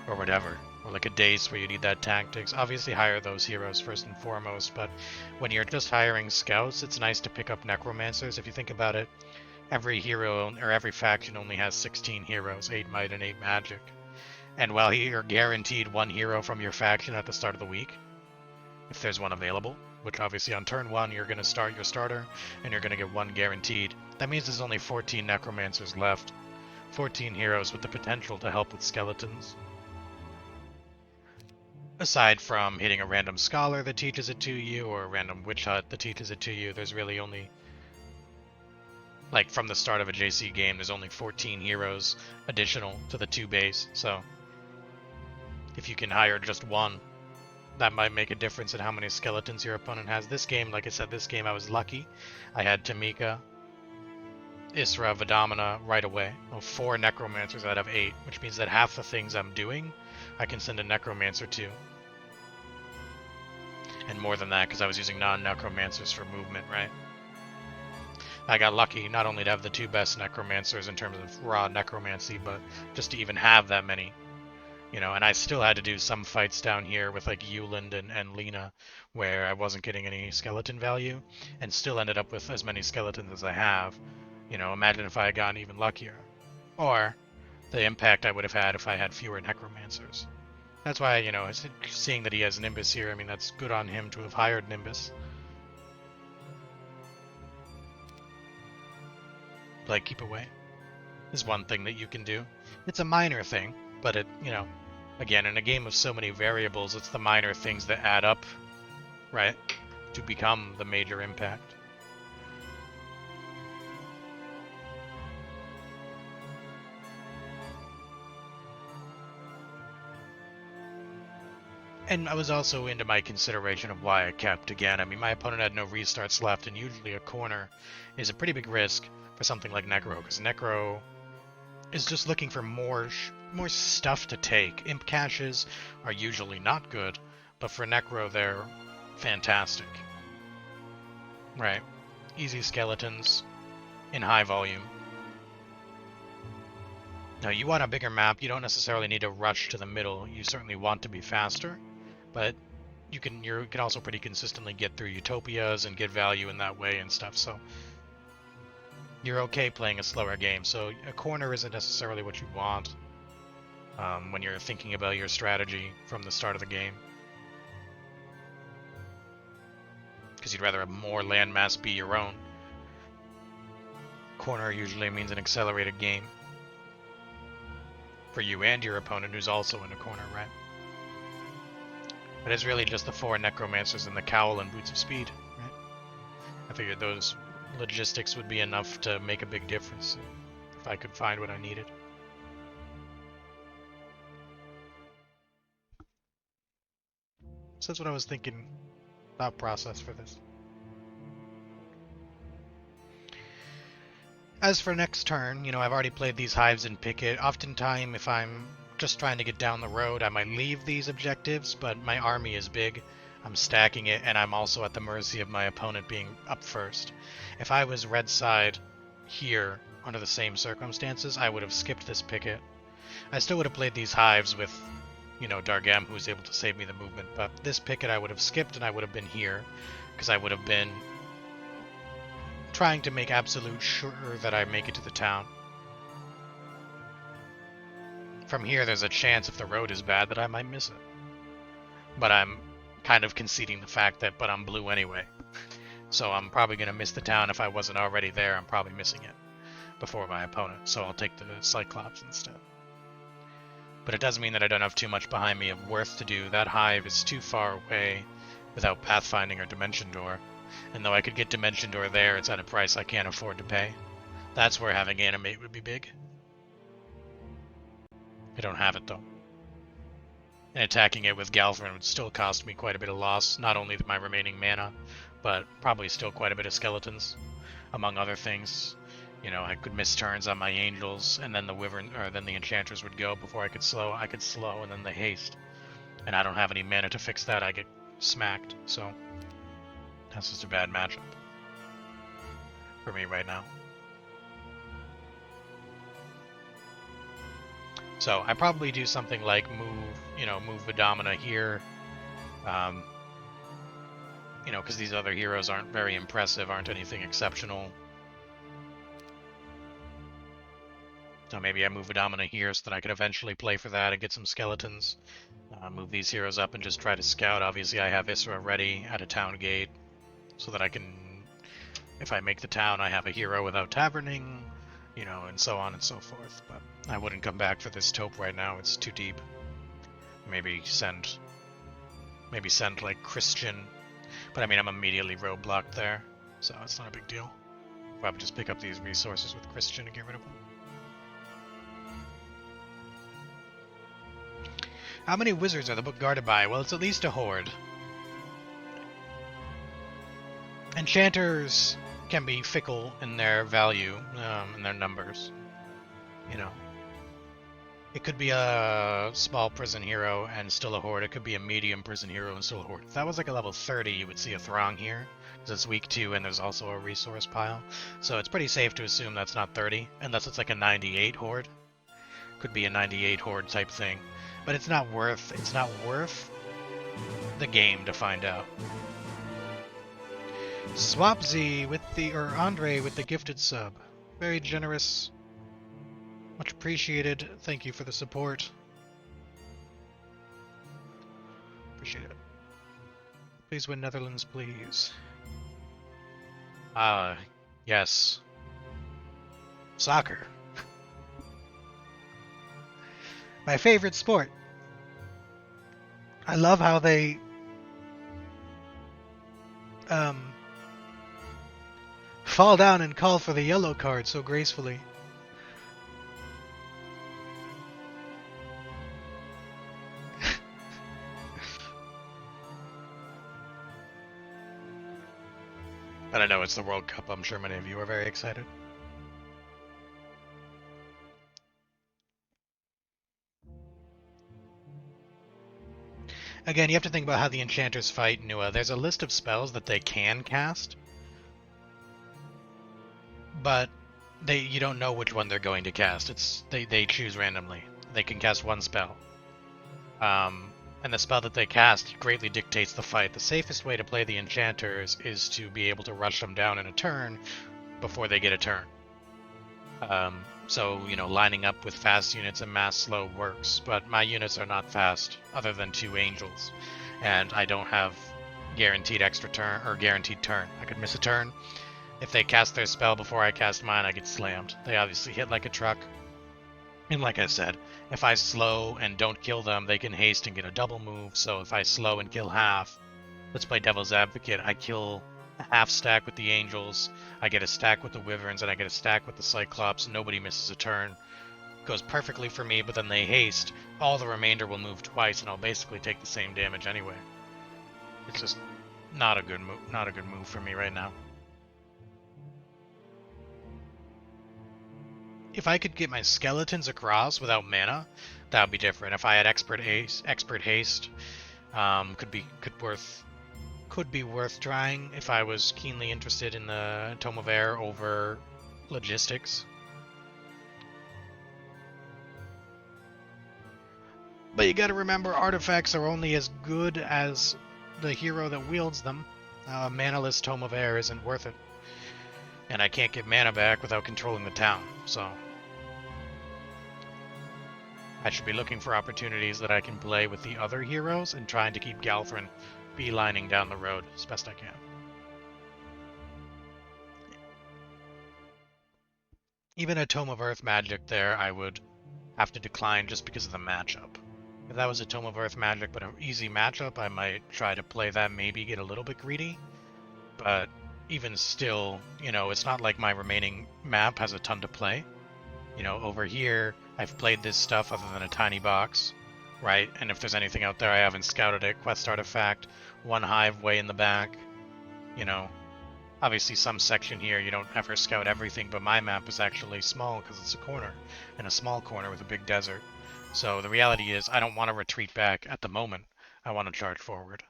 or whatever, or like a Dace where you need that tactics, obviously hire those heroes first and foremost, but when you're just hiring scouts, it's nice to pick up Necromancers. If you think about it, Every hero or every faction only has 16 heroes, 8 might and 8 magic. And while you're guaranteed 1 hero from your faction at the start of the week, if there's one available, which obviously on turn 1 you're going to start your starter, and you're going to get 1 guaranteed, that means there's only 14 necromancers left. 14 heroes with the potential to help with skeletons. Aside from hitting a random scholar that teaches it to you, or a random witch hut that teaches it to you, there's really only, like, from the start of a JC game, there's only 14 heroes additional to the 2 base, so if you can hire just 1, that might make a difference in how many skeletons your opponent has. This game, like I said, this game I was lucky. I had Tamika, Isra, Vidamina right away. 4 necromancers out of 8, which means that half the things I'm doing, I can send a necromancer to. And more than that, because I was using non-necromancers for movement, right? I got lucky not only to have the 2 best necromancers in terms of raw necromancy, but just to even have that many. You know, and I still had to do some fights down here with like Euland and Lena where I wasn't getting any skeleton value, and still ended up with as many skeletons as I have. You know, imagine if I had gotten even luckier. Or the impact I would have had if I had fewer necromancers. That's why, you know, seeing that he has Nimbus here, I mean, that's good on him to have hired Nimbus. Like, keep away is one thing that you can do. It's a minor thing, but it, you know, again, in a game of so many variables, it's the minor things that add up, right, to become the major impact. And I was also into my consideration of why I kept again. I mean, my opponent had no restarts left, and usually a corner is a pretty big risk for something like Necro, because Necro is just looking for more stuff to take. Imp caches are usually not good, but for Necro they're fantastic. Right. Easy skeletons in high volume. Now you want a bigger map, you don't necessarily need to rush to the middle. You certainly want to be faster, but you can also pretty consistently get through utopias and get value in that way and stuff, so you're okay playing a slower game. So a corner isn't necessarily what you want when you're thinking about your strategy from the start of the game. Because you'd rather have more landmass be your own. Corner usually means an accelerated game. For you and your opponent who's also in a corner, right? But it's really just the 4 necromancers and the cowl and boots of speed, right? I figured those logistics would be enough to make a big difference if I could find what I needed. So that's what I was thinking, thought process for this. As for next turn, you know, I've already played these hives in Picket. Oftentimes, if I'm just trying to get down the road, I might leave these objectives, but my army is big. I'm stacking it, and I'm also at the mercy of my opponent being up first. If I was red side here under the same circumstances, I would have skipped this Picket. I still would have played these hives with, you know, Dargam, who's able to save me the movement, but this Picket I would have skipped, and I would have been here, because I would have been trying to make absolute sure that I make it to the town. From here, there's a chance if the road is bad that I might miss it. But I'm kind of conceding the fact that, but I'm blue anyway. So I'm probably going to miss the town. If I wasn't already there, I'm probably missing it before my opponent. So I'll take the Cyclops instead. But it does mean that I don't have too much behind me of worth to do. That hive is too far away without pathfinding or dimension door. And though I could get Dimension Door there, it's at a price I can't afford to pay. That's where having Animate would be big. I don't have it though. And attacking it with Galvern would still cost me quite a bit of loss, not only my remaining mana, but probably still quite a bit of skeletons, among other things. You know, I could miss turns on my Angels, and then the Wyvern, or then the Enchanters would go before I could slow, and then the haste. And I don't have any mana to fix that, I get smacked, so that's just a bad matchup for me right now. So I probably do something like move Vidamina here, you know, because these other heroes aren't very impressive, aren't anything exceptional. So maybe I move a Domina here so that I could eventually play for that and get some skeletons. Move these heroes up and just try to scout. Obviously, I have Isra ready at a town gate so that I can, if I make the town, I have a hero without taverning, you know, and so on and so forth. But I wouldn't come back for this taupe right now. It's too deep. Maybe send like Christian, but I mean I'm immediately roadblocked there, so it's not a big deal. Probably just pick up these resources with Christian and get rid of them. How many wizards are the book guarded by? Well, it's at least a horde. Enchanters can be fickle in their value, in their numbers. You know, it could be a small prison hero and still a horde. It could be a medium prison hero and still a horde. If that was like a level 30, you would see a throng here, because it's week 2 and there's also a resource pile. So it's pretty safe to assume that's not 30, unless it's like a 98 horde. Could be a 98 horde type thing. But it's not worth the game to find out. Swapzy with the, or Andre with the gifted sub. Very generous. Much appreciated. Thank you for the support. Appreciate it. Please win Netherlands, please. Yes. Soccer. My favorite sport. I love how they fall down and call for the yellow card so gracefully. But I know it's the World Cup. I'm sure many of you are very excited. Again, you have to think about how the enchanters fight Nua. There's a list of spells that they can cast, but you don't know which one they're going to cast. They choose randomly. They can cast one spell. And the spell that they cast greatly dictates the fight. The safest way to play the enchanters is to be able to rush them down in a turn before they get a turn. So, you know, lining up with fast units and mass slow works, but my units are not fast, other than 2 angels, and I don't have guaranteed extra turn, or guaranteed turn. I could miss a turn. If they cast their spell before I cast mine, I get slammed. They obviously hit like a truck. And like I said, if I slow and don't kill them, they can haste and get a double move, so if I slow and kill half, let's play devil's advocate, I kill a half stack with the angels, I get a stack with the wyverns, and I get a stack with the cyclops, nobody misses a turn. Goes perfectly for me, but then they haste, all the remainder will move twice, and I'll basically take the same damage anyway. It's just not a good move for me right now. If I could get my skeletons across without mana, that would be different. If I had expert haste, could be worth trying if I was keenly interested in the Tome of Air over logistics. But you gotta remember, artifacts are only as good as the hero that wields them. A manaless Tome of Air isn't worth it. And I can't get mana back without controlling the town, so I should be looking for opportunities that I can play with the other heroes and trying to keep Galthrin beelining down the road as best I can. Even a Tome of Earth magic there, I would have to decline just because of the matchup. If that was a Tome of Earth magic but an easy matchup, I might try to play that, maybe get a little bit greedy. But even still, you know, it's not like my remaining map has a ton to play. You know, over here, I've played this stuff other than a tiny box, right? And if there's anything out there, I haven't scouted it. Quest artifact, 1 hive way in the back, you know. Obviously, some section here, you don't ever scout everything, but my map is actually small because it's a corner, and a small corner with a big desert. So the reality is, I don't want to retreat back at the moment. I want to charge forward.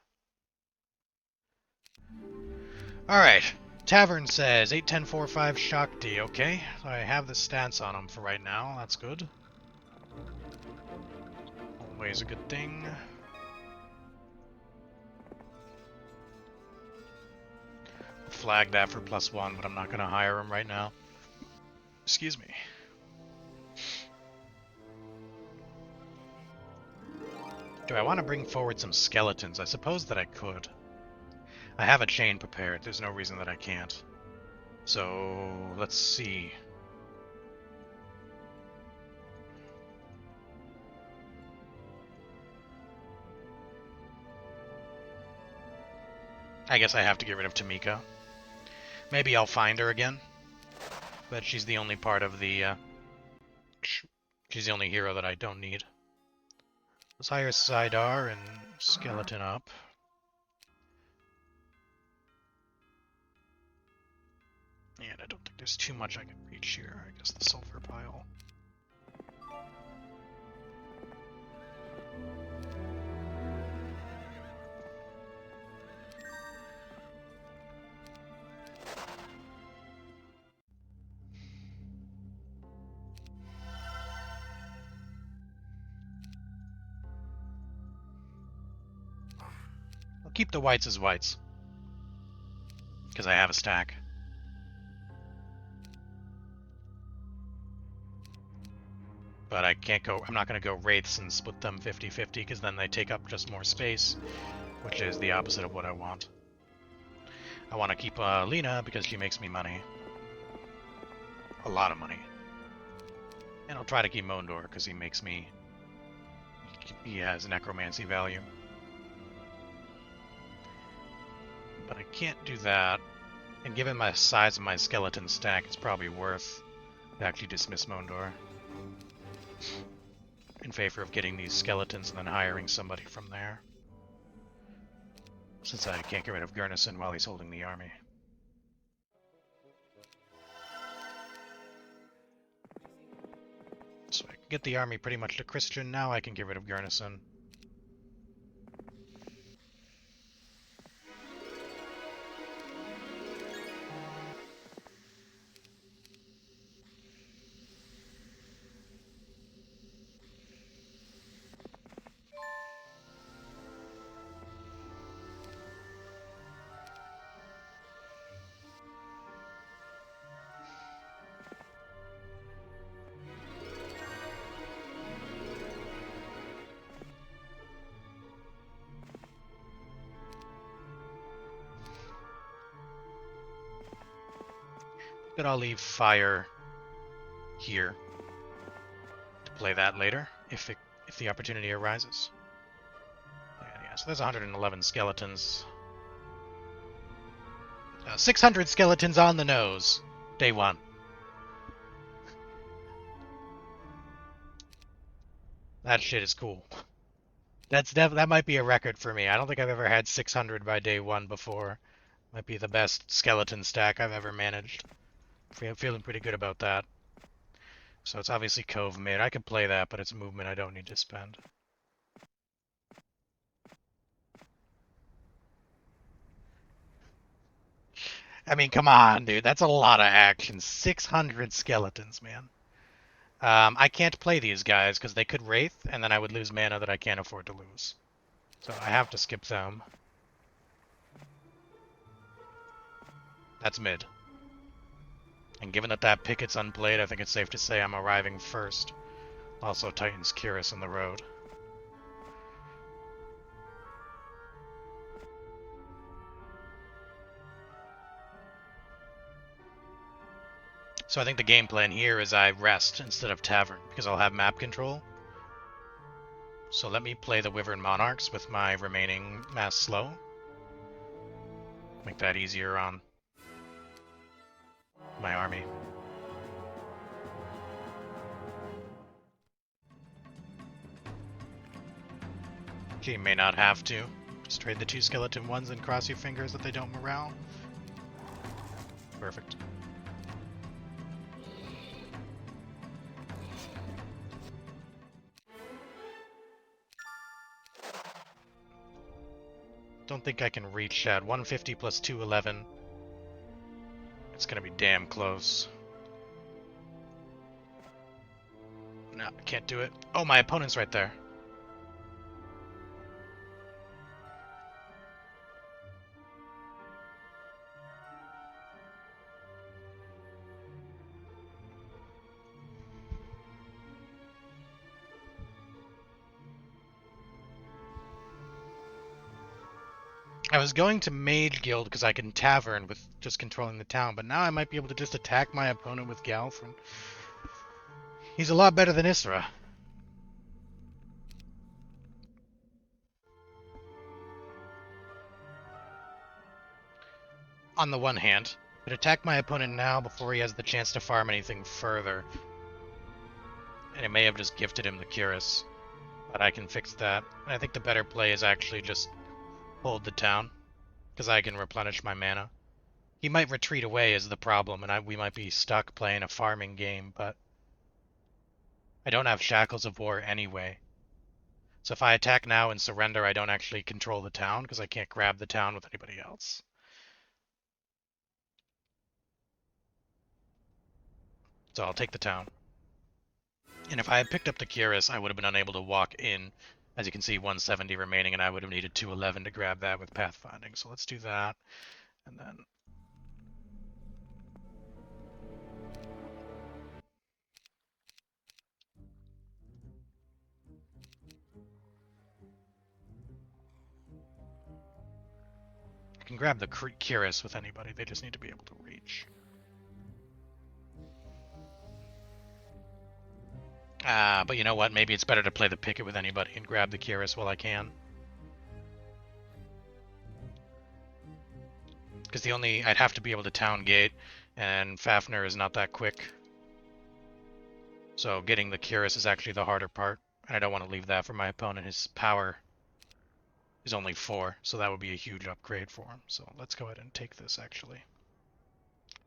Alright. Tavern says 81045 Shakti. Okay, so I have the stats on him for right now. That's good. Always a good thing. Flag that for +1, but I'm not going to hire him right now. Excuse me. Do I want to bring forward some skeletons? I suppose that I could. I have a chain prepared. There's no reason that I can't. So, let's see. I guess I have to get rid of Tamika. Maybe I'll find her again. But she's the only part of the, she's the only hero that I don't need. Let's hire Sidar and Skeleton up. And I don't think there's too much I can reach here. I guess the sulfur pile. I'll keep the whites as whites. Because I have a stack. But I can't go, I'm not going to go Wraiths and split them 50-50 because then they take up just more space, which is the opposite of what I want. I want to keep Lena because she makes me money. A lot of money. And I'll try to keep Mondor because he makes me, he has necromancy value. But I can't do that. And given my size of my skeleton stack, it's probably worth to actually dismiss Mondor in favor of getting these skeletons and then hiring somebody from there. Since I can't get rid of Gurnison while he's holding the army. So I can get the army pretty much to Christian, now I can get rid of Gurnison. But I'll leave fire here to play that later, if the opportunity arises. Yeah, so there's 111 skeletons. 600 skeletons on the nose. Day one. That shit is cool. That might be a record for me. I don't think I've ever had 600 by day one before. Might be the best skeleton stack I've ever managed. I'm feeling pretty good about that. So it's obviously Cove mid. I could play that, but it's movement I don't need to spend. I mean, come on, dude. That's a lot of action. 600 skeletons, man. I can't play these guys because they could Wraith, and then I would lose mana that I can't afford to lose. So I have to skip them. That's mid. And given that that picket's unplayed, I think it's safe to say I'm arriving first. Also, Titan's Curious in the road. So I think the game plan here is I rest instead of Tavern, because I'll have map control. So let me play the Wyvern Monarchs with my remaining mass slow. Make that easier on my army. Okay, you may not have to. Just trade the two skeleton ones and cross your fingers that they don't morale. Perfect. Don't think I can reach at 150 plus 211. It's gonna be damn close. No, I can't do it. Oh, my opponent's right there. I was going to Mage Guild because I can Tavern with just controlling the town, but now I might be able to just attack my opponent with Galfrin. He's a lot better than Isra. On the one hand, but attack my opponent now before he has the chance to farm anything further. And it may have just gifted him the Cuirass, but I can fix that. And I think the better play is actually just hold the town, because I can replenish my mana. He might retreat away is the problem, and we might be stuck playing a farming game, but I don't have Shackles of War anyway. So if I attack now and surrender, I don't actually control the town, because I can't grab the town with anybody else. So I'll take the town. And if I had picked up the Cuirass, I would have been unable to walk in. As you can see, 170 remaining, and I would have needed 211 to grab that with Pathfinding. So let's do that, and then... I can grab the Cuirass with anybody, they just need to be able to reach. But you know what? Maybe it's better to play the Picket with anybody and grab the Cuirass while I can. Because I'd have to be able to Town Gate, and Fafnir is not that quick. So getting the Cuirass is actually the harder part, and I don't want to leave that for my opponent. His power is only 4, so that would be a huge upgrade for him. So let's go ahead and take this, actually.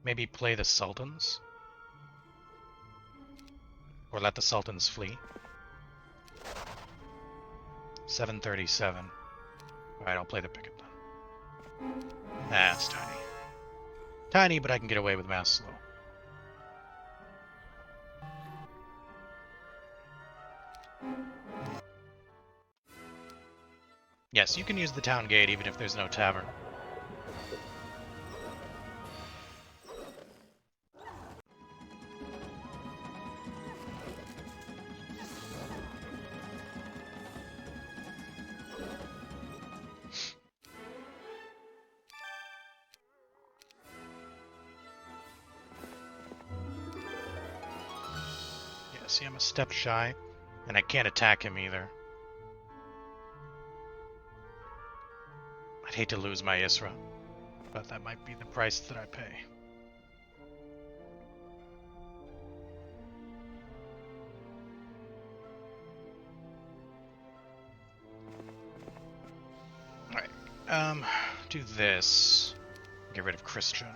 Maybe play the Sultans? Or let the Sultans flee. 737. Alright, I'll play the Picket then. That's tiny. Tiny, but I can get away with Mass Slow. Yes, you can use the town gate even if there's no tavern. Yeah, see, I'm a step shy, and I can't attack him either. I'd hate to lose my Isra, but that might be the price that I pay. Alright, do this. Get rid of Christian.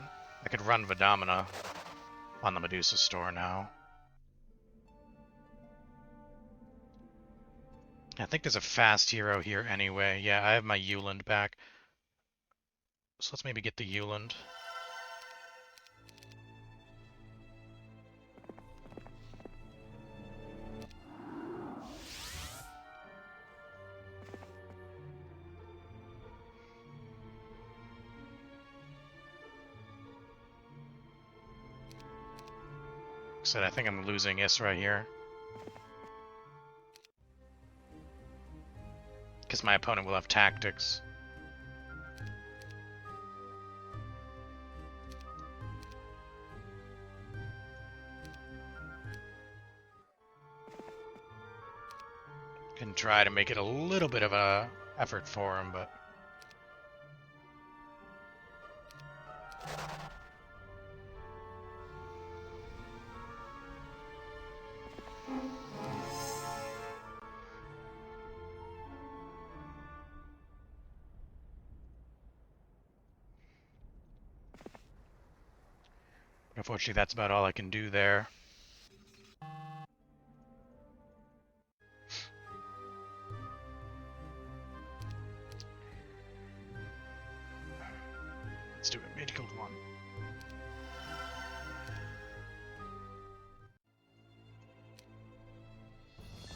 I could run Vidamina on the Medusa store now. I think there's a fast hero here anyway. Yeah, I have my Euland back. So let's maybe get the Euland. I think I'm losing Isra here. Because my opponent will have tactics. Can try to make it a little bit of a effort for him, but... Unfortunately, that's about all I can do there. Let's do it. Mage Guild 1.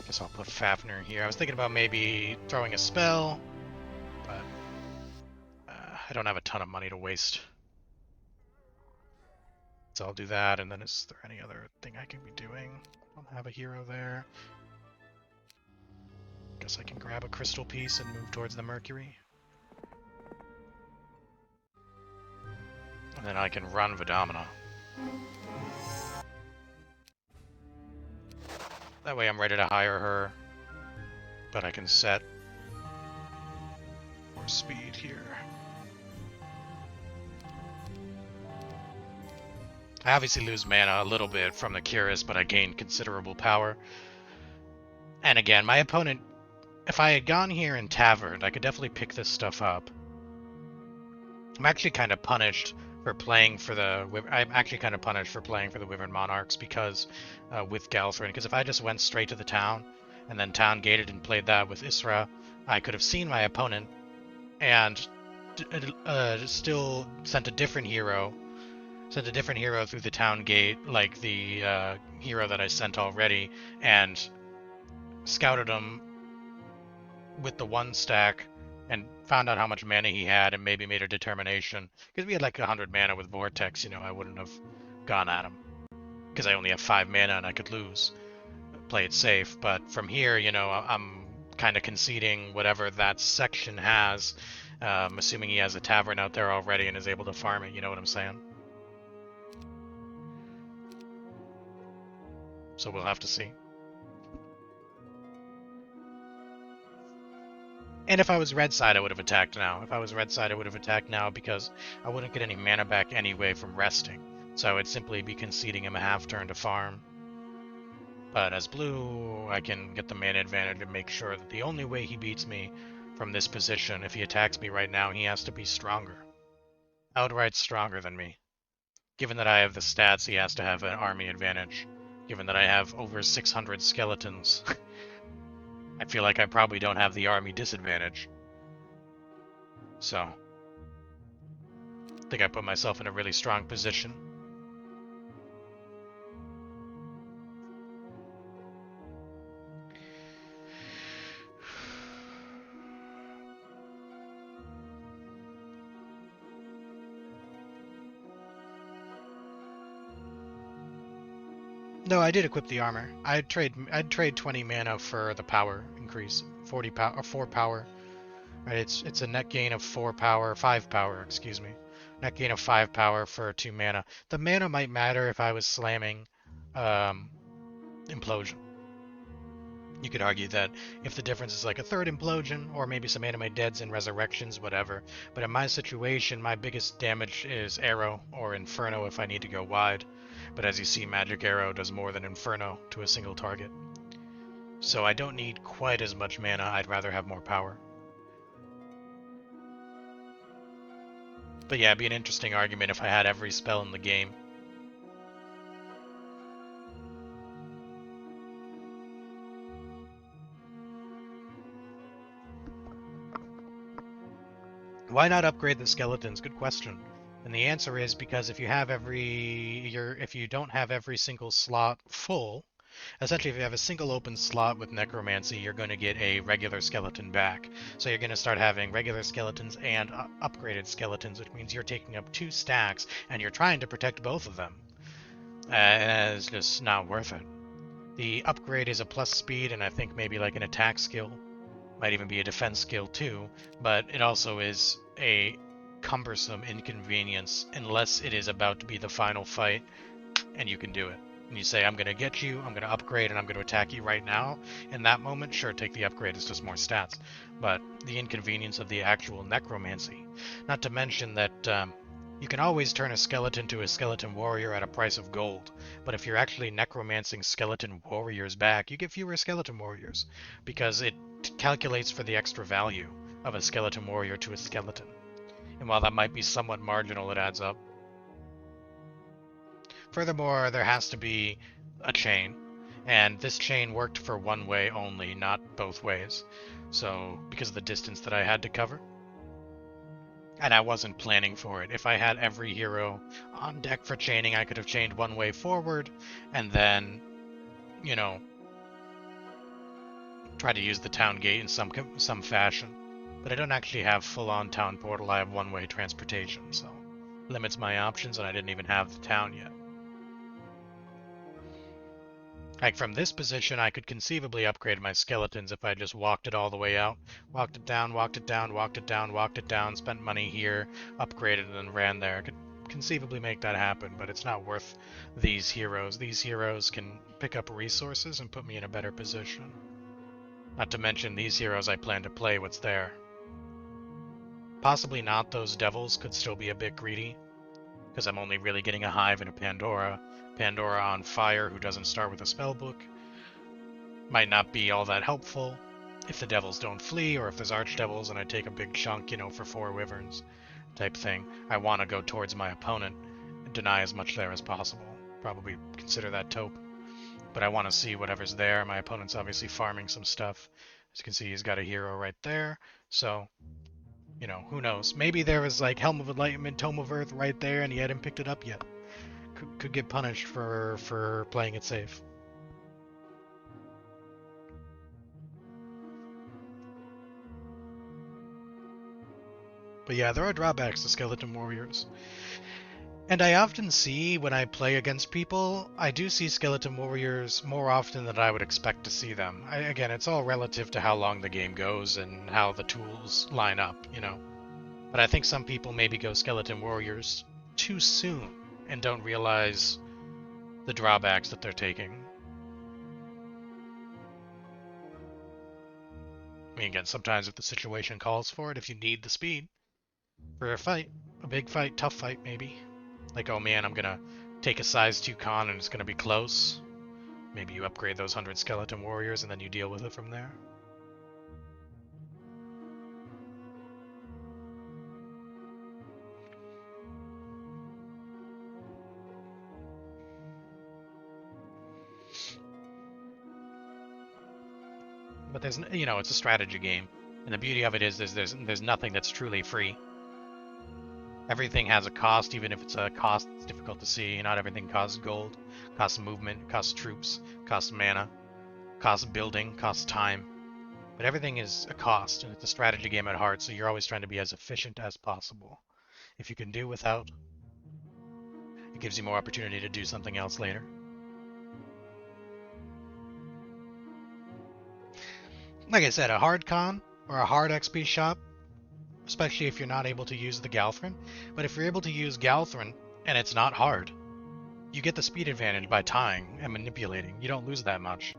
Guess I'll put Fafnir here. I was thinking about maybe throwing a spell, but I don't have a ton of money to waste. So I'll do that, and then is there any other thing I can be doing? I don't have a hero there. Guess I can grab a crystal piece and move towards the Mercury. And then I can run Vidomina. That way I'm ready to hire her. But I can set for speed here. I obviously lose mana a little bit from the Curious, but I gain considerable power. And again, my opponent, if I had gone here and Taverned, I could definitely pick this stuff up. I'm actually kind of punished for playing for the Wyvern Monarchs because with Galthrin, because if I just went straight to the town and then town gated and played that with Isra, I could have seen my opponent and still sent a different hero through the town gate, like the hero that I sent already, and scouted him with the one stack and found out how much mana he had and maybe made a determination. Because we had like 100 mana with Vortex, you know, I wouldn't have gone at him. Because I only have 5 mana and I could lose. Play it safe. But from here, you know, I'm kind of conceding whatever that section has, assuming he has a tavern out there already and is able to farm it, you know what I'm saying? So we'll have to see. And if I was red side, I would have attacked now. If I was red side, I would have attacked now because I wouldn't get any mana back anyway from resting. So I would simply be conceding him a half turn to farm. But as blue, I can get the mana advantage and make sure that the only way he beats me from this position, if he attacks me right now, he has to be stronger. Outright stronger than me. Given that I have the stats, he has to have an army advantage. Given that I have over 600 skeletons. I feel like I probably don't have the army disadvantage. So, I think I put myself in a really strong position. No, I did equip the armor. I'd trade 20 mana for the power increase, 40 power or 4 power. Right, it's a net gain of 5 power, excuse me. Net gain of 5 power for 2 mana. The mana might matter if I was slamming Implosion. You could argue that if the difference is like a third Implosion, or maybe some Anime Deads and Resurrections, whatever. But in my situation, my biggest damage is Arrow or Inferno if I need to go wide. But as you see, Magic Arrow does more than Inferno to a single target. So I don't need quite as much mana, I'd rather have more power. But yeah, it'd be an interesting argument if I had every spell in the game. Why not upgrade the skeletons? Good question. And the answer is because if you don't have every single slot full, essentially if you have a single open slot with Necromancy, you're going to get a regular skeleton back. So you're going to start having regular skeletons and upgraded skeletons, which means you're taking up 2 stacks and you're trying to protect both of them. And it's just not worth it. The upgrade is a plus speed and I think maybe like an attack skill. Might even be a defense skill too, but it also is a cumbersome inconvenience unless it is about to be the final fight and you can do it. And you say, I'm going to get you, I'm going to upgrade, and I'm going to attack you right now. In that moment, sure, take the upgrade, it's just more stats. But the inconvenience of the actual necromancy. Not to mention that you can always turn a skeleton to a skeleton warrior at a price of gold. But if you're actually necromancing skeleton warriors back, you get fewer skeleton warriors. Because it calculates for the extra value of a skeleton warrior to a skeleton. And while that might be somewhat marginal, it adds up. Furthermore, there has to be a chain, and this chain worked for one way only, not both ways. So, because of the distance that I had to cover. And I wasn't planning for it. If I had every hero on deck for chaining, I could have chained one way forward, and then, you know, try to use the town gate in some fashion. But I don't actually have full-on town portal, I have one-way transportation, so limits my options, and I didn't even have the town yet. Like, from this position, I could conceivably upgrade my skeletons if I just walked it all the way out. Walked it down, walked it down, walked it down, walked it down, spent money here, upgraded, and then ran there. I could conceivably make that happen, but it's not worth these heroes. These heroes can pick up resources and put me in a better position. Not to mention, these heroes I plan to play what's there. Possibly not, those devils could still be a bit greedy, because I'm only really getting a Hive and a Pandora. Pandora on fire, who doesn't start with a spellbook, might not be all that helpful if the devils don't flee, or if there's archdevils and I take a big chunk, you know, for 4 wyverns type thing. I want to go towards my opponent and deny as much there as possible. Probably consider that taupe. But I want to see whatever's there. My opponent's obviously farming some stuff. As you can see, he's got a hero right there. So, you know, who knows? Maybe there was like Helm of Enlightenment, Tome of Earth right there, and he hadn't picked it up yet. Could get punished for playing it safe. But yeah, there are drawbacks to Skeleton Warriors. And I often see, when I play against people, I do see Skeleton Warriors more often than I would expect to see them. Again, it's all relative to how long the game goes and how the tools line up, you know. But I think some people maybe go Skeleton Warriors too soon and don't realize the drawbacks that they're taking. I mean, again, sometimes if the situation calls for it, if you need the speed for a fight, a big fight, tough fight maybe. Like, oh man, I'm gonna take a size 2 con and it's gonna be close. Maybe you upgrade those 100 Skeleton Warriors and then you deal with it from there. But there's, you know, it's a strategy game. And the beauty of it is there's nothing that's truly free. Everything has a cost, even if it's a cost that's difficult to see. Not everything costs gold, costs movement, costs troops, costs mana, costs building, costs time. But everything is a cost, and it's a strategy game at heart, so you're always trying to be as efficient as possible. If you can do without, it gives you more opportunity to do something else later. Like I said, a hard con or a hard XP shop, especially if you're not able to use the Galthrin. But if you're able to use Galthrin and it's not hard, you get the speed advantage by tying and manipulating. You don't lose that much.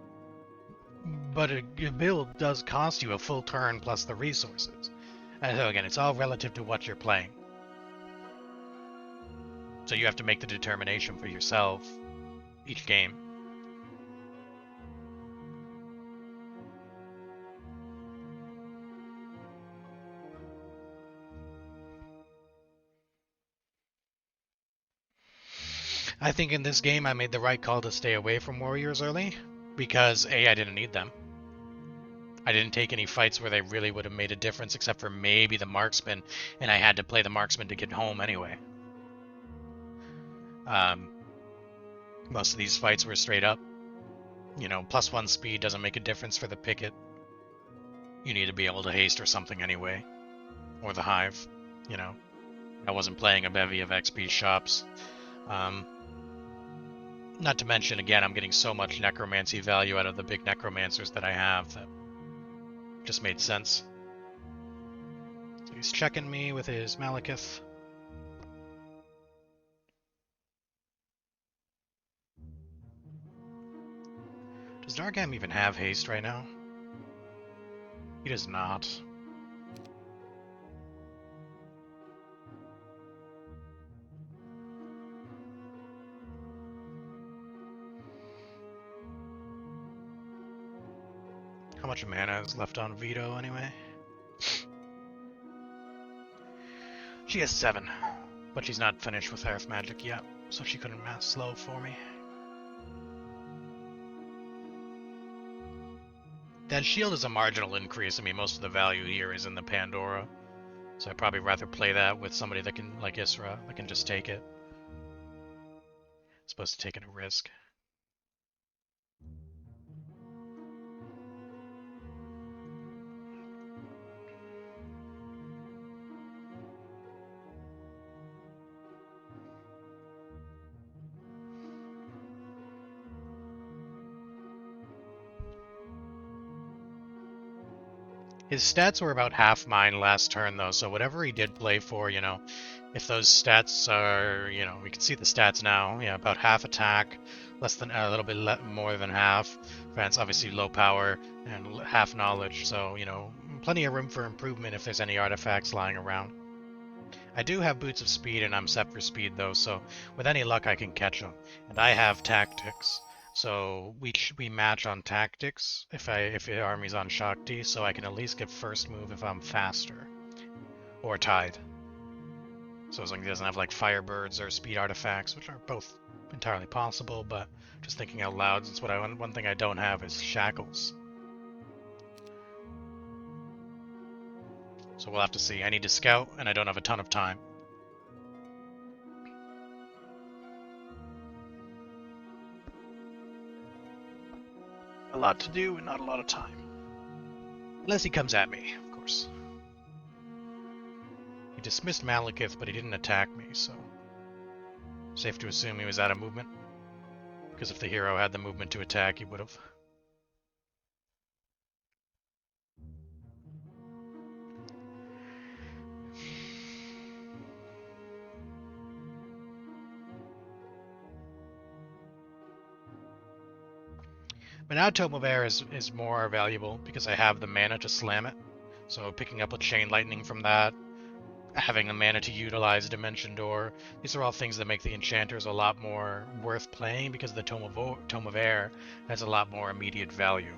But a build does cost you a full turn plus the resources. And so again, it's all relative to what you're playing. So you have to make the determination for yourself each game. I think in this game I made the right call to stay away from warriors early, because A, I didn't need them. I didn't take any fights where they really would have made a difference, except for maybe the marksman, and I had to play the marksman to get home anyway. Most of these fights were straight up. You know, +1 speed doesn't make a difference for the picket. You need to be able to haste or something anyway. Or the hive, you know. I wasn't playing a bevy of XP shops. Not to mention, again, I'm getting so much necromancy value out of the big necromancers that I have that just made sense. So he's checking me with his Malekith. Does Dargam even have haste right now? He does not. How much mana is left on Vito anyway? She has 7, but she's not finished with Earth Magic yet, so she couldn't mass slow for me. That shield is a marginal increase. I mean, most of the value here is in the Pandora, so I'd probably rather play that with somebody that can, like Isra, that can just take it. As opposed to taking a risk. His stats were about half mine last turn, though, so whatever he did play for, you know, if those stats are, you know, we can see the stats now, yeah, about half attack, less than a little bit more than half. Advance, obviously low power, and half knowledge, so, you know, plenty of room for improvement if there's any artifacts lying around. I do have Boots of Speed, and I'm set for speed, though, so with any luck I can catch him. And I have Tactics, so we match on Tactics if the army's on Shakti, so I can at least get first move if I'm faster. Or tied. So as long as he doesn't have like Firebirds or Speed artifacts, which are both entirely possible, but just thinking out loud, that's what one thing I don't have is Shackles. So we'll have to see. I need to scout, and I don't have a ton of time. A lot to do and not a lot of time. Unless he comes at me, of course. He dismissed Malekith, but he didn't attack me, so... safe to assume he was out of movement. Because if the hero had the movement to attack, he would have. But now Tome of Air is more valuable because I have the mana to slam it. So picking up a Chain Lightning from that, having the mana to utilize Dimension Door, these are all things that make the enchanters a lot more worth playing because the Tome of Air has a lot more immediate value.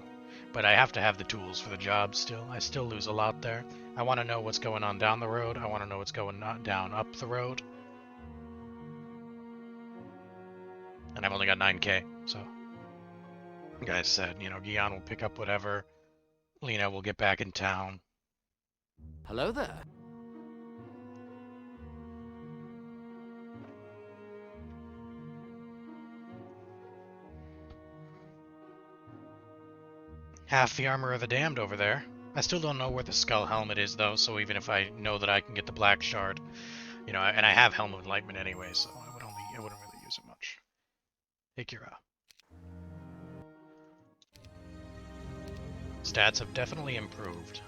But I have to have the tools for the job still. I still lose a lot there. I want to know what's going on down the road. I want to know what's going on down up the road. And I've only got 9k, so... guys said, you know, Gian will pick up whatever. Lena will get back in town. Hello there. Half the armor of the damned over there. I still don't know where the skull helmet is, though, so even if I know that I can get the black shard, you know, and I have Helm of Enlightenment anyway, so I wouldn't really use it much. Ikira. Stats have definitely improved.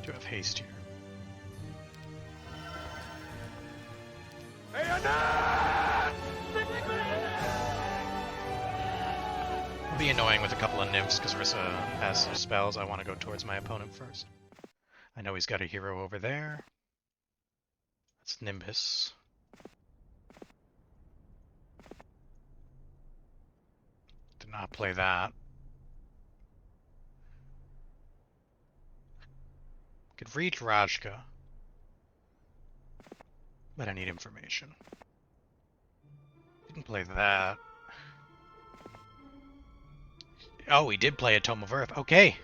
Do have haste here. It'll be annoying with a couple of nymphs because Rissa has spells. I want to go towards my opponent first. I know he's got a hero over there. That's Nimbus. Did not play that. Could reach Rajka. But I need information. Didn't play that. Oh, he did play a Tome of Earth. Okay.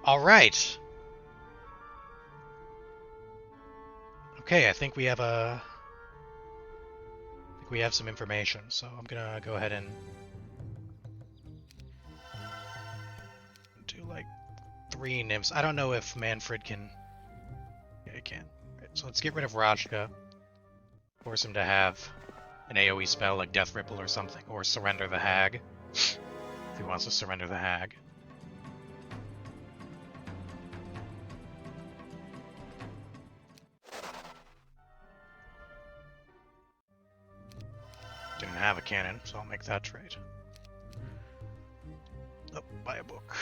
Alright. Okay, I think we have some information, so I'm gonna go ahead and do like 3 nymphs. I don't know if Manfred can... yeah, he can. Right, so let's get rid of Rajka. Force him to have an AoE spell like Death Ripple or something, or Surrender the Hag. If he wants to surrender the Hag. Didn't have a cannon, so I'll make that trade. Oh, buy a book.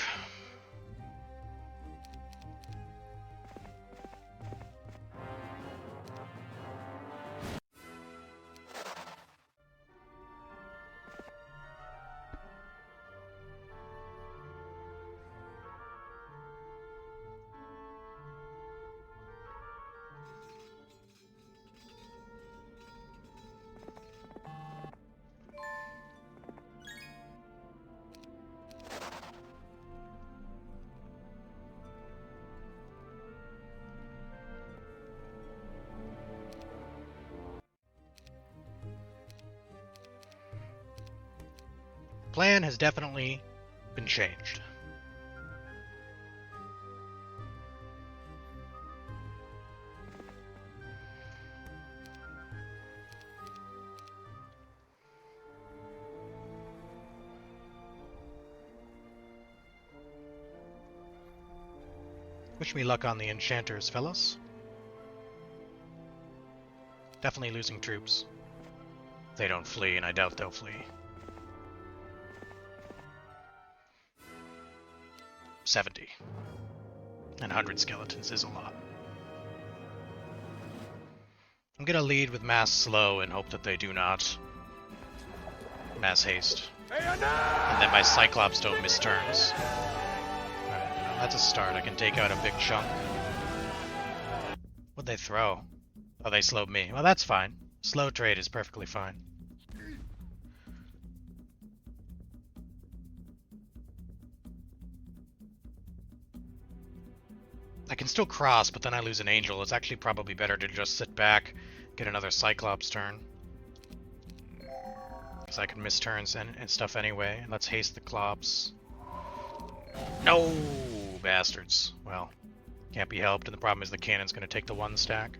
plan has definitely been changed. Wish me luck on the enchanters, fellas. Definitely losing troops. They don't flee, and I doubt they'll flee. 70. And 100 skeletons is a lot. I'm gonna lead with mass slow and hope that they do not mass haste. And then my Cyclops don't miss turns. Alright, well, that's a start. I can take out a big chunk. What'd they throw? Oh, they slowed me. Well, that's fine. Slow trade is perfectly fine. I can still cross, but then I lose an angel. It's actually probably better to just sit back, get another Cyclops turn. Because I can miss turns and stuff anyway. Let's haste the Clops. No, bastards. Well, can't be helped, and the problem is the cannon's going to take the one stack.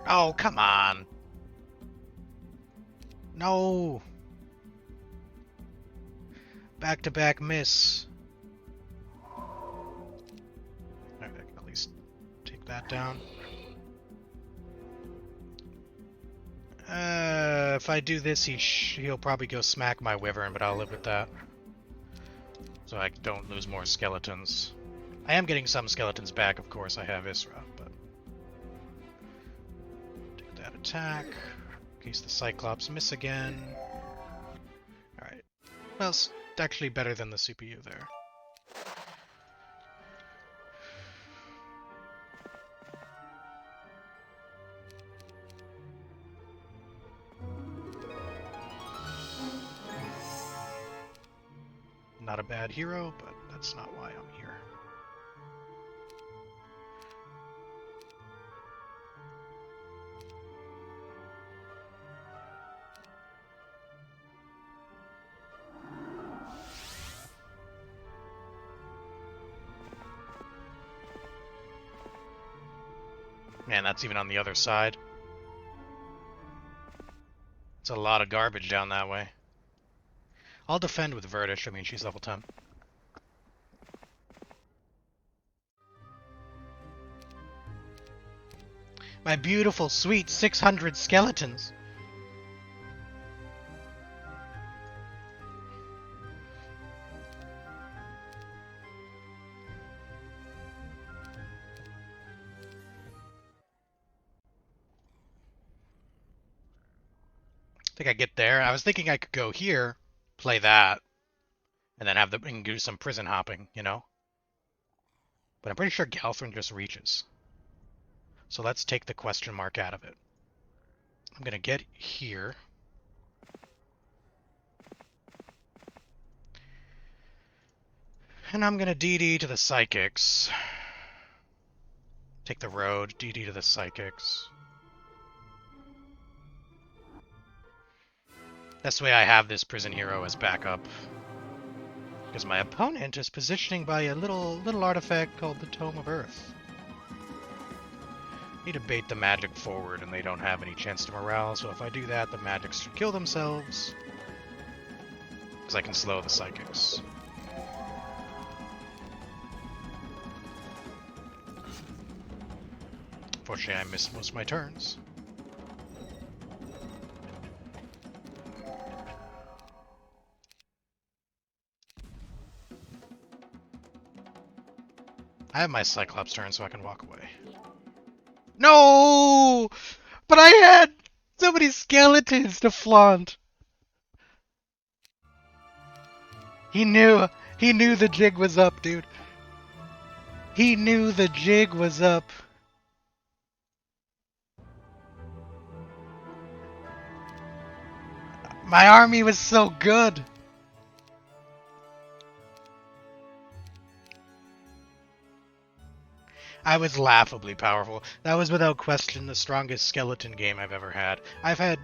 Oh, come on. No. Back-to-back miss. Alright, I can at least take that down. If I do this, he'll probably go smack my Wyvern, but I'll live with that. So I don't lose more skeletons. I am getting some skeletons back, of course. I have Isra, but... take that attack. In case the Cyclops miss again. Alright. Well, it's actually better than the CPU there. Not a bad hero, but that's not why I'm here. Man, that's even on the other side. It's a lot of garbage down that way. I'll defend with Verdish. I mean, she's level 10. My beautiful, sweet 600 skeletons. I think I get there. I was thinking I could go here. Play that, and then have the and do some prison hopping, you know? But I'm pretty sure Galthrin just reaches. So let's take the question mark out of it. I'm gonna get here. And I'm gonna DD to the Psychics. Take the road, DD to the Psychics. This way I have this prison hero as backup. Because my opponent is positioning by a little artifact called the Tome of Earth. Need to bait the magic forward and they don't have any chance to morale, so if I do that, the magics should kill themselves. Because I can slow the Psychics. Unfortunately, I missed most of my turns. I have my Cyclops turn so I can walk away. No! But I had so many skeletons to flaunt. He knew the jig was up, dude. He knew the jig was up. My army was so good. I was laughably powerful. That was without question the strongest skeleton game I've ever had. I've had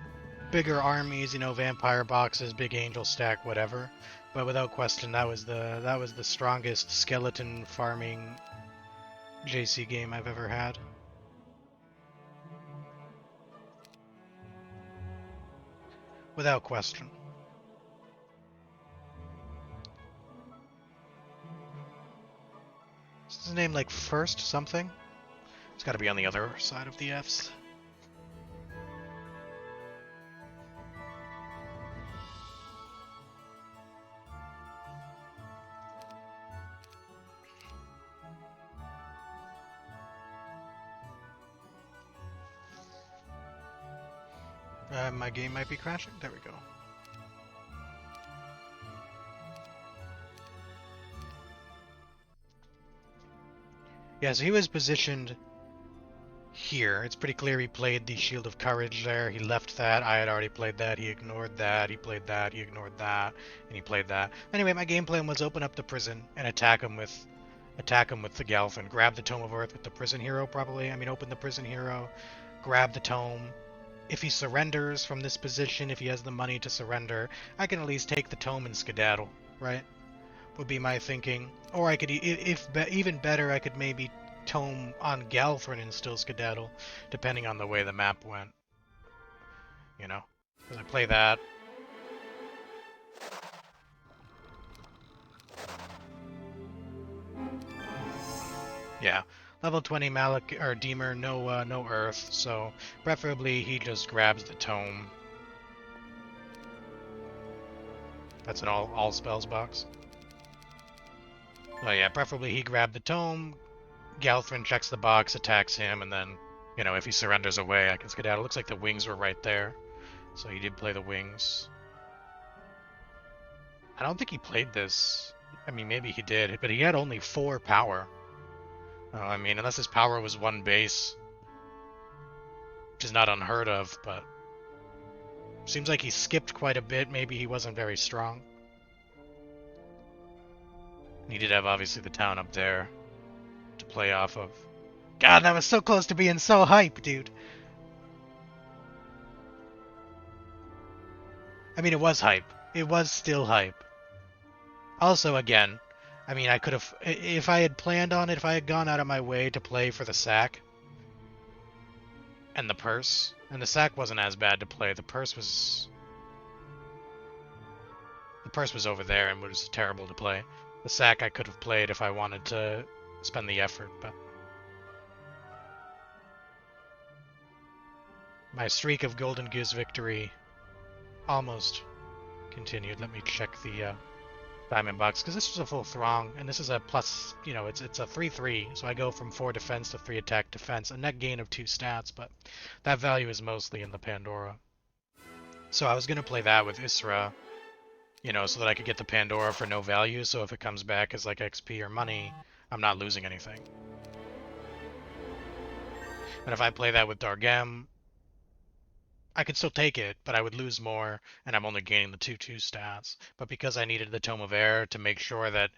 bigger armies, you know, vampire boxes, big angel stack, whatever. But without question, that was the strongest skeleton farming JC game I've ever had. Without question. Is his name like First something? It's got to be on the other side of the F's. My game might be crashing. There we go. Yeah, so he was positioned here. It's pretty clear he played the Shield of Courage there. He left that. I had already played that. He ignored that. He played that. He ignored that. And he played that. Anyway, my game plan was open up the prison and attack him with the Galfin. Grab the Tome of Earth with the prison hero, probably. I mean, open the prison hero. Grab the tome. If he surrenders from this position, if he has the money to surrender, I can at least take the tome and skedaddle, right? Would be my thinking. Or I could, even better, I could maybe tome on Galfrin and still skedaddle, depending on the way the map went. You know? Because I play that. Yeah. Level 20 Malik or Deemer, no Earth, so preferably he just grabs the tome. That's an all spells box. Oh yeah, preferably he grabbed the tome. Galfrin checks the box, attacks him, and then, you know, if he surrenders away, I can skedaddle. Looks like the wings were right there, so he did play the wings. I don't think he played this. I mean, maybe he did, but he had only 4 power. I mean, unless his power was 1 base, which is not unheard of, but seems like he skipped quite a bit. Maybe he wasn't very strong. He did have, obviously, the town up there to play off of. God, that was so close to being so hype, dude. I mean, it was hype. It was still hype. Also, again, I mean, I could have, if I had planned on it, if I had gone out of my way to play for the sack and the purse, and the sack wasn't as bad to play. The purse was over there and was terrible to play. The sack I could have played if I wanted to spend the effort, but my streak of Golden Goose victory almost continued. Let me check the diamond box, because this was a full throng, and this is a plus, you know, it's a 3-3, so I go from 4 defense to 3 attack defense, a net gain of 2 stats, but that value is mostly in the Pandora. So I was going to play that with Isra, you know, so that I could get the Pandora for no value, so if it comes back as like XP or money, I'm not losing anything. And if I play that with Dargem, I could still take it, but I would lose more, and I'm only gaining the 2/2 stats. But because I needed the Tome of Air to make sure that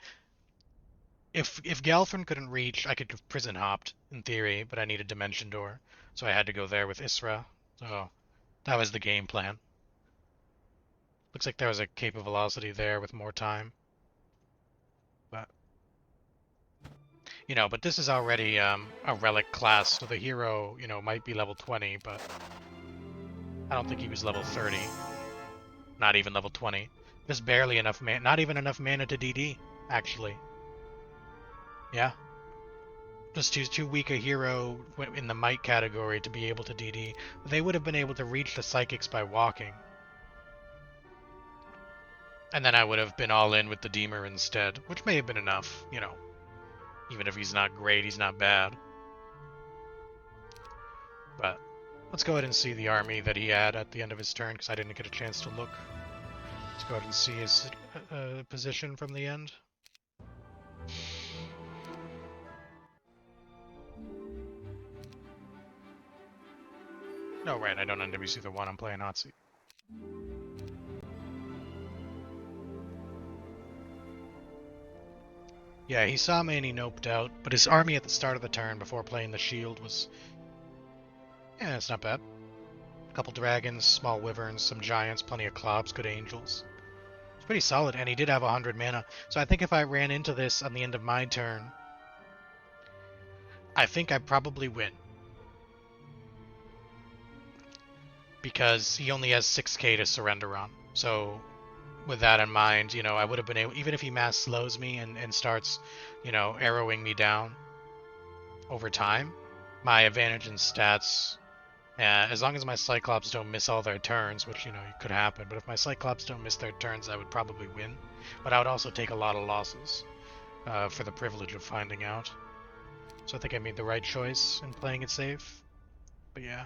if Galfrin couldn't reach, I could have prison hopped, in theory, but I needed Dimension Door, so I had to go there with Isra. So that was the game plan. Looks like there was a Cape of Velocity there with more time. But, you know, but this is already a relic class, so the hero, you know, might be level 20, but I don't think he was level 30. Not even level 20. Just barely enough mana, not even enough mana to DD, actually. Yeah. Just too weak a hero in the might category to be able to DD. They would have been able to reach the psychics by walking. And then I would have been all in with the Deemer instead, which may have been enough, you know. Even if he's not great, he's not bad. But let's go ahead and see the army that he had at the end of his turn, because I didn't get a chance to look. Let's go ahead and see his position from the end. No, right, I don't NWC the one, I'm playing Nazi. Yeah, he saw me and he noped out, but his army at the start of the turn before playing the shield was... yeah, it's not bad. Couple dragons, small wyverns, some giants, plenty of clops, good angels. It's pretty solid, and he did have 100 mana. So I think if I ran into this on the end of my turn, I think I probably win. Because he only has 6k to surrender on. So with that in mind, you know, I would have been able, even if he mass slows me and starts, you know, arrowing me down over time, my advantage in stats, as long as my Cyclops don't miss all their turns, which, you know, could happen, but if my Cyclops don't miss their turns, I would probably win. But I would also take a lot of losses for the privilege of finding out. So I think I made the right choice in playing it safe. But yeah.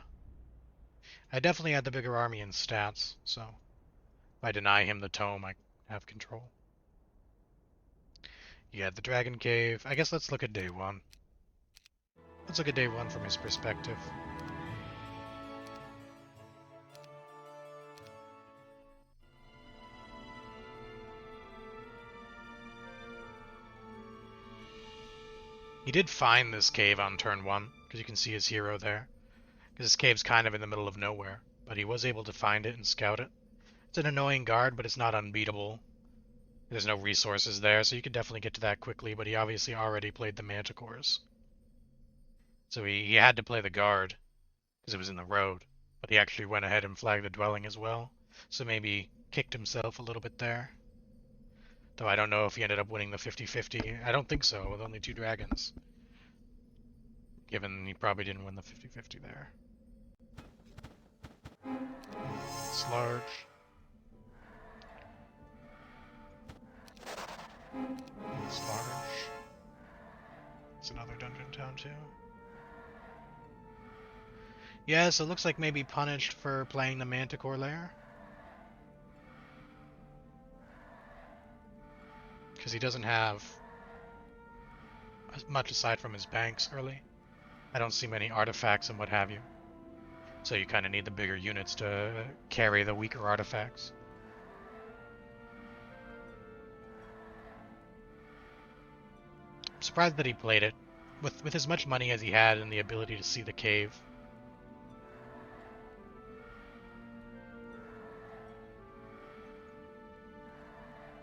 I definitely had the bigger army in stats, so if I deny him the tome, I have control. Yeah, the Dragon Cave. I guess let's look at day one. Let's look at day one from his perspective. He did find this cave on turn one, because you can see his hero there. Because this cave's kind of in the middle of nowhere, but he was able to find it and scout it. It's an annoying guard, but it's not unbeatable. There's no resources there, so you could definitely get to that quickly, but he obviously already played the Manticores. So he had to play the guard, because it was in the road, but he actually went ahead and flagged the dwelling as well, so maybe kicked himself a little bit there. Though I don't know if he ended up winning the 50-50. I don't think so, with only 2 dragons. Given he probably didn't win the 50-50 there. It's large. It's large. It's another dungeon town too. Yeah, so it looks like maybe punished for playing the Manticore lair. Because he doesn't have much aside from his banks early. I don't see many artifacts and what have you. So you kind of need the bigger units to carry the weaker artifacts. I'm surprised that he played it. With as much money as he had and the ability to see the cave.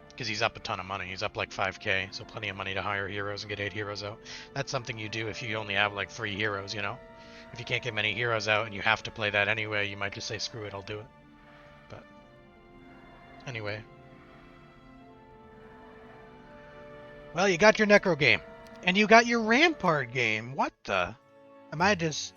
Because he's up a ton of money. He's up like 5k, so plenty of money to hire heroes and get 8 heroes out. That's something you do if you only have like 3 heroes, you know? If you can't get many heroes out and you have to play that anyway, you might just say, screw it, I'll do it. But, anyway. Well, you got your Necro game. And you got your Rampart game. What the? Am I just